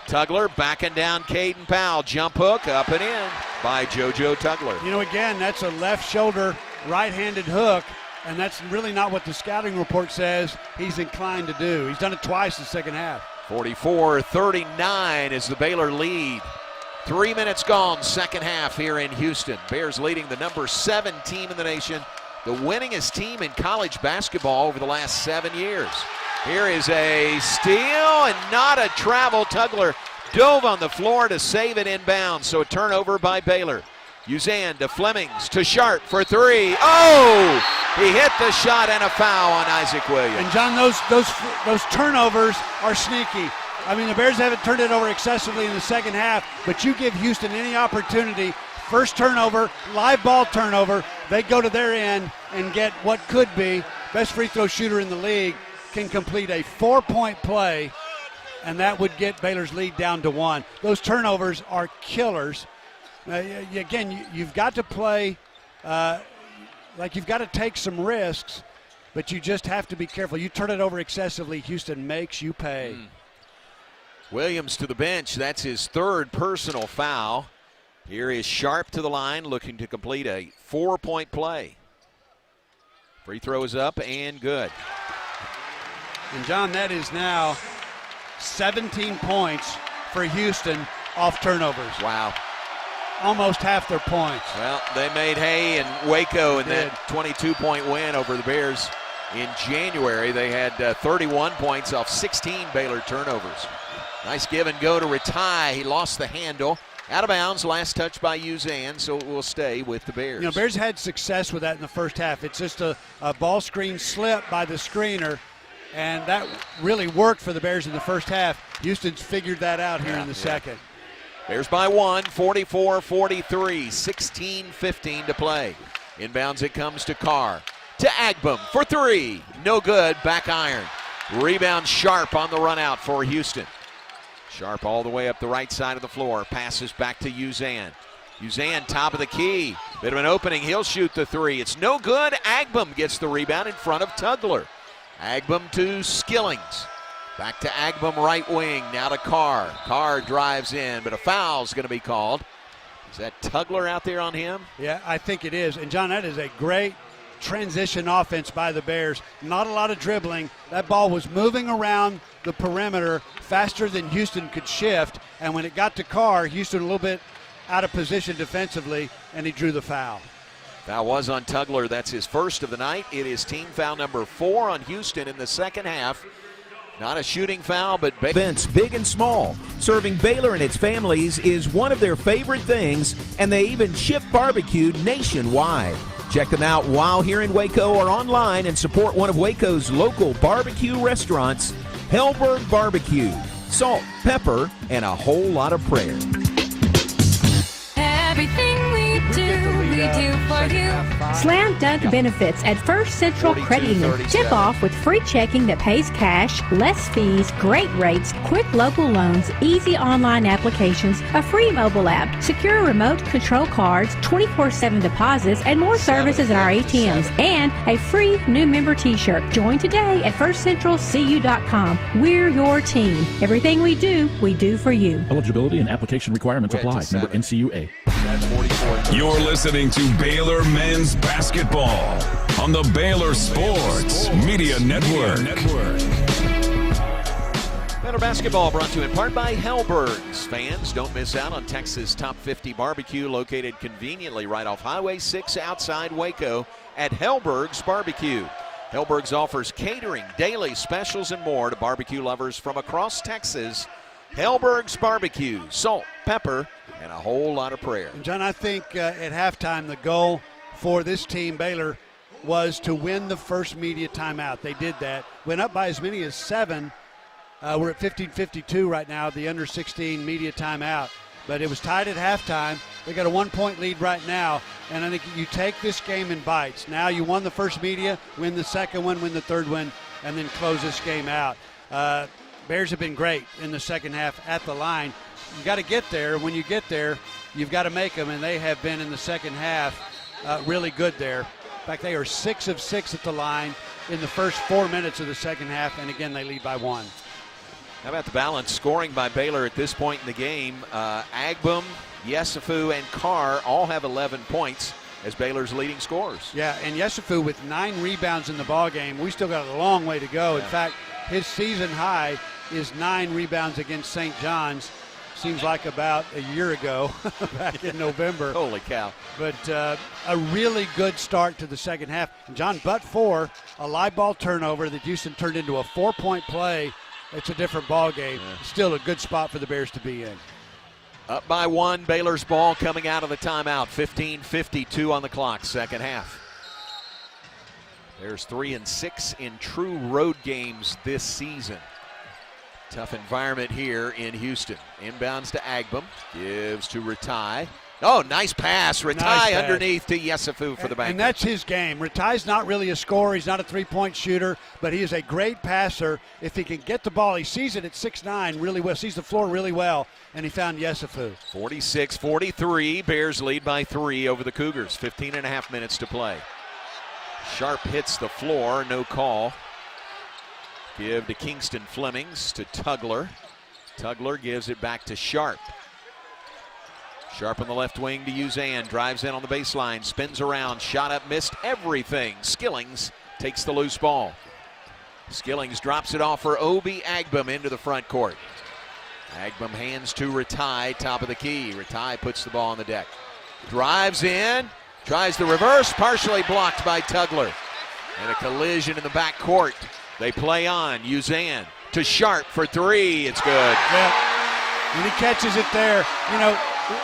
Tugler backing down Caden Powell. Jump hook up and in by JoJo Tugler. You know, again, that's a left shoulder right-handed hook, and that's really not what the scouting report says he's inclined to do. He's done it twice in the second half. 44-39 is the Baylor lead. 3 minutes gone, second half here in Houston. Bears leading the number 7 team in the nation, the winningest team in college basketball over the last 7 years. Here is a steal and not a travel. Tugler dove on the floor to save it inbounds, so a turnover by Baylor. Uzan to Flemings to Sharp for 3. Oh! He hit the shot and a foul on Isaac Williams. And John, those turnovers are sneaky. I mean, the Bears haven't turned it over excessively in the second half, but you give Houston any opportunity. First turnover, live ball turnover, they go to their end and get what could be best free throw shooter in the league, can complete a 4-point play, and that would get Baylor's lead down to 1. Those turnovers are killers. Again, you've got to play like you've got to take some risks, but you just have to be careful. You turn it over excessively, Houston makes you pay. Williams to the bench. That's his third personal foul. Here is Sharp to the line, looking to complete a 4-point play. Free throw is up and good. And, John, that is now 17 points for Houston off turnovers. Wow. Almost half their points. Well, they made hay in Waco in that 22-point win over the Bears in January. They had 31 points off 16 Baylor turnovers. Nice give and go to Ratai. He lost the handle. Out of bounds, last touch by Uzan, so it will stay with the Bears. You know, Bears had success with that in the first half. It's just a ball screen slip by the screener, and that really worked for the Bears in the first half. Houston's figured that out here in the second. Bears by 1, 44-43, 16-15 to play. Inbounds it comes to Carr. To Agbum for 3. No good. Back iron. Rebound Sharp on the run out for Houston. Sharp all the way up the right side of the floor. Passes back to Uzan. Uzan top of the key. Bit of an opening. He'll shoot the 3. It's no good. Agbum gets the rebound in front of Tugler. Agbum to Skillings. Back to Agbum right wing. Now to Carr. Carr drives in, but a foul's going to be called. Is that Tugler out there on him? Yeah, I think it is. And, John, that is a great transition offense by the Bears. Not a lot of dribbling. That ball was moving around the perimeter faster than Houston could shift. And when it got to Carr, Houston a little bit out of position defensively, and he drew the foul. Foul was on Tugler. That's his first of the night. It is team foul number 4 on Houston in the second half. Not a shooting foul, but events big and small. Serving Baylor and its families is one of their favorite things, and they even ship barbecue nationwide. Check them out while here in Waco or online and support one of Waco's local barbecue restaurants, Hellberg Barbecue. Salt, pepper, and a whole lot of prayer. Everything we do for you. Slam dunk benefits at First Central Credit Union. Tip off with free checking that pays cash, less fees, great rates, quick local loans, easy online applications, a free mobile app, secure remote control cards, 24/7 deposits, and more services at our ATMs, and a free new member t-shirt. Join today at firstcentralcu.com. We're your team. Everything we do for you. Eligibility and application requirements apply. Member NCUA. You're listening to Baylor Men's Basketball on the Baylor Sports Media Network. Baylor Basketball brought to you in part by Hellberg's. Fans, don't miss out on Texas' top 50 barbecue located conveniently right off Highway 6 outside Waco at Hellberg's Barbecue. Hellberg's offers catering, daily specials, and more to barbecue lovers from across Texas. Hellberg's Barbecue, salt, pepper, and a whole lot of prayer. And John, I think at halftime the goal for this team, Baylor, was to win the first media timeout. They did that. Went up by as many as 7. We're at 15:52 right now, the under 16 media timeout. But it was tied at halftime. They got a 1-point lead right now. And I think you take this game in bites. Now you won the first media, win the second one, win the third one, and then close this game out. Bears have been great in the second half at the line. You got to get there. When you get there, you've got to make them, and they have been in the second half really good there. In fact, they are 6 of 6 at the line in the first 4 minutes of the second half, and again, they lead by 1. How about the balance scoring by Baylor at this point in the game? Agbum, Yesufu, and Carr all have 11 points as Baylor's leading scorers. Yeah, and Yesufu with 9 rebounds in the ballgame. We still got a long way to go. In fact, his season high is 9 rebounds against St. John's. Seems like about a year ago, back in November. Holy cow. But a really good start to the second half. And John, but for a live ball turnover that Houston turned into a 4-point play, it's a different ball game. Yeah. Still a good spot for the Bears to be in. Up by 1, Baylor's ball coming out of the timeout. 15:52 on the clock, second half. Bears 3-6 in true road games this season. Tough environment here in Houston. Inbounds to Agbum. Gives to Ratai. Oh, nice pass. Ratai underneath to Yesufu for the bank. And that's his game. Ratai's not really a scorer. He's not a three-point shooter, but he is a great passer. If he can get the ball, he sees it at 6'9" really well, sees the floor really well, and he found Yesufu. 46-43. Bears lead by 3 over the Cougars. 15.5 minutes to play. Sharp hits the floor. No call. Give to Kingston Flemings to Tugler. Tugler gives it back to Sharp. Sharp on the left wing to Uzan. Drives in on the baseline. Spins around. Shot up. Missed everything. Skillings takes the loose ball. Skillings drops it off for Obi Agbum into the front court. Agbum hands to Ratai. Top of the key. Ratai puts the ball on the deck. Drives in. Tries the reverse. Partially blocked by Tugler. And a collision in the back court. They play on. Uzan to Sharp for 3. It's good. Yeah. When he catches it there, you know,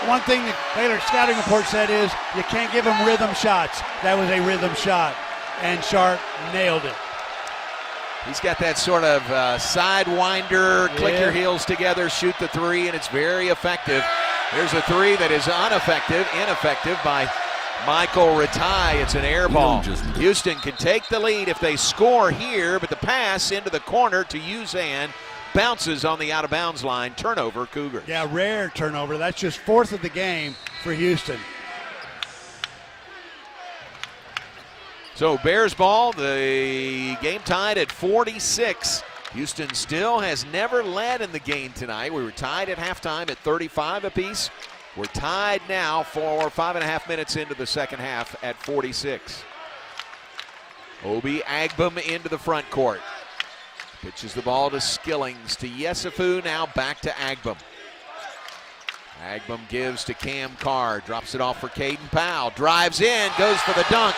one thing the Baylor scouting report said is you can't give him rhythm shots. That was a rhythm shot, and Sharp nailed it. He's got that sort of sidewinder, click your heels together, shoot the 3, and it's very effective. Here's a three that is ineffective by Michael Ratai. It's an air ball. Houston can take the lead if they score here, but the pass into the corner to Uzan bounces on the out-of-bounds line. Turnover, Cougars. Yeah, rare turnover. That's just fourth of the game for Houston. So Bears ball, the game tied at 46. Houston still has never led in the game tonight. We were tied at halftime at 35 apiece. We're tied now for 5.5 minutes into the second half at 46. Obi Agbum into the front court. Pitches the ball to Skillings, to Yesufu, now back to Agbum. Agbum gives to Cam Carr, drops it off for Caden Powell, drives in, goes for the dunk,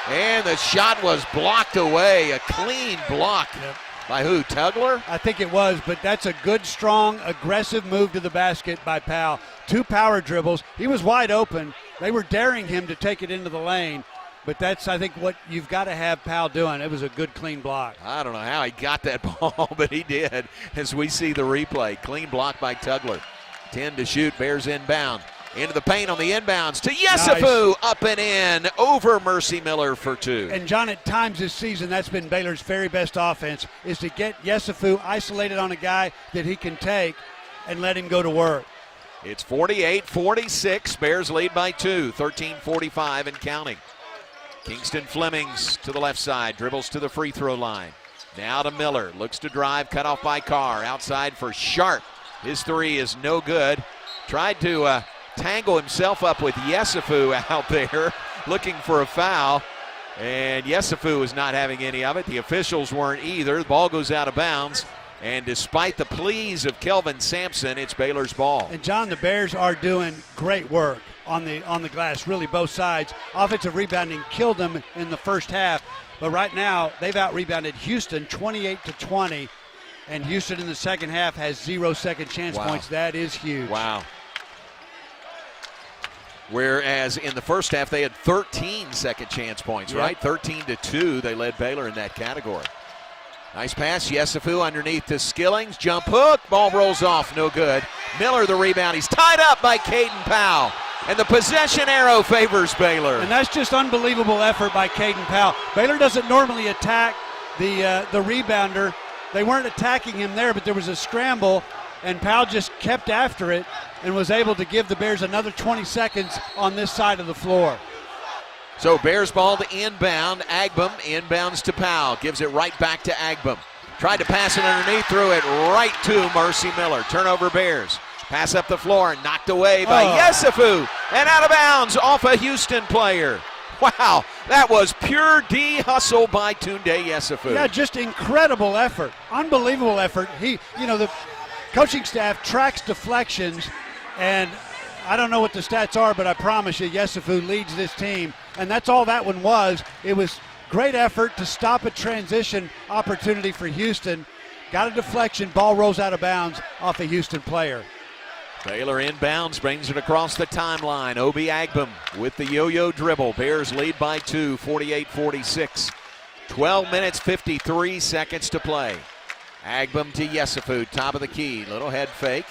and the shot was blocked away. A clean block. Yep. By who, Tugler? I think it was, but that's a good, strong, aggressive move to the basket by Powell. 2 power dribbles. He was wide open. They were daring him to take it into the lane, but that's, I think, what you've got to have Powell doing. It was a good, clean block. I don't know how he got that ball, but he did, as we see the replay. Clean block by Tugler. 10 to shoot, Bears inbound. Into the paint on the inbounds to Yesufu, nice. Up and in, over Mercy Miller for 2. And John, at times this season, that's been Baylor's very best offense, is to get Yesufu isolated on a guy that he can take and let him go to work. It's 48-46, Bears lead by 2, 13:45 and counting. Kingston Flemings to the left side, dribbles to the free throw line. Now to Miller, looks to drive, cut off by Carr, outside for Sharp. His three is no good. Tried to tangle himself up with Yesufu out there, looking for a foul, and Yesufu is not having any of it. The officials weren't either. The ball goes out of bounds, and despite the pleas of Kelvin Sampson, it's Baylor's ball. And John, the Bears are doing great work on the glass, really both sides. Offensive rebounding killed them in the first half, but right now they've out-rebounded Houston 28-20, and Houston in the second half has 0 second chance points. That is huge. Wow. Whereas in the first half, they had 13 second chance points, right? 13-2, they led Baylor in that category. Nice pass, Yesufu underneath to Skillings. Jump hook, ball rolls off, no good. Miller the rebound, he's tied up by Caden Powell. And the possession arrow favors Baylor. And that's just unbelievable effort by Caden Powell. Baylor doesn't normally attack the rebounder. They weren't attacking him there, but there was a scramble, and Powell just kept after it and was able to give the Bears another 20 seconds on this side of the floor. So Bears ball to inbound. Agbum inbounds to Powell. Gives it right back to Agbum. Tried to pass it underneath, threw it right to Mercy Miller. Turnover Bears. Pass up the floor and knocked away by Yesufu. And out of bounds off a Houston player. Wow, that was pure D hustle by Tunde Yesufu. Yeah, just incredible effort. Unbelievable effort. The coaching staff tracks deflections, and I don't know what the stats are, but I promise you, Yesufu leads this team, and that's all that one was. It was great effort to stop a transition opportunity for Houston. Got a deflection, ball rolls out of bounds off a Houston player. Baylor inbounds, brings it across the timeline. Obi Agbum with the yo-yo dribble. Bears lead by 2, 48-46. 12 minutes, 53 seconds to play. Agbum to Yesufu, top of the key. Little head fake.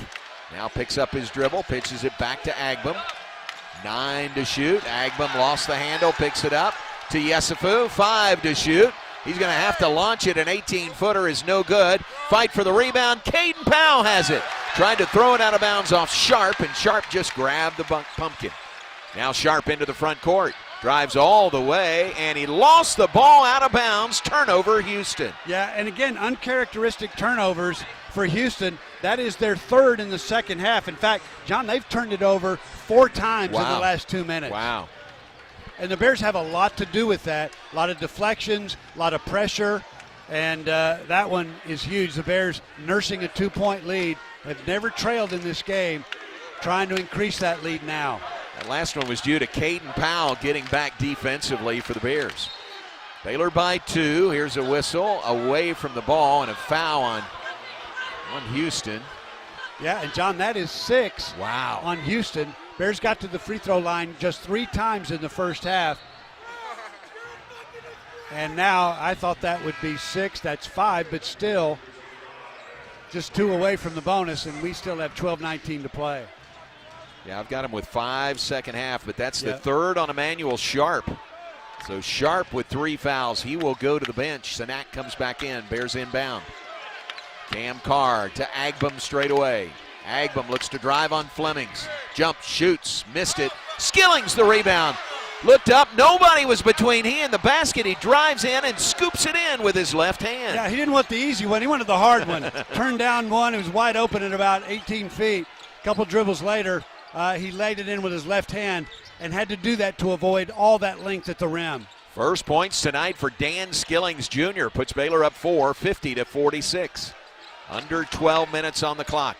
Now picks up his dribble, pitches it back to Agbum. 9 to shoot. Agbum lost the handle, picks it up to Yesufu. 5 to shoot. He's going to have to launch it. An 18-footer is no good. Fight for the rebound. Caden Powell has it. Tried to throw it out of bounds off Sharp, and Sharp just grabbed the pumpkin. Now Sharp into the front court. Drives all the way, and he lost the ball out of bounds. Turnover, Houston. Yeah, and again, uncharacteristic turnovers for Houston. That is their third in the second half. In fact, John, they've turned it over 4 times in the last 2 minutes. Wow. And the Bears have a lot to do with that. A lot of deflections, a lot of pressure, and that one is huge. The Bears nursing a 2-point lead. Have never trailed in this game, trying to increase that lead now. That last one was due to Caden Powell getting back defensively for the Bears. Baylor by 2. Here's a whistle away from the ball and a foul on Houston. Yeah, and John, that is 6 on Houston. Bears got to the free throw line just 3 times in the first half. And now I thought that would be 6. That's 5, but still just 2 away from the bonus, and we still have 12-19 to play. Yeah, I've got him with 5 second half, but that's the third on Emmanuel Sharp. So Sharp with 3 fouls. He will go to the bench. Sinak comes back in. Bears inbound. Cam Carr to Agbum straight away. Agbum looks to drive on Flemings. Jump, shoots, missed it. Skilling's the rebound. Looked up, nobody was between he and the basket. He drives in and scoops it in with his left hand. Yeah, he didn't want the easy one. He wanted the hard one. Turned down one. It was wide open at about 18 feet. A couple dribbles later, he laid it in with his left hand and had to do that to avoid all that length at the rim. First points tonight for Dan Skillings Jr. Puts Baylor up 4, 50-46. Under 12 minutes on the clock.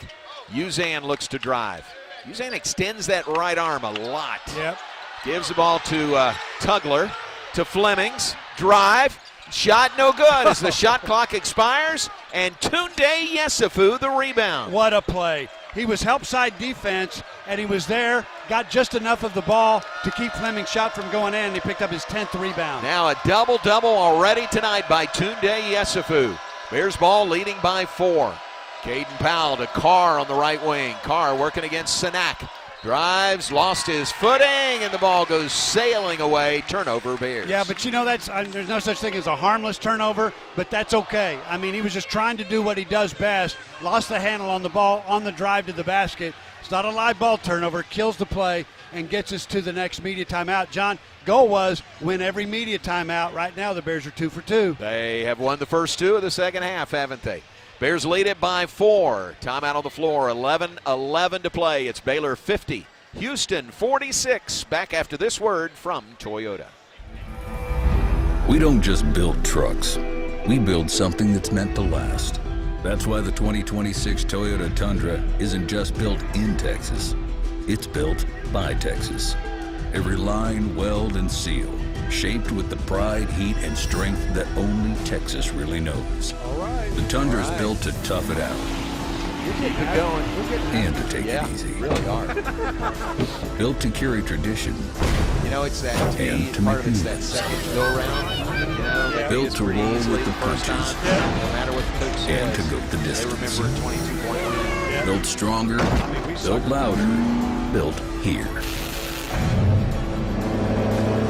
Uzan looks to drive. Uzan extends that right arm a lot. Yep. Gives the ball to Tugler, to Flemings. Drive. Shot no good as the shot clock expires. And Tunde Yesufu the rebound. What a play. He was help side defense, and he was there, got just enough of the ball to keep Fleming's shot from going in, and he picked up his 10th rebound. Now a double-double already tonight by Tunde Yesufu. Bears ball leading by 4. Caden Powell to Carr on the right wing. Carr working against Sinak. Drives, lost his footing, and the ball goes sailing away. Turnover, Bears. Yeah, but you know, there's no such thing as a harmless turnover, but that's okay. I mean, he was just trying to do what he does best. Lost the handle on the ball on the drive to the basket. It's not a live ball turnover. Kills the play and gets us to the next media timeout. John, goal was win every media timeout. Right now, the Bears are 2 for 2. They have won the first 2 of the second half, haven't they? Bears lead it by 4. Timeout on the floor, 11-11 to play. It's Baylor 50, Houston 46. Back after this word from Toyota. We don't just build trucks. We build something that's meant to last. That's why the 2026 Toyota Tundra isn't just built in Texas. It's built by Texas. Every line, weld, and seal, shaped with the pride, heat, and strength that only Texas really knows. All right. The Tundra's built to tough it out. Keep it going. And to take it easy. Really are. Built to carry tradition. You know, it's that and to part make of it's that movements. second go around. You know, Built to roll with the punches. No matter what the coach says. And to go the distance. They remember a 22-point lead. Built stronger, built louder, built here.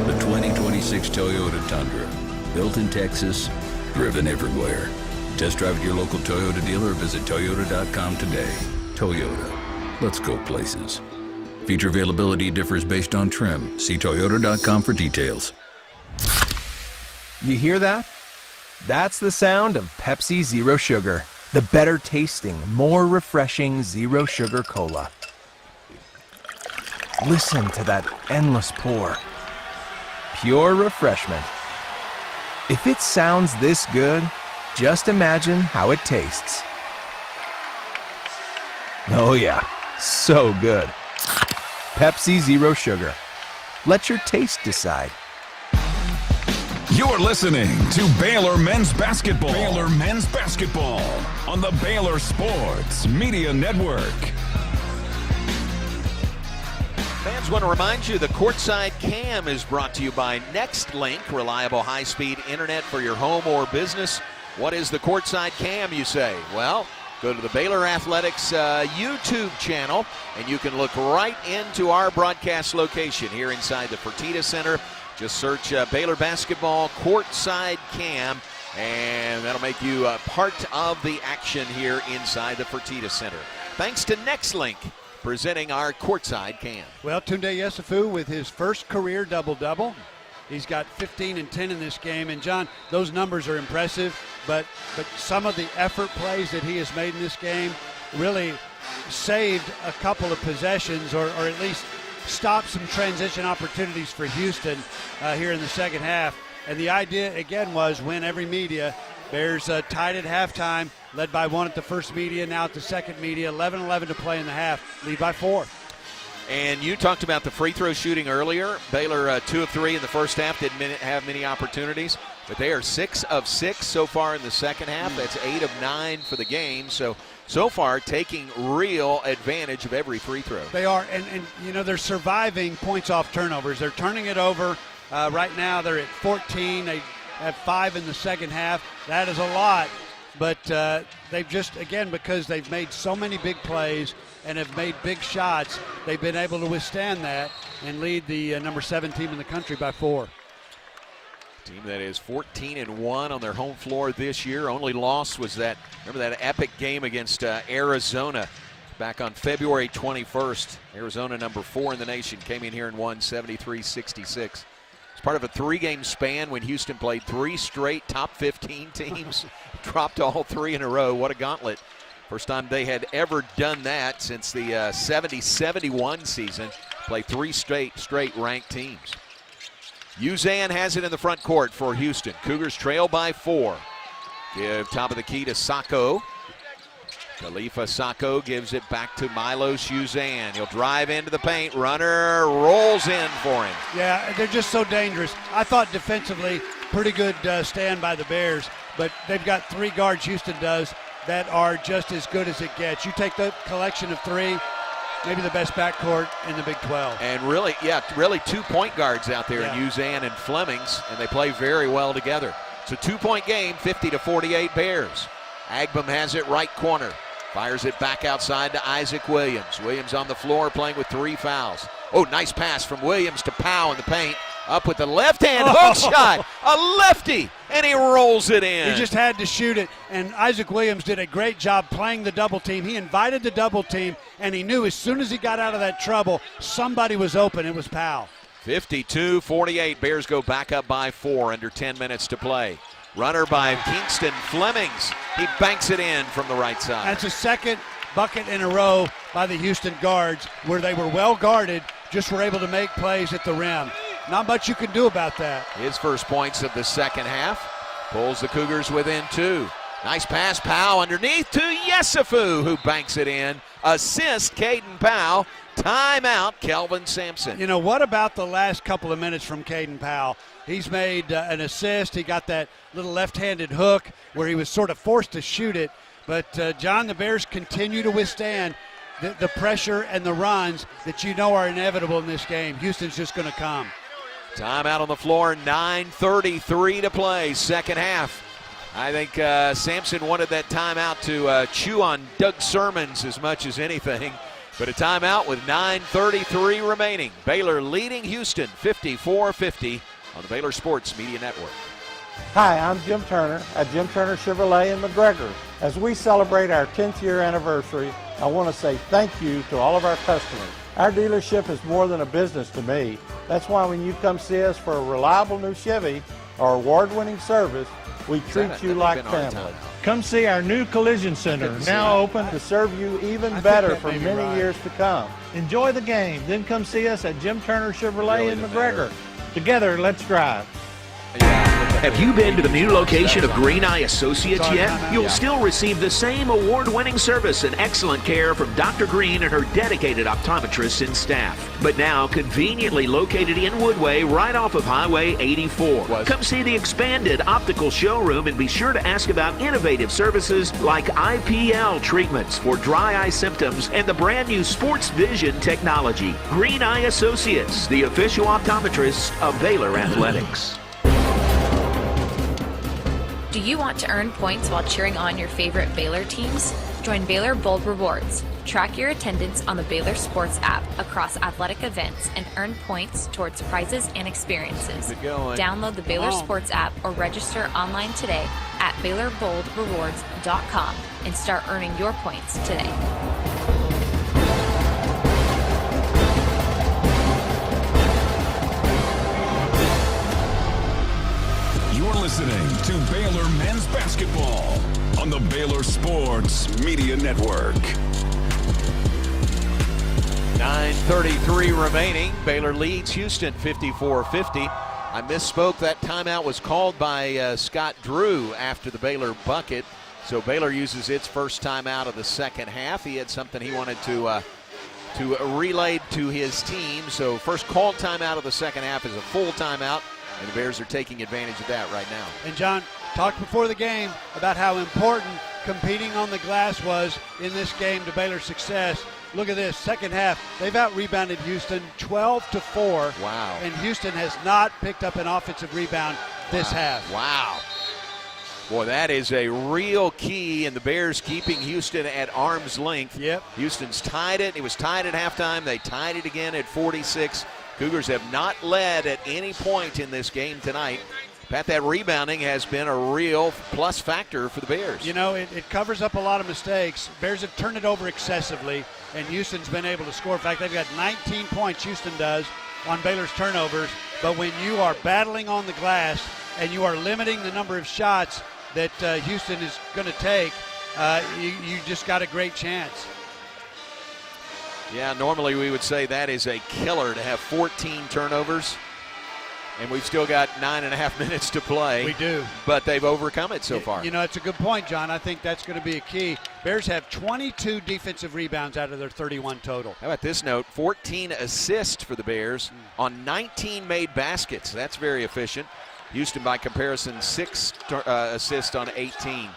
The 2026 Toyota Tundra. Built in Texas, driven everywhere. Test drive at your local Toyota dealer or visit Toyota.com today. Toyota. Let's go places. Feature availability differs based on trim. See Toyota.com for details. You hear that? That's the sound of Pepsi Zero Sugar. The better tasting, more refreshing Zero Sugar Cola. Listen to that endless pour. Pure refreshment. If it sounds this good, just imagine how it tastes. Oh yeah, so good. Pepsi Zero Sugar. Let your taste decide. You're listening to Baylor Men's Basketball. Baylor Men's Basketball on the Baylor Sports Media Network. Fans want to remind you the Courtside Cam is brought to you by NextLink, reliable high-speed internet for your home or business. What is the Courtside Cam, you say? Well, go to the Baylor Athletics YouTube channel, and you can look right into our broadcast location here inside the Fertitta Center. Just search Baylor Basketball Courtside Cam, and that'll make you part of the action here inside the Fertitta Center. Thanks to NextLink, presenting our Courtside Cam. Well, Tunde Yesufu with his first career double-double. He's got 15 and 10 in this game. And, John, those numbers are impressive, but some of the effort plays that he has made in this game really saved a couple of possessions or at least stopped some transition opportunities for Houston here in the second half. And the idea, again, was win every media. Bears tied at halftime, led by 1 at the first media, now at the second media. 11-11 to play in the half, lead by 4. And you talked about the free throw shooting earlier. Baylor 2 of 3 in the first half, didn't have many opportunities, but they are 6 of 6 so far in the second half. That's 8 of 9 for the game. So far taking real advantage of every free throw. They are, and you know, they're surviving points off turnovers. They're turning it over. Right now they're at 14. They have 5 in the second half. That is a lot But they've just, again, because they've made so many big plays and have made big shots, they've been able to withstand that and lead the number 7 team in the country by 4. Team that is 14-1 on their home floor this year. Only loss was that, remember that epic game against Arizona back on February 21st. Arizona, number 4 in the nation, came in here and won 73-66. It's part of a 3-game span when Houston played 3 straight top 15 teams. Dropped all 3 in a row. What a gauntlet. First time they had ever done that since the 70-71 season. Play 3 straight ranked teams. Uzan has it in the front court for Houston. Cougars trail by 4. Give top of the key to Sacco. Khalifa Sacco gives it back to Milos Uzan. He'll drive into the paint. Runner rolls in for him. Yeah, they're just so dangerous. I thought defensively, pretty good stand by the Bears, but they've got 3 guards, Houston does, that are just as good as it gets. You take the collection of 3, maybe the best backcourt in the Big 12. And really 2 point guards out there in Uzan and Flemings, and they play very well together. It's a 2-point game, 50-48 Bears. Agbam has it right corner. Fires it back outside to Isaac Williams. Williams on the floor playing with 3 fouls. Oh, nice pass from Williams to Powell in the paint. Up with the left hand hook shot. A lefty, and he rolls it in. He just had to shoot it, and Isaac Williams did a great job playing the double team. He invited the double team, and he knew as soon as he got out of that trouble, somebody was open. It was Powell. 52-48. Bears go back up by 4 under 10 minutes to play. Runner by Kingston Flemings. He banks it in from the right side. That's a second bucket in a row by the Houston guards where they were well guarded, just were able to make plays at the rim. Not much you can do about that. His first points of the second half. Pulls the Cougars within 2. Nice pass, Powell underneath to Yesufu, who banks it in. Assist, Caden Powell. Timeout, Kelvin Sampson. You know, what about the last couple of minutes from Caden Powell? He's made an assist. He got that little left-handed hook where he was sort of forced to shoot it. But, John, the Bears continue to withstand the pressure and the runs that you know are inevitable in this game. Houston's just going to come. Timeout on the floor, 9:33 to play, second half. I think Sampson wanted that timeout to chew on Doug Sermons as much as anything. But a timeout with 9:33 remaining. Baylor leading Houston 54-50 on the Baylor Sports Media Network. Hi, I'm Jim Turner at Jim Turner Chevrolet in McGregor. As we celebrate our 10th year anniversary, I want to say thank you to all of our customers. Our dealership is more than a business to me. That's why when you come see us for a reliable new Chevy or award-winning service, we treat you like family. Come see our new Collision Center, now open to serve you even better for many years to come. Enjoy the game, then come see us at Jim Turner Chevrolet in McGregor. Together, let's drive. Have you been to the new location of Green Eye Associates yet? You'll still receive the same award-winning service and excellent care from Dr. Green and her dedicated optometrists and staff. But now conveniently located in Woodway, right off of Highway 84. Come see the expanded optical showroom and be sure to ask about innovative services like IPL treatments for dry eye symptoms and the brand new Sports Vision technology. Green Eye Associates, the official optometrists of Baylor Athletics. Do you want to earn points while cheering on your favorite Baylor teams? Join Baylor Bold Rewards. Track your attendance on the Baylor Sports app across athletic events and earn points towards prizes and experiences. Download the Baylor Sports app or register online today at BaylorBoldRewards.com and start earning your points today. Listening to Baylor Men's Basketball on the Baylor Sports Media Network. 9:33 remaining. Baylor leads Houston 54-50. I misspoke. That timeout was called by Scott Drew after the Baylor bucket. So Baylor uses its first timeout of the second half. He had something he wanted to relay to his team. So first called timeout of the second half is a full timeout. And the Bears are taking advantage of that right now. And John talked before the game about how important competing on the glass was in this game to Baylor's success. Look at this, second half. They've out-rebounded Houston 12-4. Wow. And Houston has not picked up an offensive rebound this half. Wow. Boy, that is a real key in the Bears keeping Houston at arm's length. Yep. Houston's tied it. It was tied at halftime. They tied it again at 46. Cougars have not led at any point in this game tonight. Pat, that rebounding has been a real plus factor for the Bears. You know, it covers up a lot of mistakes. Bears have turned it over excessively, and Houston's been able to score. In fact, they've got 19 points, Houston does, on Baylor's turnovers. But when you are battling on the glass and you are limiting the number of shots that Houston is going to take, you just got a great chance. Yeah, normally we would say that is a killer to have 14 turnovers. And we've still got 9.5 minutes to play. We do. But they've overcome it so far. You know, it's a good point, John. I think that's going to be a key. Bears have 22 defensive rebounds out of their 31 total. How about this note? 14 assists for the Bears on 19 made baskets. That's very efficient. Houston, by comparison, 6 assists on 18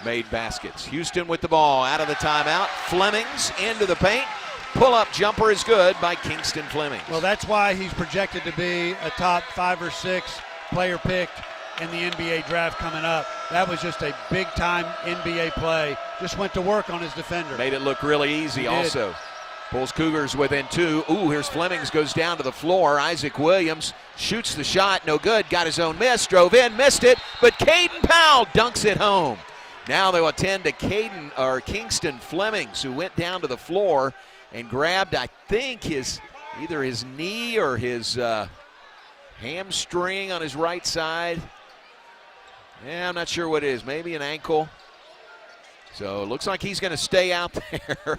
made baskets. Houston with the ball out of the timeout. Flemings into the paint. Pull-up jumper is good by Kingston Fleming. Well, that's why he's projected to be a top 5 or 6 player picked in the NBA draft coming up. That was just a big-time NBA play. Just went to work on his defender. Made it look really easy also. Pulls Cougars within 2. Ooh, here's Flemings, goes down to the floor. Isaac Williams shoots the shot, no good. Got his own miss, drove in, missed it, but Caden Powell dunks it home. Now they'll attend to Kingston Flemings, who went down to the floor and grabbed, I think, either his knee or his hamstring on his right side. Yeah, I'm not sure what it is. Maybe an ankle. So it looks like he's going to stay out there.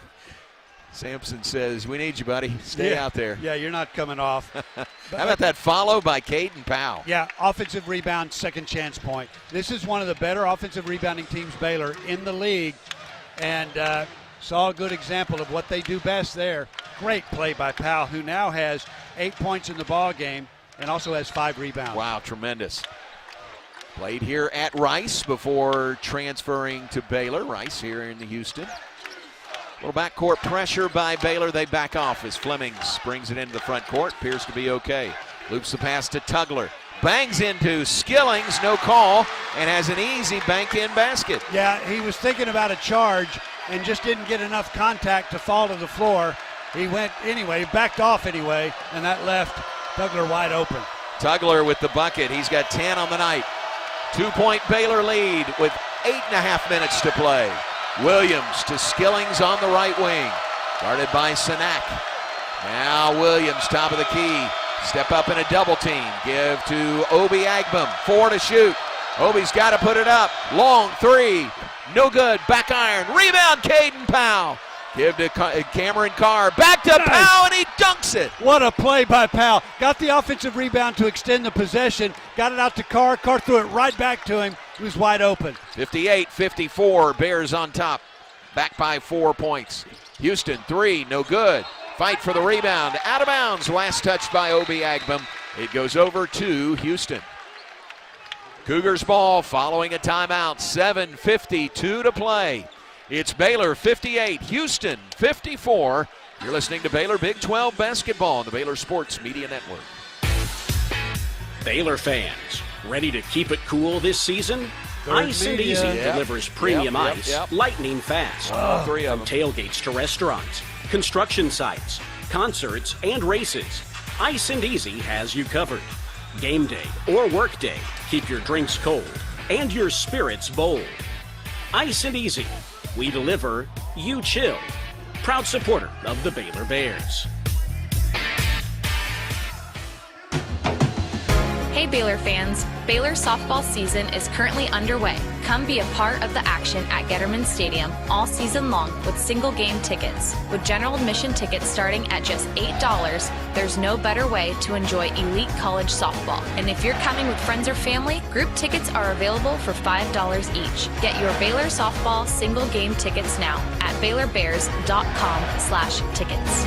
Sampson says, we need you, buddy. Stay out there. Yeah, you're not coming off. How about that follow by Caden Powell? Yeah, offensive rebound, second chance point. This is one of the better offensive rebounding teams, Baylor, in the league. And saw a good example of what they do best there. Great play by Powell, who now has 8 points in the ball game and also has 5 rebounds. Wow, tremendous. Played here at Rice before transferring to Baylor. Rice here in Houston. A little backcourt pressure by Baylor. They back off as Flemings brings it into the front court. Appears to be okay. Loops the pass to Tugler. Bangs into Skillings, no call, and has an easy bank-in basket. Yeah, he was thinking about a charge and just didn't get enough contact to fall to the floor. He went anyway, backed off anyway, and that left Tugler wide open. Tugler with the bucket. He's got 10 on the night. 2-point Baylor lead with 8.5 minutes to play. Williams to Skillings on the right wing. Guarded by Sanak. Now Williams, top of the key. Step up in a double team. Give to Obi Agbum. 4 to shoot. Obi's got to put it up. Long 3. No good. Back iron. Rebound, Caden Powell. Give to Cameron Carr. Back to Powell, and he dunks it. What a play by Powell. Got the offensive rebound to extend the possession. Got it out to Carr. Carr threw it right back to him. He was wide open. 58-54. Bears on top. Back by 4 points. Houston 3. No good. Fight for the rebound. Out of bounds. Last touched by Obi Agbum. It goes over to Houston. Cougars ball following a timeout. 7:52 to play. It's Baylor 58, Houston 54. You're listening to Baylor Big 12 basketball on the Baylor Sports Media Network. Baylor fans, ready to keep it cool this season? Ice and Easy delivers premium ice, lightning fast. 3 of them. From tailgates to restaurants, construction sites, concerts, and races, Ice and Easy has you covered. Game day or work day, keep your drinks cold and your spirits bold. Ice and Easy. We deliver, you chill. Proud supporter of the Baylor Bears. Hey Baylor fans, Baylor softball season is currently underway. Come be a part of the action at Getterman Stadium all season long with single game tickets. With general admission tickets starting at just $8, there's no better way to enjoy elite college softball. And if you're coming with friends or family, group tickets are available for $5 each. Get your Baylor softball single game tickets now at BaylorBears.com/tickets.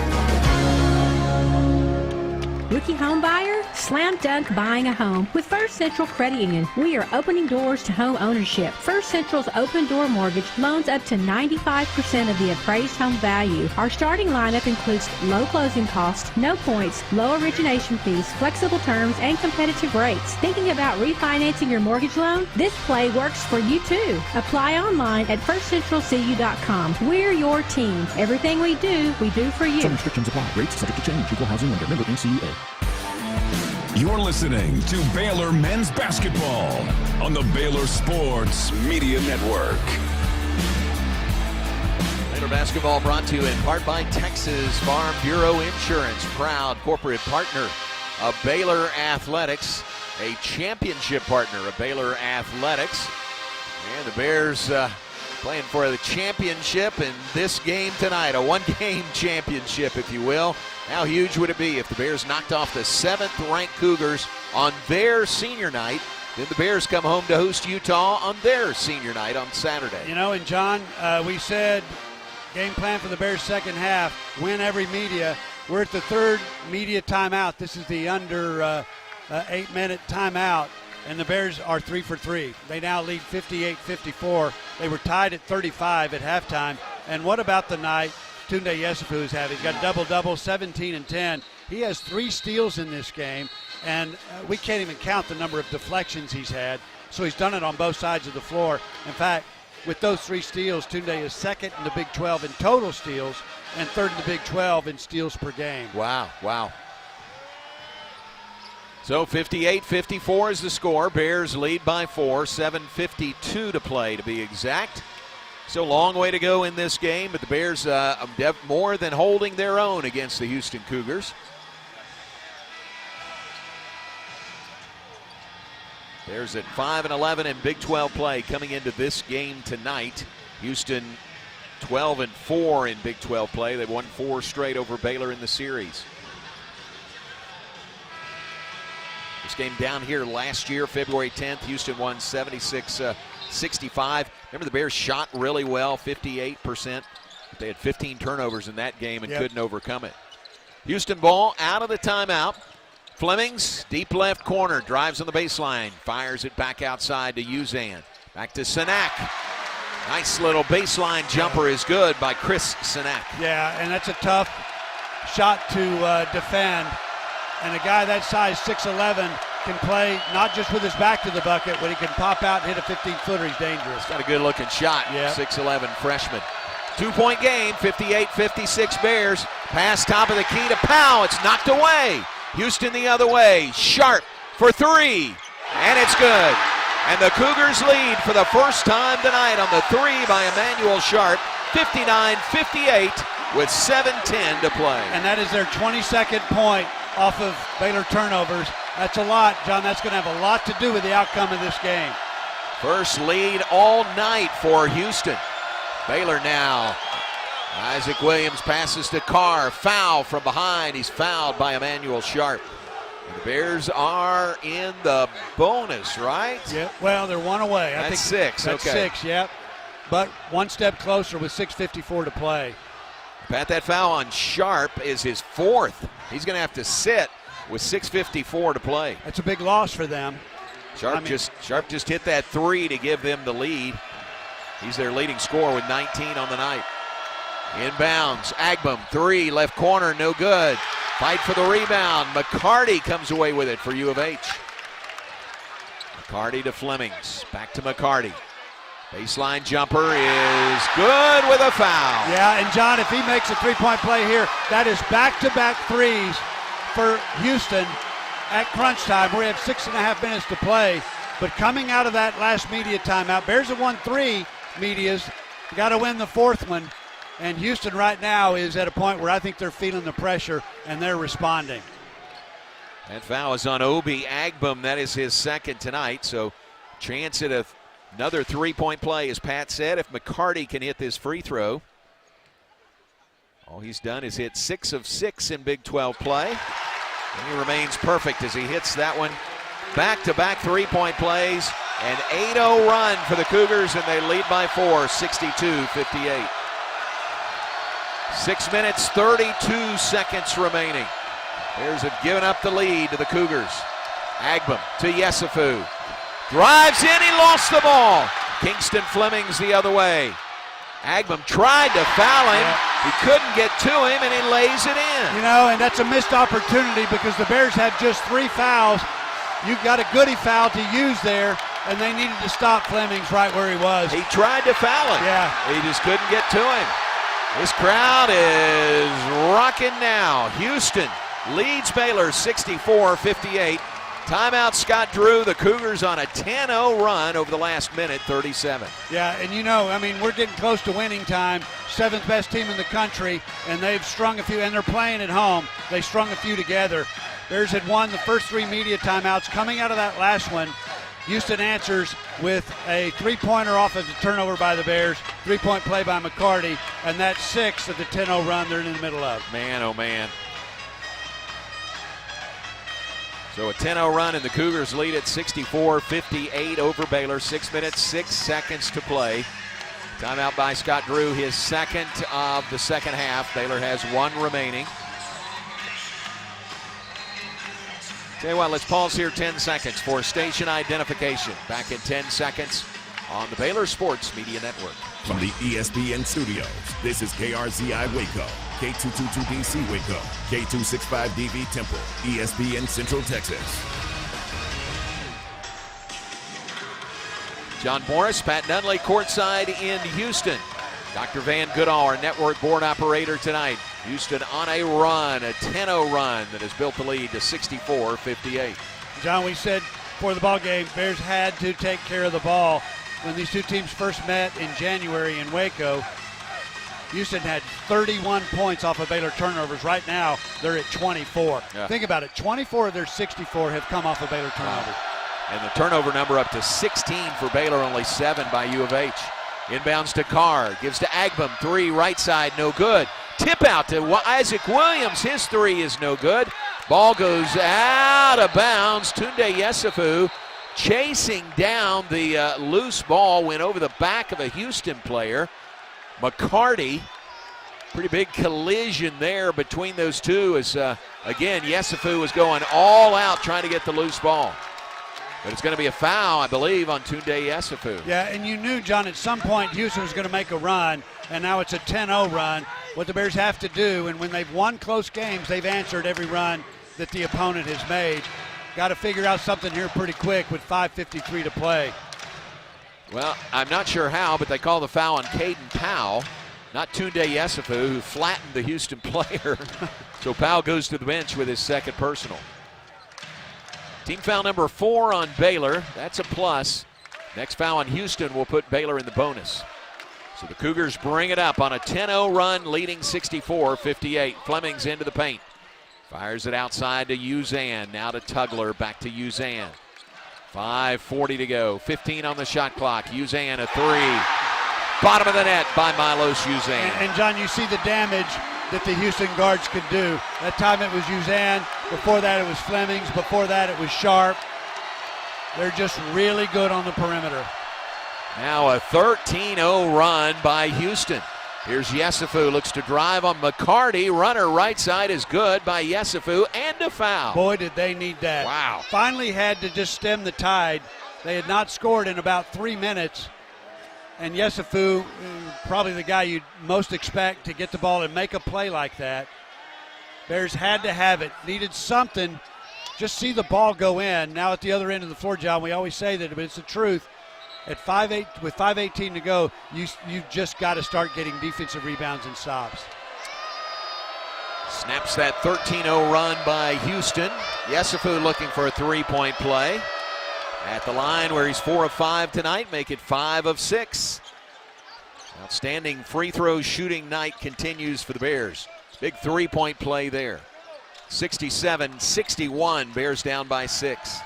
Rookie home buyer? slam dunk buying a home with First Central Credit Union. We are opening doors to home ownership. First Central's open door mortgage loans up to 95% of the appraised home value. Our starting lineup includes low closing costs, no points, low origination fees, flexible terms, and competitive rates. Thinking about refinancing your mortgage loan? This play works for you too. Apply online at firstcentralcu.com. We're your team. Everything we do for you. Some restrictions apply. Rates subject to change. Equal housing lender. Member NCUA. You're listening to Baylor Men's Basketball on the Baylor Sports Media Network. Baylor Basketball brought to you in part by Texas Farm Bureau Insurance, proud corporate partner of Baylor Athletics, a championship partner of Baylor Athletics. And the Bears playing for the championship in this game tonight, a one-game championship, if you will. How huge would it be if the Bears knocked off the 7th-ranked Cougars on their senior night? Then the Bears come home to host Utah on their senior night on Saturday. You know, and John, we said game plan for the Bears second half, win every media. We're at the 3rd media timeout. This is the under 8-minute timeout. And the Bears are 3 for 3. They now lead 58-54. They were tied at 35 at halftime. And what about the night Tundra Yesufu is having? He's got double-double, 17 and 10. He has 3 steals in this game, and we can't even count the number of deflections he's had. So he's done it on both sides of the floor. In fact, with those 3 steals, Tundra is 2nd in the Big 12 in total steals and 3rd in the Big 12 in steals per game. Wow. So 58-54 is the score. Bears lead by 4, 7:52 to play to be exact. So long way to go in this game, but the Bears more than holding their own against the Houston Cougars. Bears at 5-11 in Big 12 play coming into this game tonight. Houston 12-4 in Big 12 play. They've won 4 straight over Baylor in the series. This game down here last year, February 10th, Houston won 76-65. Remember, the Bears shot really well, 58%. But they had 15 turnovers in that game and couldn't overcome it. Houston ball out of the timeout. Flemings, deep left corner, drives on the baseline, fires it back outside to Uzan. Back to Sinak. Nice little baseline jumper is good by Kka Sausage. Yeah, and that's a tough shot to defend. And a guy that size, 6'11", can play not just with his back to the bucket, but he can pop out and hit a 15-footer. He's dangerous. Got a good-looking shot, 6'11", freshman. 2-point game, 58-56 Bears. Pass top of the key to Powell. It's knocked away. Houston the other way. Sharp for 3, and it's good. And the Cougars lead for the first time tonight on the 3 by Emmanuel Sharp, 59-58 with 7:10 to play. And that is their 22nd point off of Baylor turnovers. That's a lot, John. That's going to have a lot to do with the outcome of this game. First lead all night for Houston. Baylor now. Isaac Williams passes to Carr. Foul from behind. He's fouled by Emmanuel Sharp. And the Bears are in the bonus, right? Yeah, well, they're 1 away. That's I think 6, that's okay. 6, yep. But 1 step closer with 6:54 to play. Pat, that foul on Sharp is his 4th. He's going to have to sit with 6:54 to play. That's a big loss for them. Sharp just hit that 3 to give them the lead. He's their leading scorer with 19 on the night. Inbounds, Agbum, 3, left corner, no good. Fight for the rebound. McCarty comes away with it for U of H. McCarty to Flemings, back to McCarty. Baseline jumper is good with a foul. Yeah, and John, if he makes a 3-point play here, that is back-to-back threes for Houston at crunch time. We have 6.5 minutes to play. But coming out of that last media timeout, Bears have won 3 medias. Got to win the 4th one. And Houston right now is at a point where I think they're feeling the pressure and they're responding. That foul is on Obi Agbum. That is his 2nd tonight. So chance at another 3-point play, as Pat said, if McCarty can hit this free throw. All he's done is hit 6 of 6 in Big 12 play. And he remains perfect as he hits that one. Back-to-back 3-point plays. An 8-0 run for the Cougars, and they lead by 4, 62-58. 6 minutes, 32 seconds remaining. Bears have given up the lead to the Cougars. Agbam to Yesufu. Drives in, he lost the ball. Kingston Fleming's the other way. Agbam tried to foul him. He couldn't get to him, and he lays it in. You know, and that's a missed opportunity because the Bears had just 3 fouls. You got a goodie foul to use there, and they needed to stop Fleming's right where he was. He tried to foul him. Yeah. He just couldn't get to him. This crowd is rocking now. Houston leads Baylor 64-58. Timeout, Scott Drew. The Cougars on a 10-0 run over the last minute, 37. Yeah, and you know, I mean, we're getting close to winning time. 7th best team in the country, and they've strung a few, and they're playing at home. They strung a few together. Bears had won the first 3 media timeouts. Coming out of that last one, Houston answers with a 3-pointer off of the turnover by the Bears, 3-point play by McCarty, and that's 6th of the 10-0 run they're in the middle of. Man, oh man. So a 10-0 run, and the Cougars lead at 64-58 over Baylor. 6 minutes, 6 seconds to play. Timeout by Scott Drew, his second of the second half. Baylor has 1 remaining. Tell you what, let's pause here 10 seconds for station identification. Back in 10 seconds on the Baylor Sports Media Network. From the ESPN studios, this is KRZI Waco, K222DC Waco, K265DV Temple, ESPN Central Texas. John Morris, Pat Nunley, courtside in Houston. Dr. Van Goodall, our network board operator tonight. Houston on a run, a 10-0 run that has built the lead to 64-58. John, we said before the ball game, Bears had to take care of the ball. When these two teams first met in January in Waco, Houston had 31 points off of Baylor turnovers. Right now, they're at 24. Yeah. Think about it. 24 of their 64 have come off of Baylor turnovers. And the turnover number up to 16 for Baylor, only 7 by U of H. Inbounds to Carr, gives to Agbam, 3 right side, no good. Tip out to Isaac Williams, his 3 is no good. Ball goes out of bounds. Tunde Yesufu chasing down the loose ball, went over the back of a Houston player. McCarty, pretty big collision there between those two as, again, Yesufu was going all out trying to get the loose ball. But it's going to be a foul, I believe, on Tunde Yesufu. Yeah, and you knew, John, at some point Houston was going to make a run, and now it's a 10-0 run. What the Bears have to do, and when they've won close games, they've answered every run that the opponent has made. Got to figure out something here pretty quick with 5:53 to play. Well, I'm not sure how, but they call the foul on Caden Powell, not Tunde Yesufu, who flattened the Houston player. So Powell goes to the bench with his second personal. Team foul number 4 on Baylor. That's a plus. Next foul on Houston will put Baylor in the bonus. So the Cougars bring it up on a 10-0 run, leading 64-58. Fleming's into the paint. Fires it outside to Uzan. Now to Tugler. Back to Uzan. 5:40 to go. 15 on the shot clock. Uzan a 3. Bottom of the net by Milos Uzan. And John, you see the damage that the Houston guards could do. That time it was Uzan. Before that it was Flemings. Before that it was Sharp. They're just really good on the perimeter. Now a 13-0 run by Houston. Here's Yesufu, looks to drive on McCarty. Runner right side is good by Yesufu, and a foul. Boy, did they need that. Wow. Finally had to just stem the tide. They had not scored in about 3 minutes. And Yesufu, probably the guy you'd most expect to get the ball and make a play like that. Bears had to have it, needed something. Just see the ball go in. Now at the other end of the floor, John, we always say that, but it's the truth. At 5:8 with 5:18 to go, you've just got to start getting defensive rebounds and stops. Snaps that 13-0 run by Houston. Yesufu looking for a 3-point play. At the line where he's 4 of 5 tonight, make it 5 of 6. Outstanding free throw shooting night continues for the Bears. Big 3-point play there. 67-61, Bears down by 6.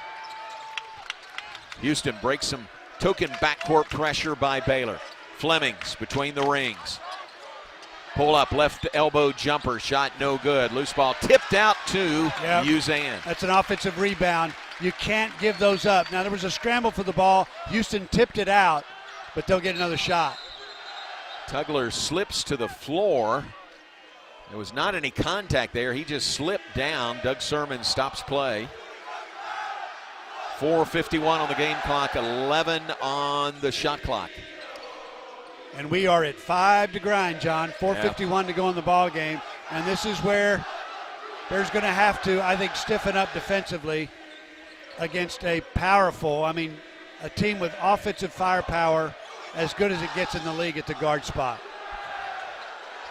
Houston breaks some token backcourt pressure by Baylor. Flemings between the rings. Pull up, left elbow jumper, shot no good. Loose ball tipped out to Uzan. That's an offensive rebound. You can't give those up. Now there was a scramble for the ball. Houston tipped it out, but they'll get another shot. Tugler slips to the floor. There was not any contact there. He just slipped down. Doug Sermon stops play. 4:51 on the game clock, 11 on the shot clock. And we are at 5 to grind, John. 4:51 to go in the ball game. And this is where Bears going to have to, I think, stiffen up defensively against a team with offensive firepower as good as it gets in the league at the guard spot.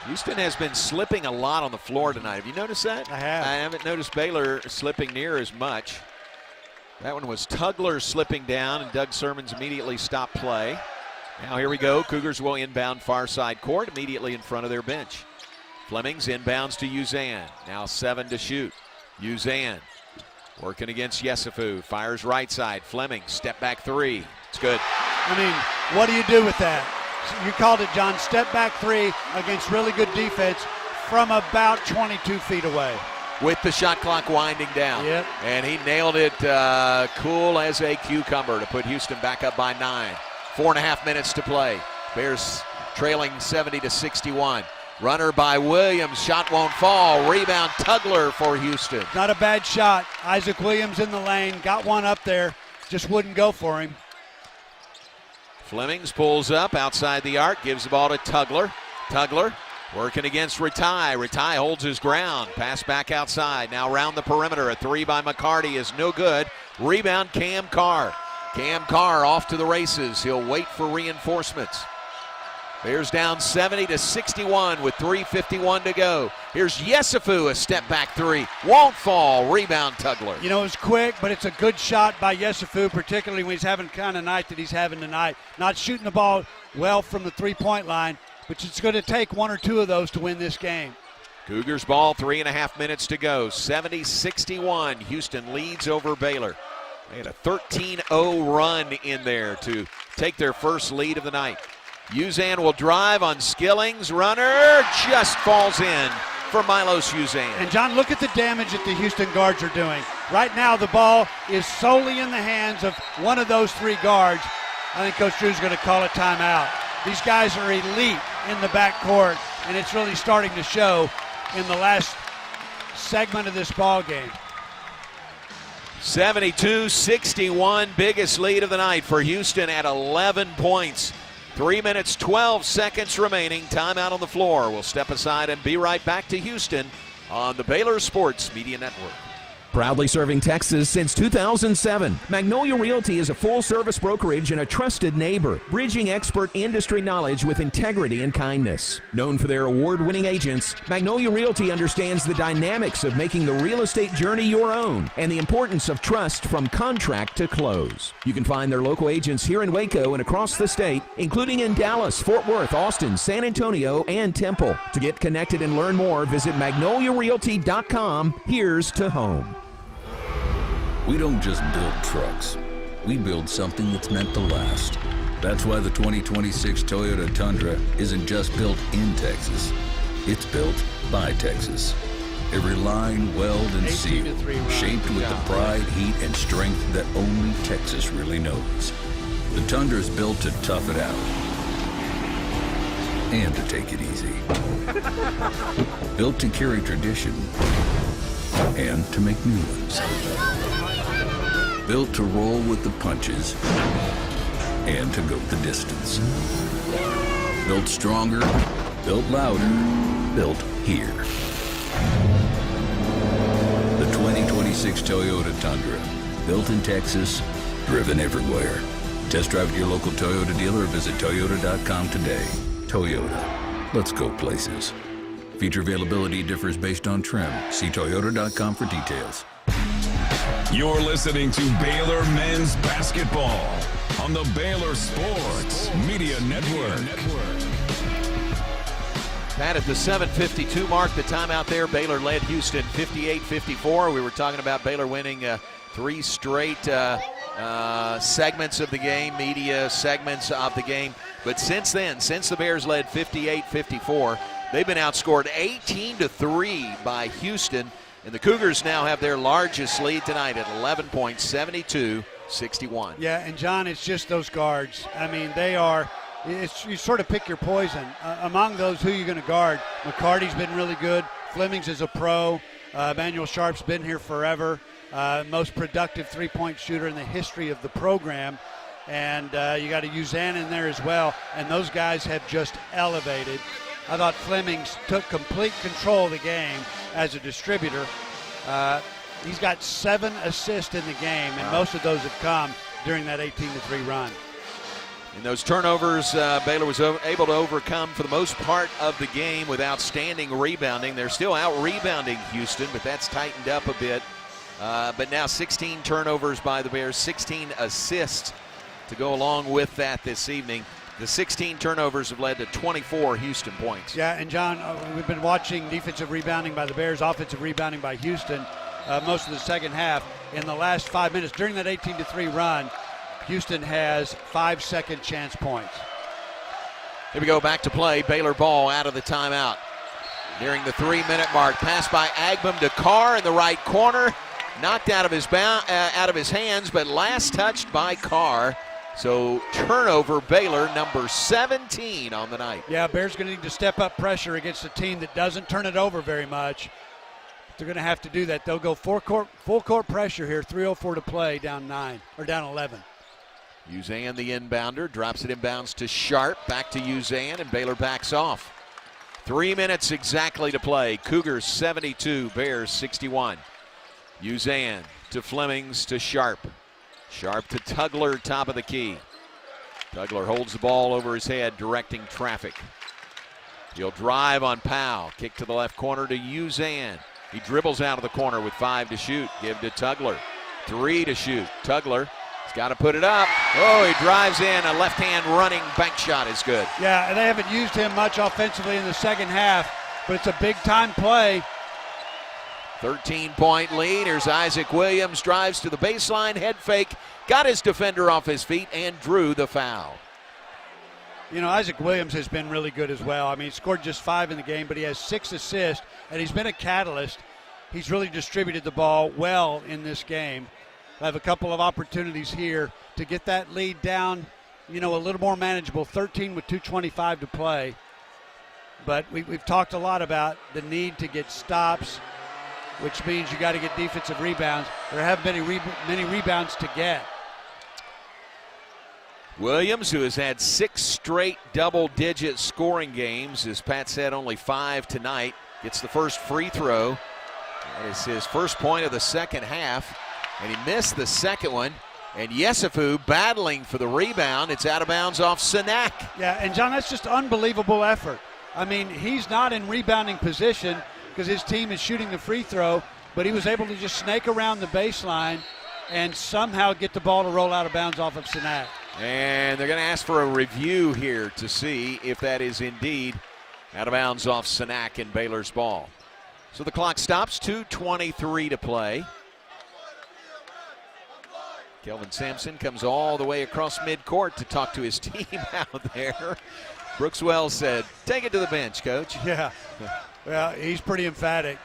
Houston has been slipping a lot on the floor tonight. Have you noticed that? I have. I haven't noticed Baylor slipping near as much. That one was Tugler slipping down, and Doug Sermon's immediately stopped play. Now here we go. Cougars will inbound far side court immediately in front of their bench. Fleming's inbounds to Uzan. Now 7 to shoot. Uzan working against Yesufu. Fires right side. Fleming, step back 3. It's good. I mean, what do you do with that? You called it, John. Step back 3 against really good defense from about 22 feet away. With the shot clock winding down. Yep. And he nailed it cool as a cucumber to put Houston back up by 9. 4.5 minutes to play. Bears trailing 70-61. Runner by Williams. Shot won't fall. Rebound Tugler for Houston. Not a bad shot. Isaac Williams in the lane. Got one up there. Just wouldn't go for him. Flemings pulls up outside the arc. Gives the ball to Tugler. Tugler working against Ratai. Ratai holds his ground. Pass back outside. Now around the perimeter. A 3 by McCarty is no good. Rebound Cam Carr. Cam Carr off to the races. He'll wait for reinforcements. Bears down 70-61 with 3:51 to go. Here's Yesufu, a step back 3. Won't fall. Rebound Tugler. You know, it's quick, but it's a good shot by Yesufu, particularly when he's having the kind of night that he's having tonight. Not shooting the ball well from the three-point line, but it's going to take 1 or 2 of those to win this game. Cougars ball, 3.5 minutes to go. 70-61. Houston leads over Baylor. They had a 13-0 run in there to take their first lead of the night. Uzan will drive on Skilling's. Runner just falls in for Milos Uzan. And, John, look at the damage that the Houston guards are doing. Right now, the ball is solely in the hands of one of those 3 guards. I think Coach Drew's going to call a timeout. These guys are elite in the backcourt, and it's really starting to show in the last segment of this ball game. 72-61, biggest lead of the night for Houston at 11 points. 3 minutes, 12 seconds remaining. Timeout on the floor. We'll step aside and be right back to Houston on the Baylor Sports Media Network. Proudly serving Texas since 2007, Magnolia Realty is a full-service brokerage and a trusted neighbor, bridging expert industry knowledge with integrity and kindness. Known for their award-winning agents, Magnolia Realty understands the dynamics of making the real estate journey your own and the importance of trust from contract to close. You can find their local agents here in Waco and across the state, including in Dallas, Fort Worth, Austin, San Antonio, and Temple. To get connected and learn more, visit magnoliarealty.com. Here's to home. We don't just build trucks. We build something that's meant to last. That's why the 2026 Toyota Tundra isn't just built in Texas. It's built by Texas. Every line, weld, and seal, shaped with the pride, heat, and strength that only Texas really knows. The Tundra is built to tough it out and to take it easy. Built to carry tradition and to make new ones. Built to roll with the punches and to go the distance. Built stronger, built louder, built here. The 2026 Toyota Tundra. Built in Texas, driven everywhere. Test drive at your local Toyota dealer or visit Toyota.com today. Toyota. Let's go places. Feature availability differs based on trim. See Toyota.com for details. You're listening to Baylor Men's Basketball on the Baylor Sports Media Network. Pat, at the 7:52 mark, the timeout there. Baylor led Houston 58-54. We were talking about Baylor winning 3 straight segments of the game, media segments of the game. But since then, since the Bears led 58-54, they've been outscored 18-3 by Houston. And the Cougars now have their largest lead tonight at 11 points, 72-61. Yeah, and John, it's just those guards. I mean, they are you sort of pick your poison. Among those, who you're going to guard. McCarty's been really good. Flemings is a pro. Emmanuel Sharp's been here forever. Most productive three-point shooter in the history of the program. And you got a Uzan in there as well. And those guys have just elevated. I thought Flemings took complete control of the game as a distributor. He's got 7 assists in the game, and most of those have come during that 18-3 run. In those turnovers, Baylor was able to overcome for the most part of the game with outstanding rebounding. They're still out-rebounding Houston, but that's tightened up a bit. But now 16 turnovers by the Bears, 16 assists to go along with that this evening. The 16 turnovers have led to 24 Houston points. Yeah, and John, we've been watching defensive rebounding by the Bears, offensive rebounding by Houston most of the second half. In the last 5 minutes, during that 18-3 run, Houston has 5 second chance points. Here we go, back to play. Baylor ball out of the timeout. Nearing the 3-minute mark. Pass by Agbam to Carr in the right corner. Knocked out of his hands, but last touched by Carr. So turnover, Baylor, number 17 on the night. Yeah, Bears going to need to step up pressure against a team that doesn't turn it over very much. They're going to have to do that. They'll go full court pressure here. 3:04 to play, down 11. Uzan, the inbounder, drops it inbounds to Sharp. Back to Uzan, and Baylor backs off. 3 minutes exactly to play. Cougars 72, Bears 61. Uzan to Flemings to Sharp. Sharp to Tugler, top of the key. Tugler holds the ball over his head, directing traffic. He'll drive on Powell. Kick to the left corner to Uzan. He dribbles out of the corner with 5 to shoot. Give to Tugler. 3 to shoot. Tugler has got to put it up. Oh, he drives in. A left-hand running bank shot is good. Yeah, and they haven't used him much offensively in the second half, but it's a big-time play. 13-point lead. Here's Isaac Williams, drives to the baseline, head fake, got his defender off his feet, and drew the foul. You know, Isaac Williams has been really good as well. I mean, he scored just 5 in the game, but he has 6 assists, and he's been a catalyst. He's really distributed the ball well in this game. I have a couple of opportunities here to get that lead down, you know, a little more manageable. 13 with 2:25 to play. But we've talked a lot about the need to get stops, which means you got to get defensive rebounds. There haven't been many rebounds to get. Williams, who has had 6 straight double-digit scoring games, as Pat said, only 5 tonight, gets the first free throw. That is his first point of the second half, and he missed the second one. And Yesufu battling for the rebound. It's out of bounds off Sinak. Yeah, and John, that's just unbelievable effort. I mean, he's not in rebounding position because his team is shooting the free throw, but he was able to just snake around the baseline and somehow get the ball to roll out of bounds off of Sinak. And they're going to ask for a review here to see if that is indeed out of bounds off Sinak in Baylor's ball. So the clock stops, 2:23 to play. Kelvin Sampson comes all the way across midcourt to talk to his team out there. Brooks Wells said, take it to the bench, Coach. Yeah. Well, he's pretty emphatic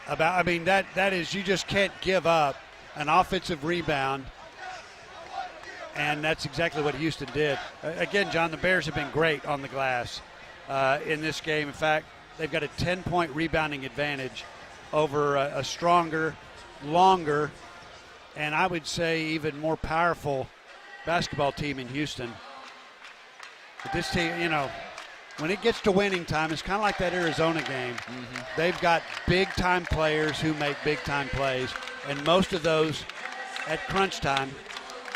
about, I mean, that is, you just can't give up an offensive rebound, and that's exactly what Houston did. Again, John, the Bears have been great on the glass in this game. In fact, they've got a 10-point rebounding advantage over a stronger, longer, and I would say even more powerful basketball team in Houston. But this team, you know, when it gets to winning time, it's kind of like that Arizona game. Mm-hmm. They've got big-time players who make big-time plays, and most of those at crunch time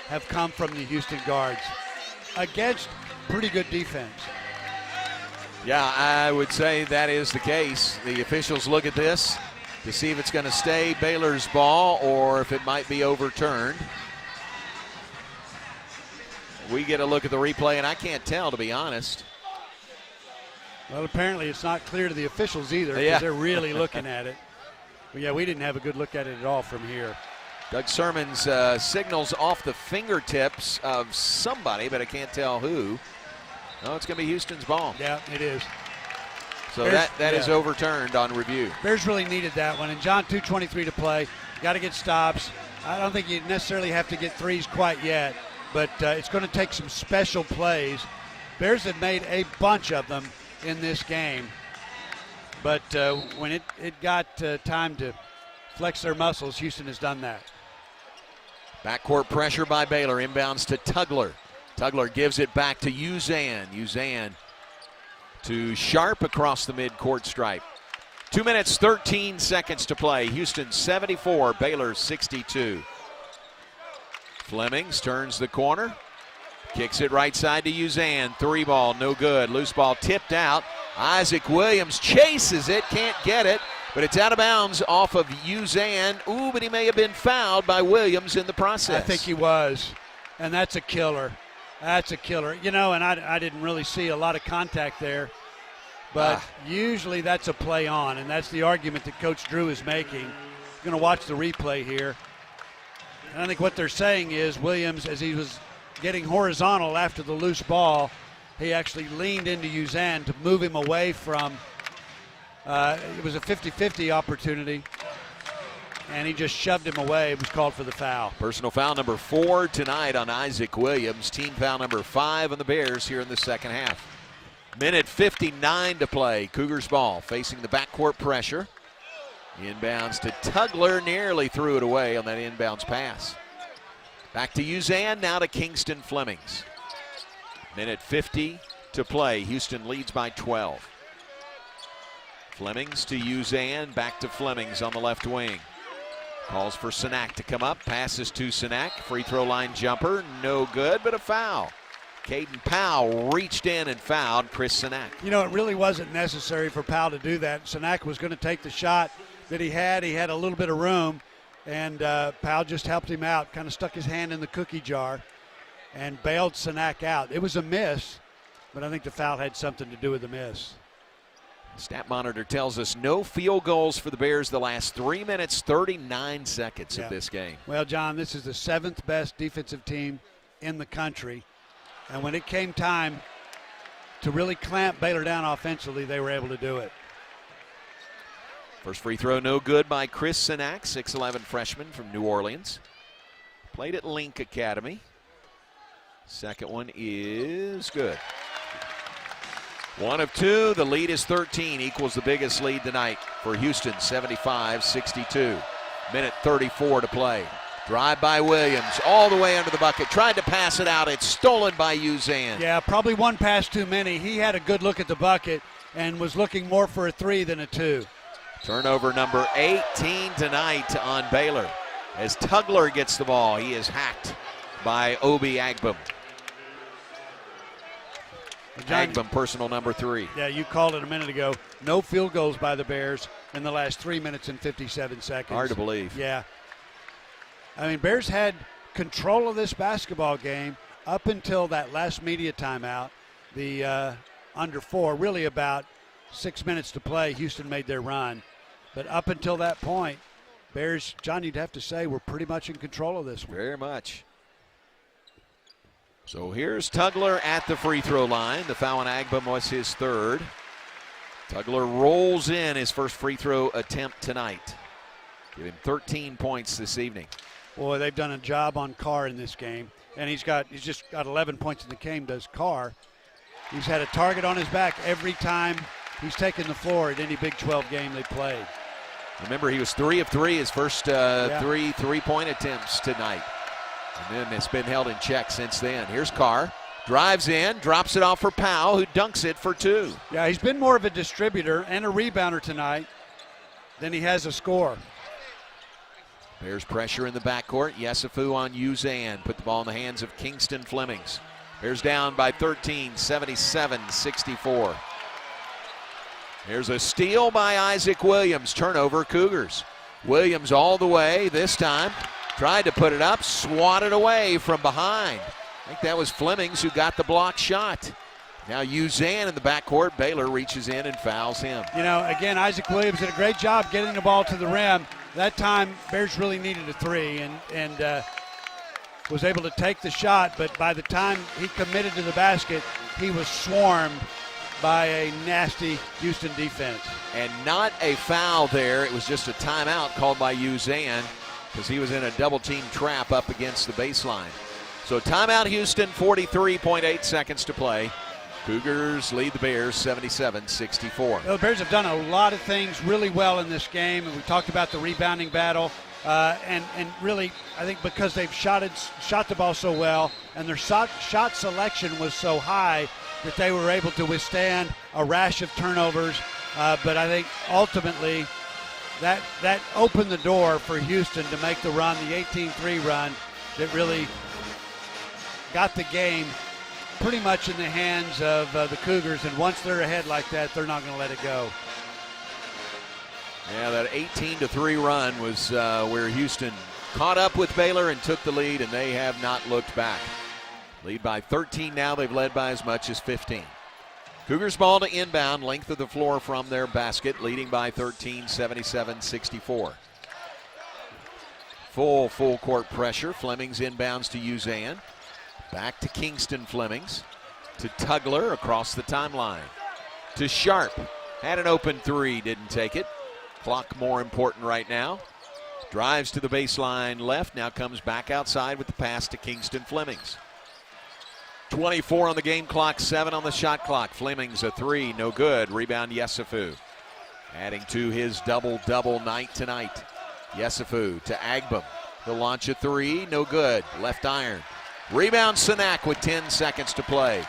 have come from the Houston guards against pretty good defense. Yeah, I would say that is the case. The officials look at this to see if it's going to stay Baylor's ball or if it might be overturned. We get a look at the replay, and I can't tell, to be honest. Well, apparently it's not clear to the officials either because they're really looking at it. But yeah, we didn't have a good look at it at all from here. Doug Sermon's signals off the fingertips of somebody, but I can't tell who. No, it's going to be Houston's ball. Yeah, it is. So that is overturned on review. Bears really needed that one. And John, 2:23 to play. Got to get stops. I don't think you necessarily have to get threes quite yet, but it's going to take some special plays Bears had made a bunch of them in this game. But when it got time to flex their muscles, Houston has done that. Backcourt pressure by Baylor. Inbounds to Tugler. Tugler gives it back to Uzan. Uzan to Sharp across the midcourt stripe. 2 minutes, 13 seconds to play. Houston 74, Baylor 62. Flemings turns the corner. Kicks it right side to Uzan. 3 ball, no good. Loose ball tipped out. Isaac Williams chases it, can't get it, but it's out of bounds off of Uzan. Ooh, but he may have been fouled by Williams in the process. I think he was, and that's a killer. That's a killer. You know, and I didn't really see a lot of contact there, but usually that's a play on, and that's the argument that Coach Drew is making. We're going to watch the replay here. And I think what they're saying is Williams, as he was getting horizontal after the loose ball, he actually leaned into Uzan to move him away from, it was a 50-50 opportunity, and he just shoved him away. It was called for the foul. Personal foul number 4 tonight on Isaac Williams. Team foul number 5 on the Bears here in the second half. Minute 59 to play. Cougars ball facing the backcourt pressure. Inbounds to Tugler, nearly threw it away on that inbounds pass. Back to Uzan, now to Kingston Flemings. Minute 50 to play. Houston leads by 12. Flemings to Uzan, back to Flemings on the left wing. Calls for Sinak to come up, passes to Sinak. Free throw line jumper, no good, but a foul. Caden Powell reached in and fouled Chris Sinak. You know, it really wasn't necessary for Powell to do that. Sinak was going to take the shot that he had. He had a little bit of room, and Powell just helped him out, kind of stuck his hand in the cookie jar and bailed Sinak out. It was a miss, but I think the foul had something to do with the miss. Stat monitor tells us no field goals for the Bears the last 3 minutes, 39 seconds of this game. Well, John, this is the 7th best defensive team in the country. And when it came time to really clamp Baylor down offensively, they were able to do it. First free throw no good by Chris Sinak, 6'11 freshman from New Orleans. Played at Link Academy. Second one is good. 1 of 2, the lead is 13, equals the biggest lead tonight for Houston, 75-62. Minute 34 to play. Drive by Williams, all the way under the bucket. Tried to pass it out. It's stolen by Uzan. Yeah, probably one pass too many. He had a good look at the bucket and was looking more for a 3 than a 2. Turnover number 18 tonight on Baylor. As Tugler gets the ball, he is hacked by Obi Agbum. Agbum, personal number 3. Yeah, you called it a minute ago. No field goals by the Bears in the last 3 minutes and 57 seconds. Hard to believe. Yeah. I mean, Bears had control of this basketball game up until that last media timeout. The under 4, really about 6 minutes to play, Houston made their run. But up until that point, Bears, John, you'd have to say, were pretty much in control of this one. Very much. So here's Tugler at the free throw line. The foul on Agbum was his 3rd. Tugler rolls in his first free throw attempt tonight. Give him 13 points this evening. Boy, they've done a job on Carr in this game. And he's just got 11 points in the game, does Carr. He's had a target on his back every time he's taken the floor at any Big 12 game they played. Remember, he was 3 of 3, his first three-point attempts tonight. And then it's been held in check since then. Here's Carr. Drives in, drops it off for Powell, who dunks it for 2. Yeah, he's been more of a distributor and a rebounder tonight than he has a score. Bears pressure in the backcourt. Yesufu on Uzan. Put the ball in the hands of Kingston Flemings. Bears down by 13, 77-64. Here's a steal by Isaac Williams. Turnover, Cougars. Williams all the way this time. Tried to put it up, swatted away from behind. I think that was Flemings who got the block shot. Now Uzan in the backcourt. Baylor reaches in and fouls him. You know, again, Isaac Williams did a great job getting the ball to the rim. That time, Bears really needed a 3 and was able to take the shot, but by the time he committed to the basket, he was swarmed by a nasty Houston defense. And not a foul there. It was just a timeout called by Uzan because he was in a double-team trap up against the baseline. So timeout Houston, 43.8 seconds to play. Cougars lead the Bears 77-64. The Bears have done a lot of things really well in this game, and we talked about the rebounding battle. And really, I think because they've shot the ball so well, and their shot selection was so high that they were able to withstand a rash of turnovers. But I think ultimately that opened the door for Houston to make the run, the 18-3 run, that really got the game pretty much in the hands of the Cougars. And once they're ahead like that, they're not going to let it go. Yeah, that 18-3 run was where Houston caught up with Baylor and took the lead, and they have not looked back. Lead by 13 now. They've led by as much as 15. Cougars ball to inbound, length of the floor from their basket, leading by 13, 77-64. Full court pressure. Flemings inbounds to Uzan. Back to Kingston Flemings. To Tugler across the timeline. To Sharp. Had an open three, didn't take it. Clock more important right now. Drives to the baseline left, now comes back outside with the pass to Kingston Flemings. 24 on the game clock, 7 on the shot clock. Flemings a three, no good. Rebound Yesufu. Adding to his double-double night tonight. Yesufu to Agbam. He'll launch a three, no good. Left iron. Rebound Sanak with 10 seconds to play.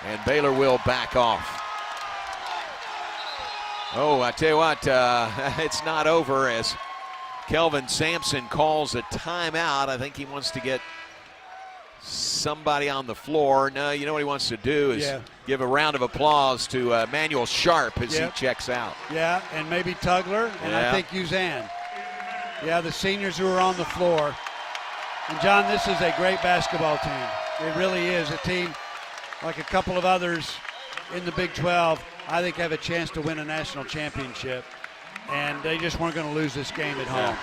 And Baylor will back off. Oh, I tell you what, it's not over as Kelvin Sampson calls a timeout. I think he wants to get somebody on the floor. No, you know what he wants to do is give a round of applause to Manuel Sharp as he checks out. Yeah, and maybe Tugler, and I think Uzan. Yeah, the seniors who are on the floor. And, John, this is a great basketball team. It really is. A team like a couple of others in the Big 12, I think, have a chance to win a national championship. And they just weren't going to lose this game at home.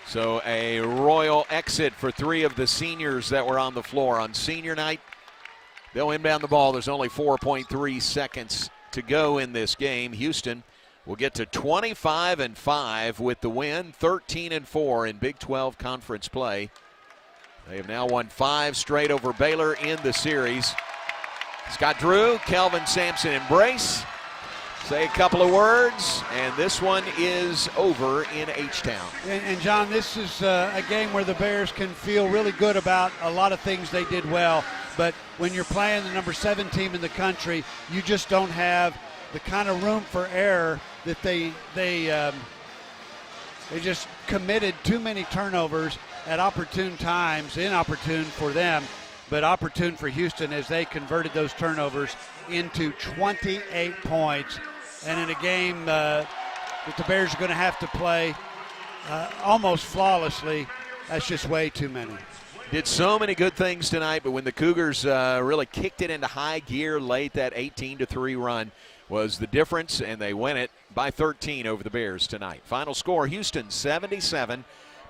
So a royal exit for 3 of the seniors that were on the floor. On senior night, they'll inbound the ball. There's only 4.3 seconds to go in this game. Houston will get to 25-5 with the win, 13-4 in Big 12 conference play. They have now won 5 straight over Baylor in the series. Scott Drew, Kelvin Sampson embrace, say a couple of words, and this one is over in H-Town. And John, this is a game where the Bears can feel really good about a lot of things they did well, but when you're playing the number 7 team in the country, you just don't have the kind of room for error that they just committed too many turnovers at opportune times, inopportune for them, but opportune for Houston as they converted those turnovers into 28 points. And in a game that the Bears are going to have to play almost flawlessly, that's just way too many. Did so many good things tonight, but when the Cougars really kicked it into high gear late, that 18-3 run was the difference, and they win it by 13 over the Bears tonight. Final score, Houston 77,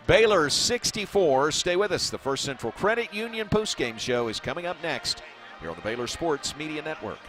Baylor 64. Stay with us. The First Central Credit Union postgame show is coming up next here on the Baylor Sports Media Network.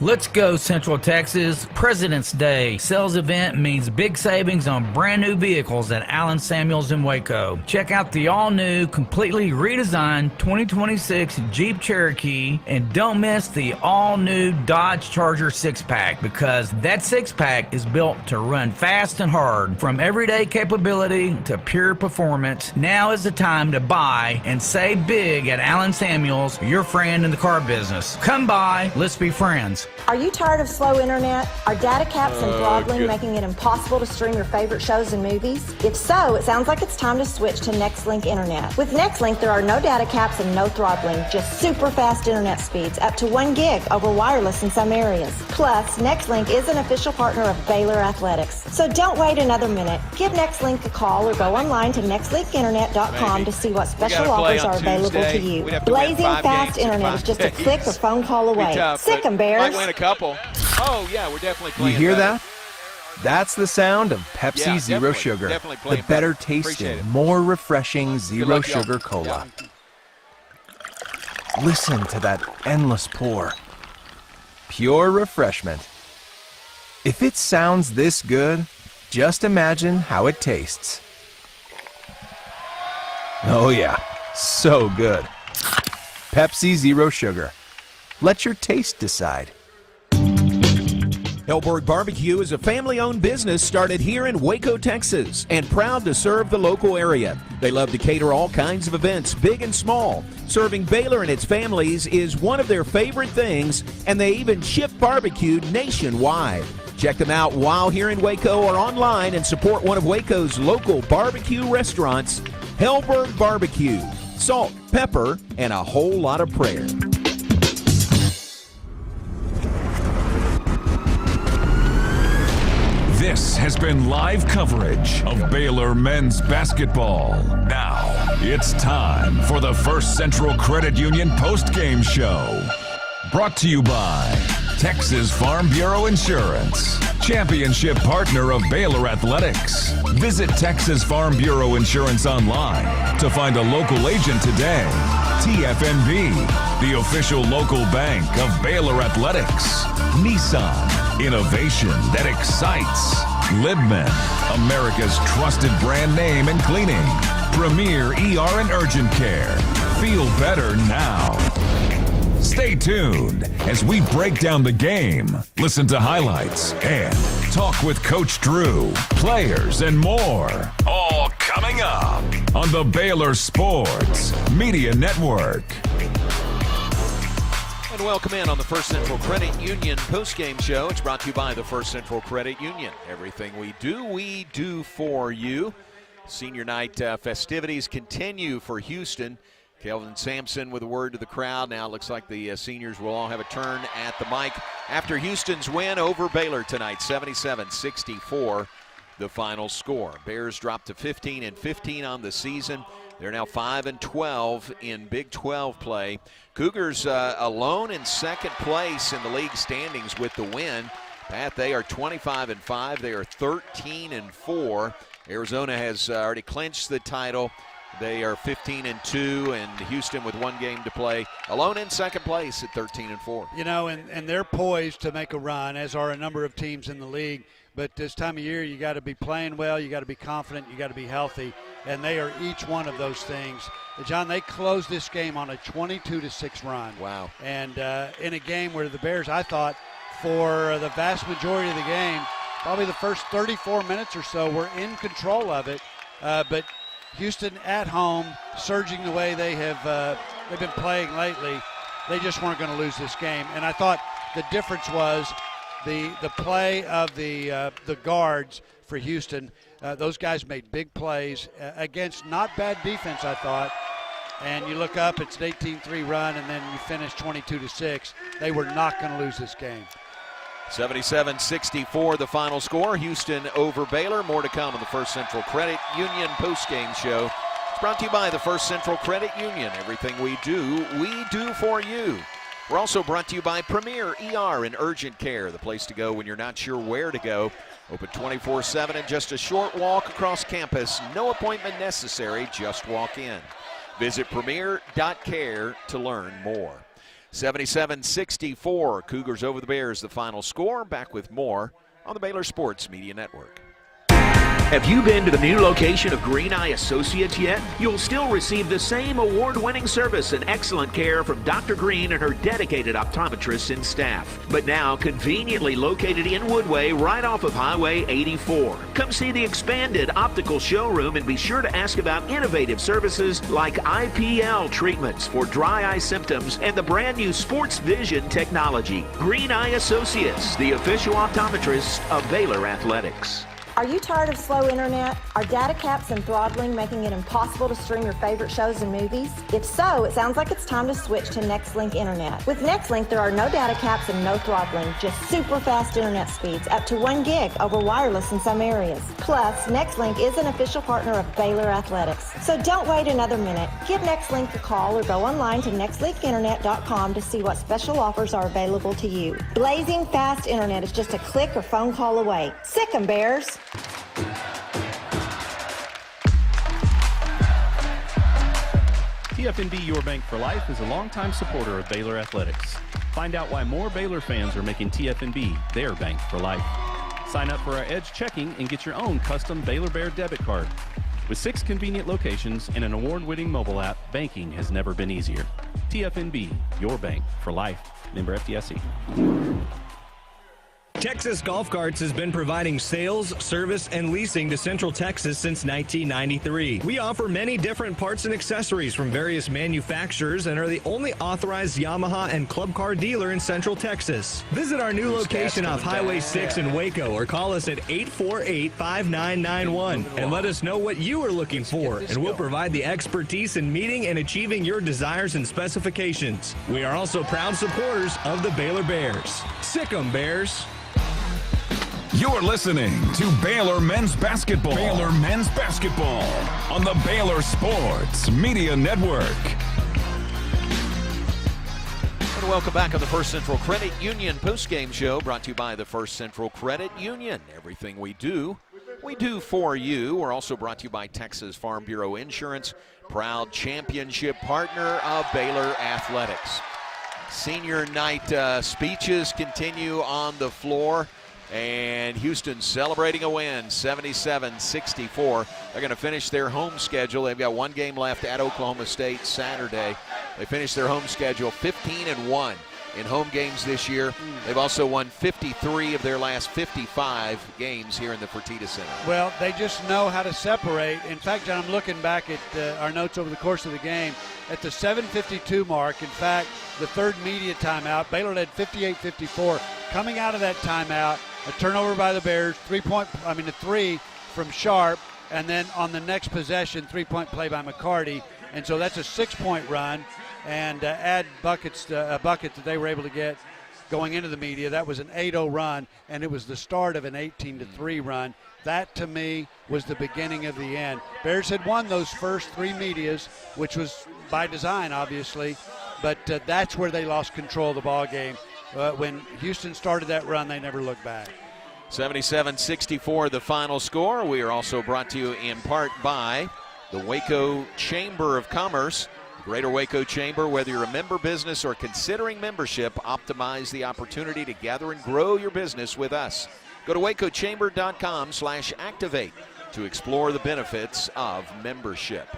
Let's go Central Texas. President's Day sales event means big savings on brand new vehicles at Allen Samuels in Waco. Check out the all-new, completely redesigned 2026 Jeep Cherokee, and don't miss the all-new Dodge Charger 6-pack, because that 6-pack is built to run fast and hard. From everyday capability to pure performance, now is the time to buy and save big at Allen Samuels, your friend in the car business. Come by, let's be friends. Are you tired of slow internet? Are data caps and throttling making it impossible to stream your favorite shows and movies? If so, it sounds like it's time to switch to NextLink Internet. With NextLink, there are no data caps and no throttling, just super fast internet speeds, up to 1 gig over wireless in some areas. Plus, NextLink is an official partner of Baylor Athletics. So don't wait another minute. Give NextLink a call or go online to nextlinkinternet.com to see what special offers are available to you. Blazing fast internet is just a click or phone call away. Sick 'em, Bears. Win a couple. Oh, yeah, we're definitely playing. You hear better. that? That's the sound of Pepsi Zero Sugar. The better tasting, more refreshing Zero Sugar Cola. Listen to that endless pour. Pure refreshment. If it sounds this good, just imagine how it tastes. Oh yeah, So good. Pepsi Zero Sugar. Let your taste decide. Hellberg Barbecue is a family-owned business started here in Waco, Texas, and proud to serve the local area. They love to cater all kinds of events, big and small. Serving Baylor and its families is one of their favorite things, and they even ship barbecue nationwide. Check them out while here in Waco or online and support one of Waco's local barbecue restaurants, Hellberg Barbecue. Salt, pepper, and a whole lot of prayer. This has been live coverage of Baylor men's basketball. Now, it's time for the First Central Credit Union postgame show. Brought to you by Texas Farm Bureau Insurance, championship partner of Baylor Athletics. Visit Texas Farm Bureau Insurance online to find a local agent today. TFNB, the official local bank of Baylor Athletics. Nissan, innovation that excites. Libman, America's trusted brand name in cleaning. Premier ER and Urgent Care. Feel better now. Stay tuned as we break down the game, listen to highlights, and talk with Coach Drew, players, and more. All coming up on the Baylor Sports Media Network. And welcome in on the First Central Credit Union postgame show. It's brought to you by the First Central Credit Union. Everything we do for you. Senior night festivities continue for Houston. Kelvin Sampson with a word to the crowd. Now it looks like the seniors will all have a turn at the mic after Houston's win over Baylor tonight, 77-64, the final score. Bears dropped to 15-15 on the season. They're now 5-12 in Big 12 play. Cougars alone in second place in the league standings with the win. Pat, they are 25-5. They are 13-4. Arizona has already clinched the title. They are 15-2, and Houston with one game to play, alone in second place at 13-4. You know, and they're poised to make a run, as are a number of teams in the league. But this time of year, you got to be playing well, you got to be confident, you got to be healthy, and they are each one of those things. John, they closed this game on a 22-6 run. Wow. And in a game where the Bears, I thought, for the vast majority of the game, probably the first 34 minutes or so, were in control of it. But Houston at home, surging the way they have they've been playing lately, they just weren't going to lose this game. And I thought the difference was the play of the guards for Houston. Those guys made big plays against not bad defense, I thought. And you look up, it's an 18-3 run, and then you finish 22-6. They were not going to lose this game. 77-64 the final score. Houston over Baylor. More to come on the First Central Credit Union postgame show. It's brought to you by the First Central Credit Union. Everything we do for you. We're also brought to you by Premier ER and Urgent Care, the place to go when you're not sure where to go. Open 24/7 and just a short walk across campus. No appointment necessary, just walk in. Visit premier.care to learn more. 77-64, Cougars over the Bears, the final score. Back with more on the Baylor Sports Media Network. Have you been to the new location of Green Eye Associates yet? You'll still receive the same award-winning service and excellent care from Dr. Green and her dedicated optometrists and staff. But now conveniently located in Woodway, right off of Highway 84. Come see the expanded optical showroom and be sure to ask about innovative services like IPL treatments for dry eye symptoms and the brand new sports vision technology. Green Eye Associates, the official optometrist of Baylor Athletics. Are you tired of slow internet? Are data caps and throttling making it impossible to stream your favorite shows and movies? If so, it sounds like it's time to switch to NextLink Internet. With NextLink, there are no data caps and no throttling, just super fast internet speeds, up to 1 gig over wireless in some areas. Plus, NextLink is an official partner of Baylor Athletics. So don't wait another minute. Give NextLink a call or go online to nextlinkinternet.com to see what special offers are available to you. Blazing fast internet is just a click or phone call away. Sick 'em, Bears. TFNB Your Bank for Life is a longtime supporter of Baylor Athletics. Find out why more Baylor fans are making TFNB their bank for life. Sign up for our Edge checking and get your own custom Baylor Bear debit card. With 6 convenient locations and an award-winning mobile app, banking has never been easier. TFNB, your bank for life. Member FDIC. Texas Golf Carts has been providing sales, service, and leasing to Central Texas since 1993. We offer many different parts and accessories from various manufacturers and are the only authorized Yamaha and Club Car dealer in Central Texas. Visit our new location off Highway 6 in Waco or call us at 848-5991 and let us know what you are looking for, and we'll provide the expertise in meeting and achieving your desires and specifications. We are also proud supporters of the Baylor Bears. Sick 'em, Bears. You're listening to Baylor Men's Basketball. Baylor Men's Basketball on the Baylor Sports Media Network. And welcome back on the First Central Credit Union postgame show, brought to you by the First Central Credit Union. Everything we do for you. We're also brought to you by Texas Farm Bureau Insurance, proud championship partner of Baylor Athletics. Senior night speeches continue on the floor. And Houston celebrating a win, 77-64. They're going to finish their home schedule. They've got one game left at Oklahoma State Saturday. They finished their home schedule 15-1 in home games this year. They've also won 53 of their last 55 games here in the Fertitta Center. Well, they just know how to separate. In fact, John, I'm looking back at our notes over the course of the game. At the 7:52 mark, in fact, the third media timeout, Baylor led 58-54. Coming out of that timeout, a turnover by the Bears, a three from Sharp, and then on the next possession, three-point play by McCarty. And so that's a 6-point run, and add buckets, a bucket that they were able to get going into the media. That was an 8-0 run, and it was the start of an 18-3 run. That, to me, was the beginning of the end. Bears had won those first 3 medias, which was by design, obviously, but that's where they lost control of the ball game. When Houston started that run, they never looked back. 77-64 the final score. We are also brought to you in part by the Waco Chamber of Commerce. Greater Waco Chamber, whether you're a member business or considering membership, optimize the opportunity to gather and grow your business with us. Go to wacochamber.com/activate to explore the benefits of membership.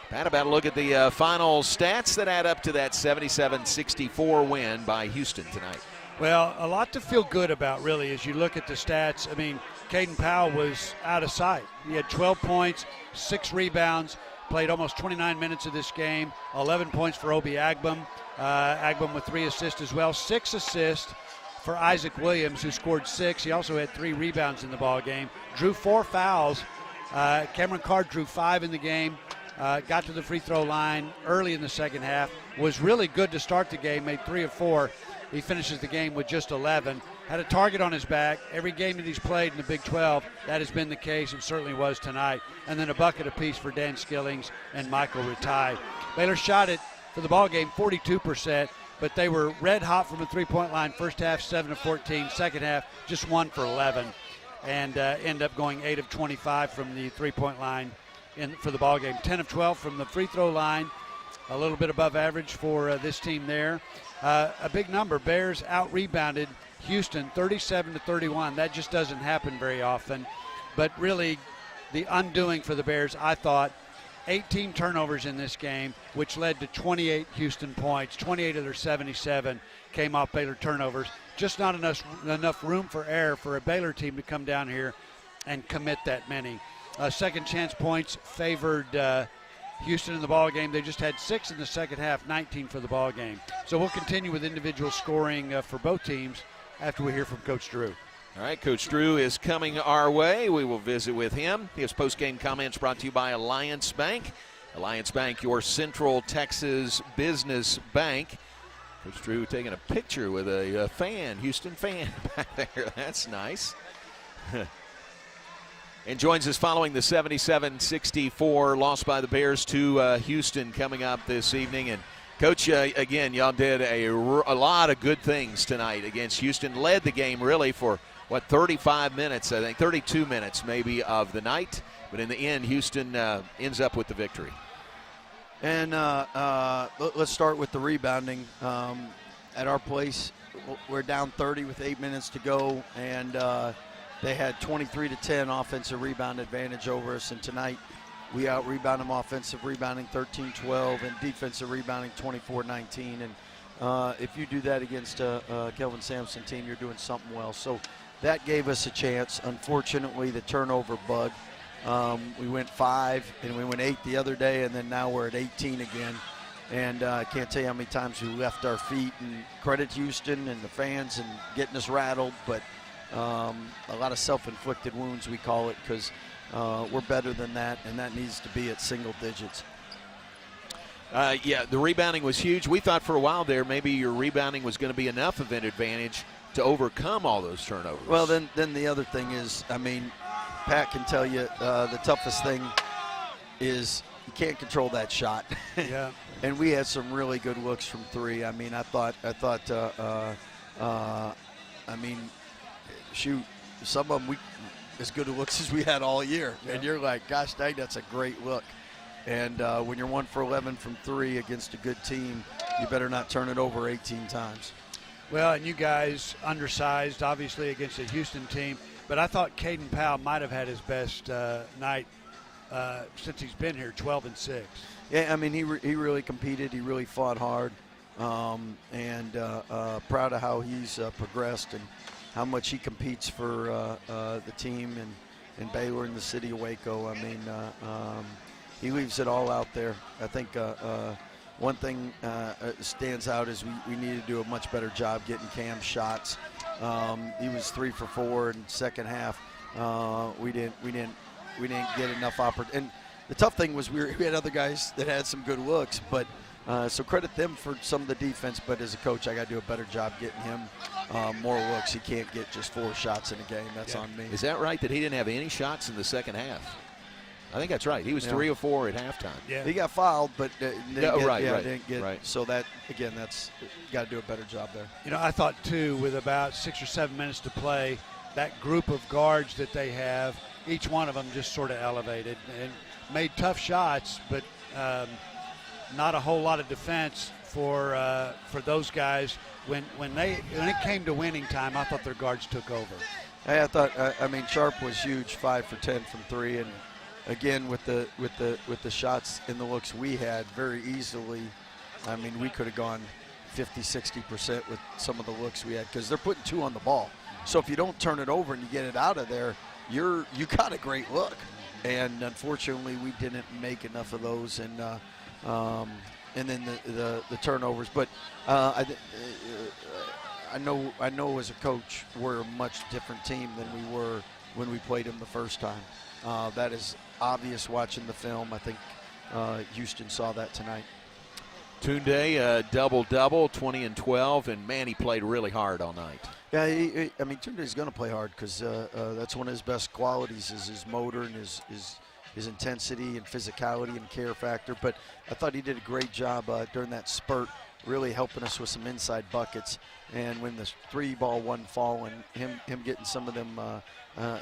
Pat, about a look at the final stats that add up to that 77-64 win by Houston tonight. Well, a lot to feel good about, really, as you look at the stats. I mean, Caden Powell was out of sight. He had 12 points, 6 rebounds, played almost 29 minutes of this game, 11 points for Obi Agbum. Agbum with 3 assists as well, 6 assists for Isaac Williams, who scored 6. He also had 3 rebounds in the ball game. Drew 4 fouls. Cameron Card drew 5 in the game. Got to the free throw line early in the second half. Was really good to start the game, made 3 of 4. He finishes the game with just 11. Had a target on his back. Every game that he's played in the Big 12, that has been the case, and certainly was tonight. And then a bucket apiece for Dan Skillings and Michael Ratai. Baylor shot it for the ball game 42%, but they were red hot from the three-point line. First half, 7 of 14. Second half, just 1 for 11. And end up going 8 of 25 from the three-point line for the ball game. 10 of 12 from the free throw line, a little bit above average for this team there. A big number. Bears out-rebounded Houston 37-31. That just doesn't happen very often. But really, the undoing for the Bears, I thought, 18 turnovers in this game, which led to 28 Houston points. 28 of their 77 came off Baylor turnovers. Just not enough room for error for a Baylor team to come down here and commit that many. Second chance points favored Houston in the ball game. They just had 6 in the second half, 19 for the ball game. So we'll continue with individual scoring for both teams after we hear from Coach Drew. All right, Coach Drew is coming our way. We will visit with him. His post-game comments brought to you by Alliance Bank. Alliance Bank, your Central Texas business bank. Coach Drew taking a picture with a fan, Houston fan back there. That's nice. And joins us following the 77-64 loss by the Bears to Houston coming up this evening. And Coach, again, y'all did a lot of good things tonight against Houston. Led the game really for, 35 minutes, I think, 32 minutes maybe of the night. But in the end, Houston ends up with the victory. And let's start with the rebounding. At our place, we're down 30 with 8 minutes to go, and they had 23-10 offensive rebound advantage over us. And tonight, we out-rebound them offensive rebounding 13-12 and defensive rebounding 24-19. And if you do that against a Kelvin Sampson team, you're doing something well. So that gave us a chance. Unfortunately, the turnover bug. We went 5 and we went 8 the other day, and then now we're at 18 again. And I can't tell you how many times we left our feet. And credit Houston and the fans and getting us rattled, but a lot of self-inflicted wounds, we call it, because we're better than that, and that needs to be at single digits. Yeah, the rebounding was huge. We thought for a while there maybe your rebounding was going to be enough of an advantage to overcome all those turnovers. Well, then the other thing is, I mean, Pat can tell you the toughest thing is you can't control that shot. Yeah. And we had some really good looks from 3. I mean, I thought, shoot, some of them as good a looks as we had all year. Yeah. And you're like, gosh dang, that's a great look. And when you're 1 for 11 from 3 against a good team, you better not turn it over 18 times. Well, and you guys undersized, obviously, against a Houston team. But I thought Caden Powell might have had his best night since he's been here, 12-6. Yeah, I mean, he really competed. He really fought hard. And proud of how he's progressed and how much he competes for the team in Baylor and the city of Waco. I mean, he leaves it all out there. I think one thing stands out is we need to do a much better job getting Cam's shots. He was 3 for 4 in the second half. We didn't get enough opportunity. And the tough thing was we had other guys that had some good looks, but so credit them for some of the defense. But as a coach, I got to do a better job getting him more looks. He can't get just 4 shots in a game. That's on me. Is that right that he didn't have any shots in the second half? I think that's right. He was 3 or 4 at halftime. Yeah. He got fouled, but didn't get. Right. So that, again, that's got to do a better job there. You know, I thought, too, with about 6 or 7 minutes to play, that group of guards that they have, each one of them just sort of elevated and made tough shots, but not a whole lot of defense for those guys. When it came to winning time, I thought their guards took over. Hey, I thought, Sharp was huge, 5 for 10 from 3, and again with the shots and the looks we had very easily. I mean, we could have gone 50-60% with some of the looks we had because they're putting 2 on the ball. So if you don't turn it over and you get it out of there, you got a great look. And unfortunately, we didn't make enough of those, and then the turnovers. But I know as a coach, we're a much different team than we were when we played them the first time. That is obvious watching the film. I think Houston saw that tonight. Tunde, double-double, 20 and 12, and man, he played really hard all night. Yeah, Tunde's going to play hard because that's one of his best qualities is his motor and his intensity and physicality and care factor. But I thought he did a great job during that spurt, really helping us with some inside buckets. And when the 3-ball wasn't falling, him getting some of them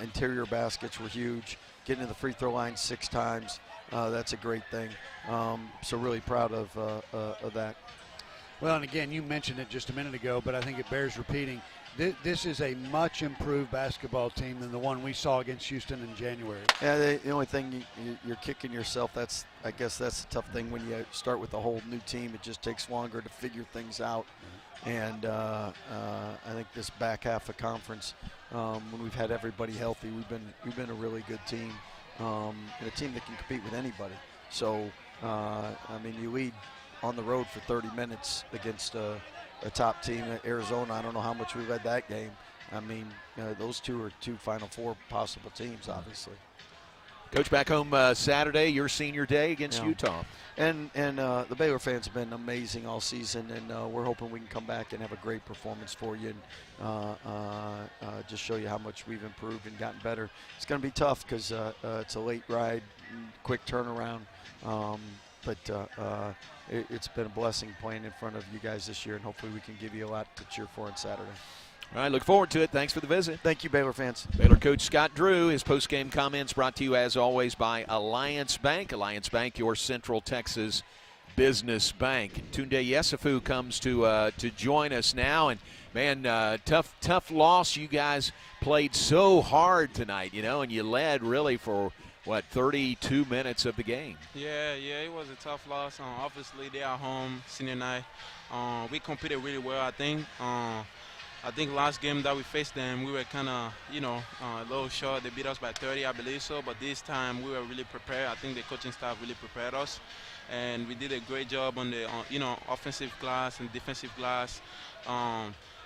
interior baskets were huge. Getting to the free throw line 6 times, that's a great thing. So really proud of that. Well, and again, you mentioned it just a minute ago, but I think it bears repeating. This is a much improved basketball team than the one we saw against Houston in January. Yeah, the only thing you're kicking yourself. I guess that's the tough thing when you start with a whole new team. It just takes longer to figure things out. And I think this back half of conference, when we've had everybody healthy, we've been a really good team, and a team that can compete with anybody. So you lead on the road for 30 minutes against a top team at Arizona. I don't know how much we led that game. I mean, those two are 2 Final Four possible teams, obviously. Coach, back home Saturday, your senior day against Utah. And the Baylor fans have been amazing all season, and we're hoping we can come back and have a great performance for you and just show you how much we've improved and gotten better. It's going to be tough because it's a late ride, quick turnaround. But it's been a blessing playing in front of you guys this year, and hopefully we can give you a lot to cheer for on Saturday. All right, look forward to it. Thanks for the visit. Thank you, Baylor fans. Baylor coach Scott Drew, his post-game comments brought to you, as always, by Alliance Bank. Alliance Bank, your Central Texas business bank. Tunde Yesufu comes to join us now. And, man, tough loss. You guys played so hard tonight, and you led really for 32 minutes of the game. Yeah, it was a tough loss. Obviously, they are home senior night. We competed really well, I think. I think last game that we faced them, we were kind of, a little short. They beat us by 30, I believe so. But this time, we were really prepared. I think the coaching staff really prepared us. And we did a great job on the, offensive glass and defensive glass.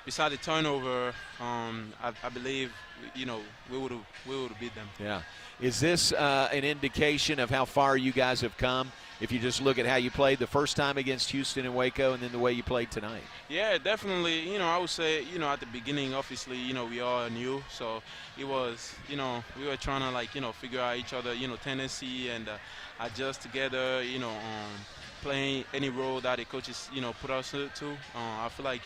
Besides the turnover, I believe, we would have beat them. Yeah. Is this an indication of how far you guys have come? If you just look at how you played the first time against Houston and Waco and then the way you played tonight? Yeah, definitely. I would say, at the beginning, obviously, we all knew. So it was, we were trying to, figure out each other, tendency and adjust together, playing any role that the coaches, put us to. I feel like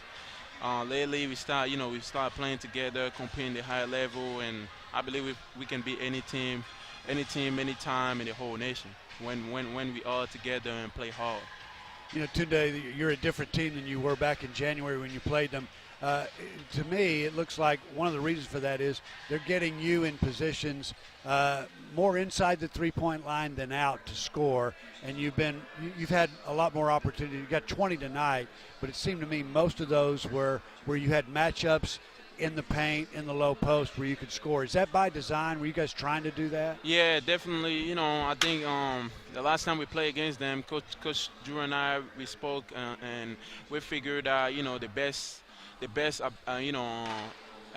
lately we start playing together, competing at the higher level, and I believe we can beat any team, anytime in the whole nation when we all together and play hard. Tundra, you're a different team than you were back in January when you played them. To me, it looks like one of the reasons for that is they're getting you in positions more inside the three-point line than out to score, and you've had a lot more opportunity. You got 20 tonight, but it seemed to me most of those were where you had matchups in the paint, in the low post, where you could score. Is that by design? Were you guys trying to do that? Yeah, definitely. I think the last time we played against them, Coach Drew and I, we spoke, and we figured out, the best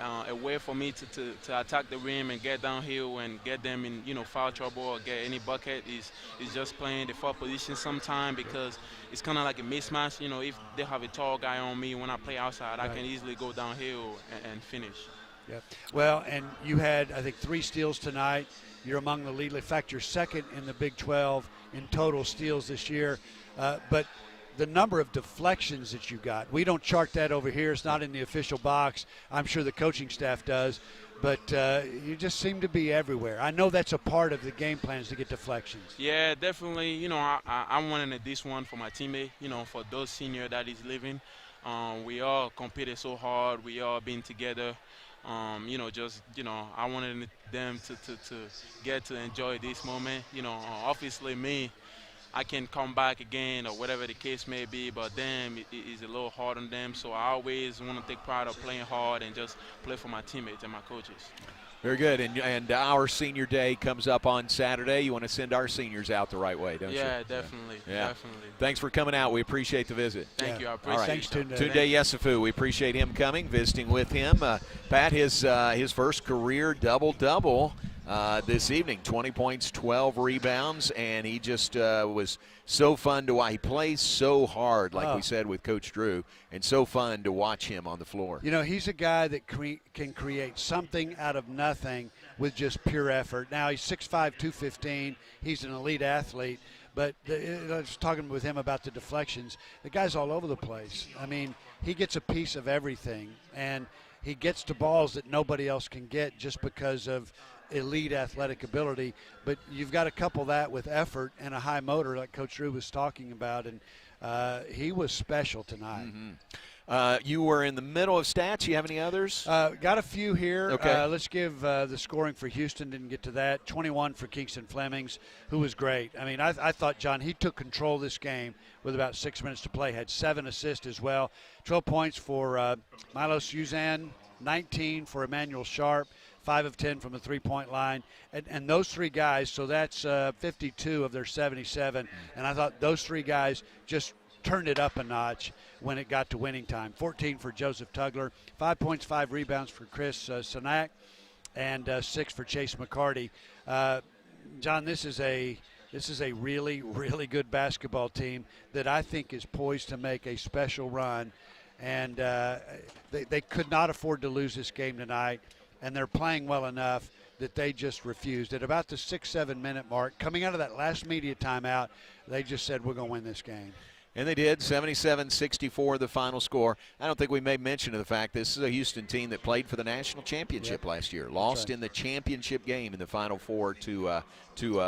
a way for me to attack the rim and get downhill and get them in foul trouble or get any bucket is just playing the foul position sometime, because it's kind of like a mismatch. If they have a tall guy on me when I play outside, right, I can easily go downhill and finish. Yeah. Well, and you had, I think, 3 steals tonight. You're among the lead. In fact, you're second in the Big 12 in total steals this year. But the number of deflections that you got, we don't chart that over here. It's not in the official box. I'm sure the coaching staff does. But you just seem to be everywhere. I know that's a part of the game plan, is to get deflections. Yeah, definitely. I wanted this one for my teammate, for those senior that is leaving. We all competed so hard. We all been together. I wanted them to get to enjoy this moment. Obviously me, I can come back again or whatever the case may be, but them, it is a little hard on them. So I always want to take pride of playing hard and just play for my teammates and my coaches. Very good. And our senior day comes up on Saturday. You want to send our seniors out the right way, don't you? Yeah, definitely. Yeah. Definitely. Thanks for coming out. We appreciate the visit. Thank you. I appreciate it. Thanks, Tundra. Tunde Yesufu, we appreciate him coming, visiting with him. Pat, his first career double-double this evening, 20 points, 12 rebounds, and he just was so fun to watch. He plays so hard, like we said with Coach Drew, and so fun to watch him on the floor. He's a guy that can create something out of nothing with just pure effort. Now, he's 6'5", 215. He's an elite athlete. But I was talking with him about the deflections. The guy's all over the place. I mean, he gets a piece of everything, and he gets to balls that nobody else can get just because of elite athletic ability. But you've got to couple that with effort and a high motor like Coach Drew was talking about, and he was special tonight. Mm-hmm. You were in the middle of stats. You have any others? Got a few here. Okay. Let's give the scoring for Houston. Didn't get to that. 21 for Kingston Flemings, who was great. I mean, I thought, John, he took control of this game with about 6 minutes to play. Had 7 assists as well. 12 points for Milos Uzan, 19 for Emmanuel Sharp, 5 of 10 from the three-point line. And those 3 guys, so that's 52 of their 77. And I thought those 3 guys just turned it up a notch when it got to winning time. 14 for Joseph Tugler, 5 points, 5 rebounds for Chris Sanak, and 6 for Chase McCarty. John, this is a really, really good basketball team that I think is poised to make a special run. And they could not afford to lose this game tonight, and they're playing well enough that they just refused. At about the 6-7 minute mark, coming out of that last media timeout, they just said, we're going to win this game. And they did, 77-64 the final score. I don't think we made mention of the fact this is a Houston team that played for the national championship last year. Lost in the championship game in the Final Four to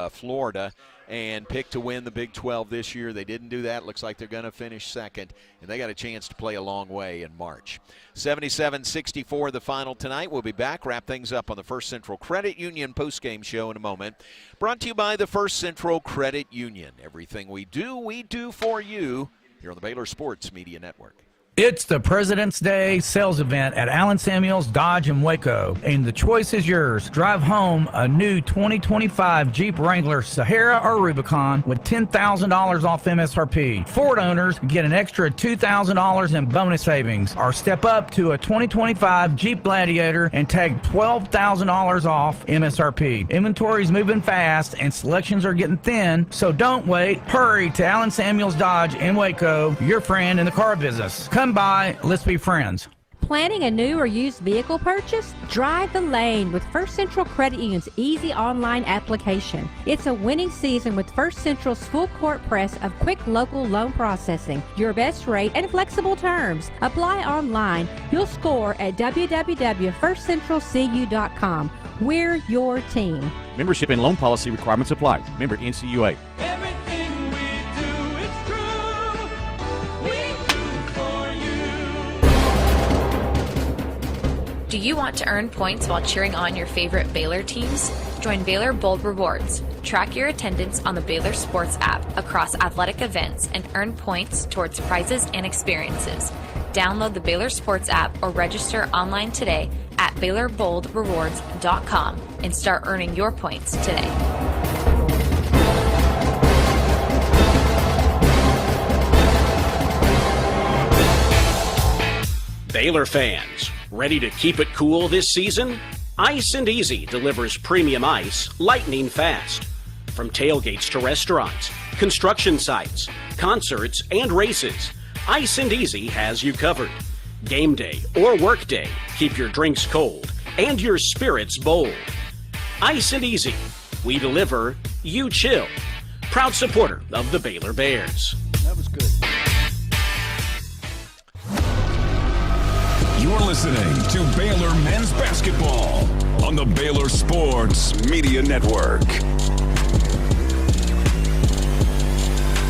Florida. and pick to win the Big 12 this year. They didn't do that. Looks like they're going to finish second, and they got a chance to play a long way in March. 77-64 the final tonight. We'll be back, wrap things up on the First Central Credit Union postgame show in a moment. Brought to you by the First Central Credit Union. Everything we do for you here on the Baylor Sports Media Network. It's the President's Day sales event at Allen Samuels Dodge in Waco, and the choice is yours. Drive home a new 2025 Jeep Wrangler Sahara or Rubicon with $10,000 off MSRP. Ford owners get an extra $2,000 in bonus savings, or step up to a 2025 Jeep Gladiator and tag $12,000 off MSRP. Inventory's moving fast and selections are getting thin, so don't wait. Hurry to Allen Samuels Dodge in Waco, your friend in the car business. Come by, let's be friends. Planning a new or used vehicle purchase? Drive the lane with First Central Credit Union's easy online application. It's a winning season with First Central's full court press of quick local loan processing, your best rate, and flexible terms. Apply online. You'll score at www.firstcentralcu.com. We're your team. Membership and loan policy requirements apply. Member NCUA. Do you want to earn points while cheering on your favorite Baylor teams? Join Baylor Bold Rewards. Track your attendance on the Baylor Sports app across athletic events and earn points towards prizes and experiences. Download the Baylor Sports app or register online today at BaylorBoldRewards.com and start earning your points today. Baylor fans, ready to keep it cool this season? Ice and Easy delivers premium ice lightning fast. From tailgates to restaurants, construction sites, concerts, and races, Ice and Easy has you covered. Game day or work day, keep your drinks cold and your spirits bold. Ice and Easy, we deliver, you chill. Proud supporter of the Baylor Bears. That was good. You're listening to Baylor Men's Basketball on the Baylor Sports Media Network.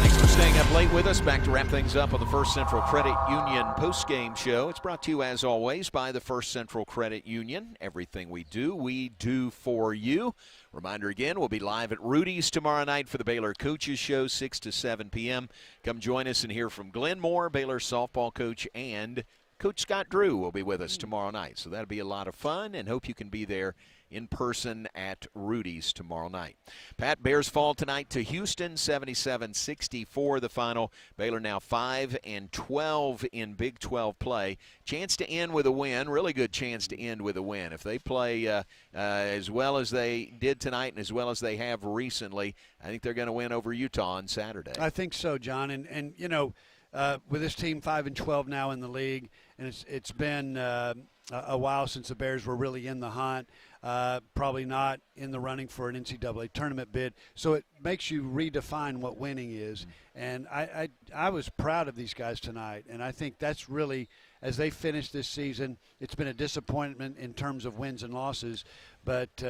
Thanks for staying up late with us. Back to wrap things up on the First Central Credit Union postgame show. It's brought to you, as always, by the First Central Credit Union. Everything we do for you. Reminder again, we'll be live at Rudy's tomorrow night for the Baylor Coaches Show, 6 to 7 p.m. Come join us and hear from Glenn Moore, Baylor softball coach, and Coach Scott Drew will be with us tomorrow night. So that'll be a lot of fun, and hope you can be there in person at Rudy's tomorrow night. Pat, Bears fall tonight to Houston, 77-64 the final. Baylor now 5-12 in Big 12 play. Chance to end with a win, really good chance to end with a win. If they play as well as they did tonight and as well as they have recently, I think they're going to win over Utah on Saturday. I think so, John. And you know, with this team 5-12 now in the league, and it's been a while since the Bears were really in the hunt, probably not in the running for an NCAA tournament bid. So it makes you redefine what winning is. And I was proud of these guys tonight, and I think that's really, as they finish this season, it's been a disappointment in terms of wins and losses, but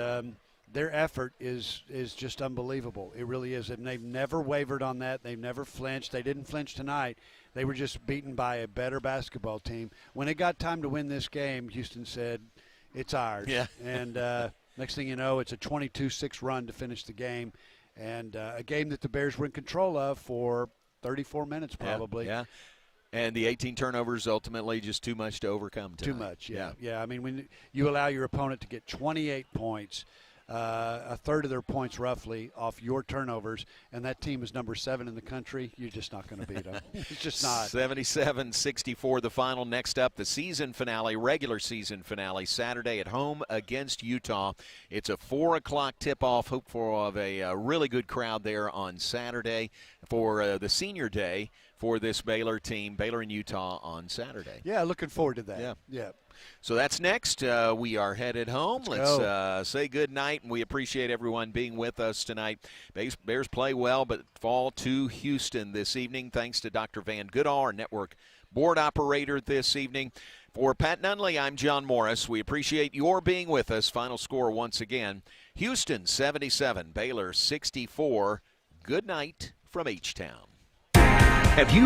their effort is just unbelievable. It really is. And they've never wavered on that. They've never flinched. They didn't flinch tonight. They were just beaten by a better basketball team. When it got time to win this game, Houston said, it's ours. Yeah. And next thing you know, it's a 22-6 run to finish the game, and a game that the Bears were in control of for 34 minutes probably. Yeah. And the 18 turnovers ultimately just too much to overcome tonight. Too much, yeah. I mean, when you allow your opponent to get 28 points, a third of their points roughly off your turnovers, and that team is number 7 in the country, you're just not going to beat them. It's just not. 77-64 the final. Next up, the season finale, regular season finale, Saturday at home against Utah. It's a 4 o'clock tip-off. Hope for a really good crowd there on Saturday for the senior day for this Baylor team, Baylor and Utah on Saturday. Yeah, looking forward to that. Yeah. So that's next. We are headed home. Let's say good night, and we appreciate everyone being with us tonight. Bears play well, but fall to Houston this evening. Thanks to Dr. Van Goodall, our network board operator this evening. For Pat Nunley, I'm John Morris. We appreciate your being with us. Final score once again, Houston 77, Baylor 64. Good night from H-Town. Have you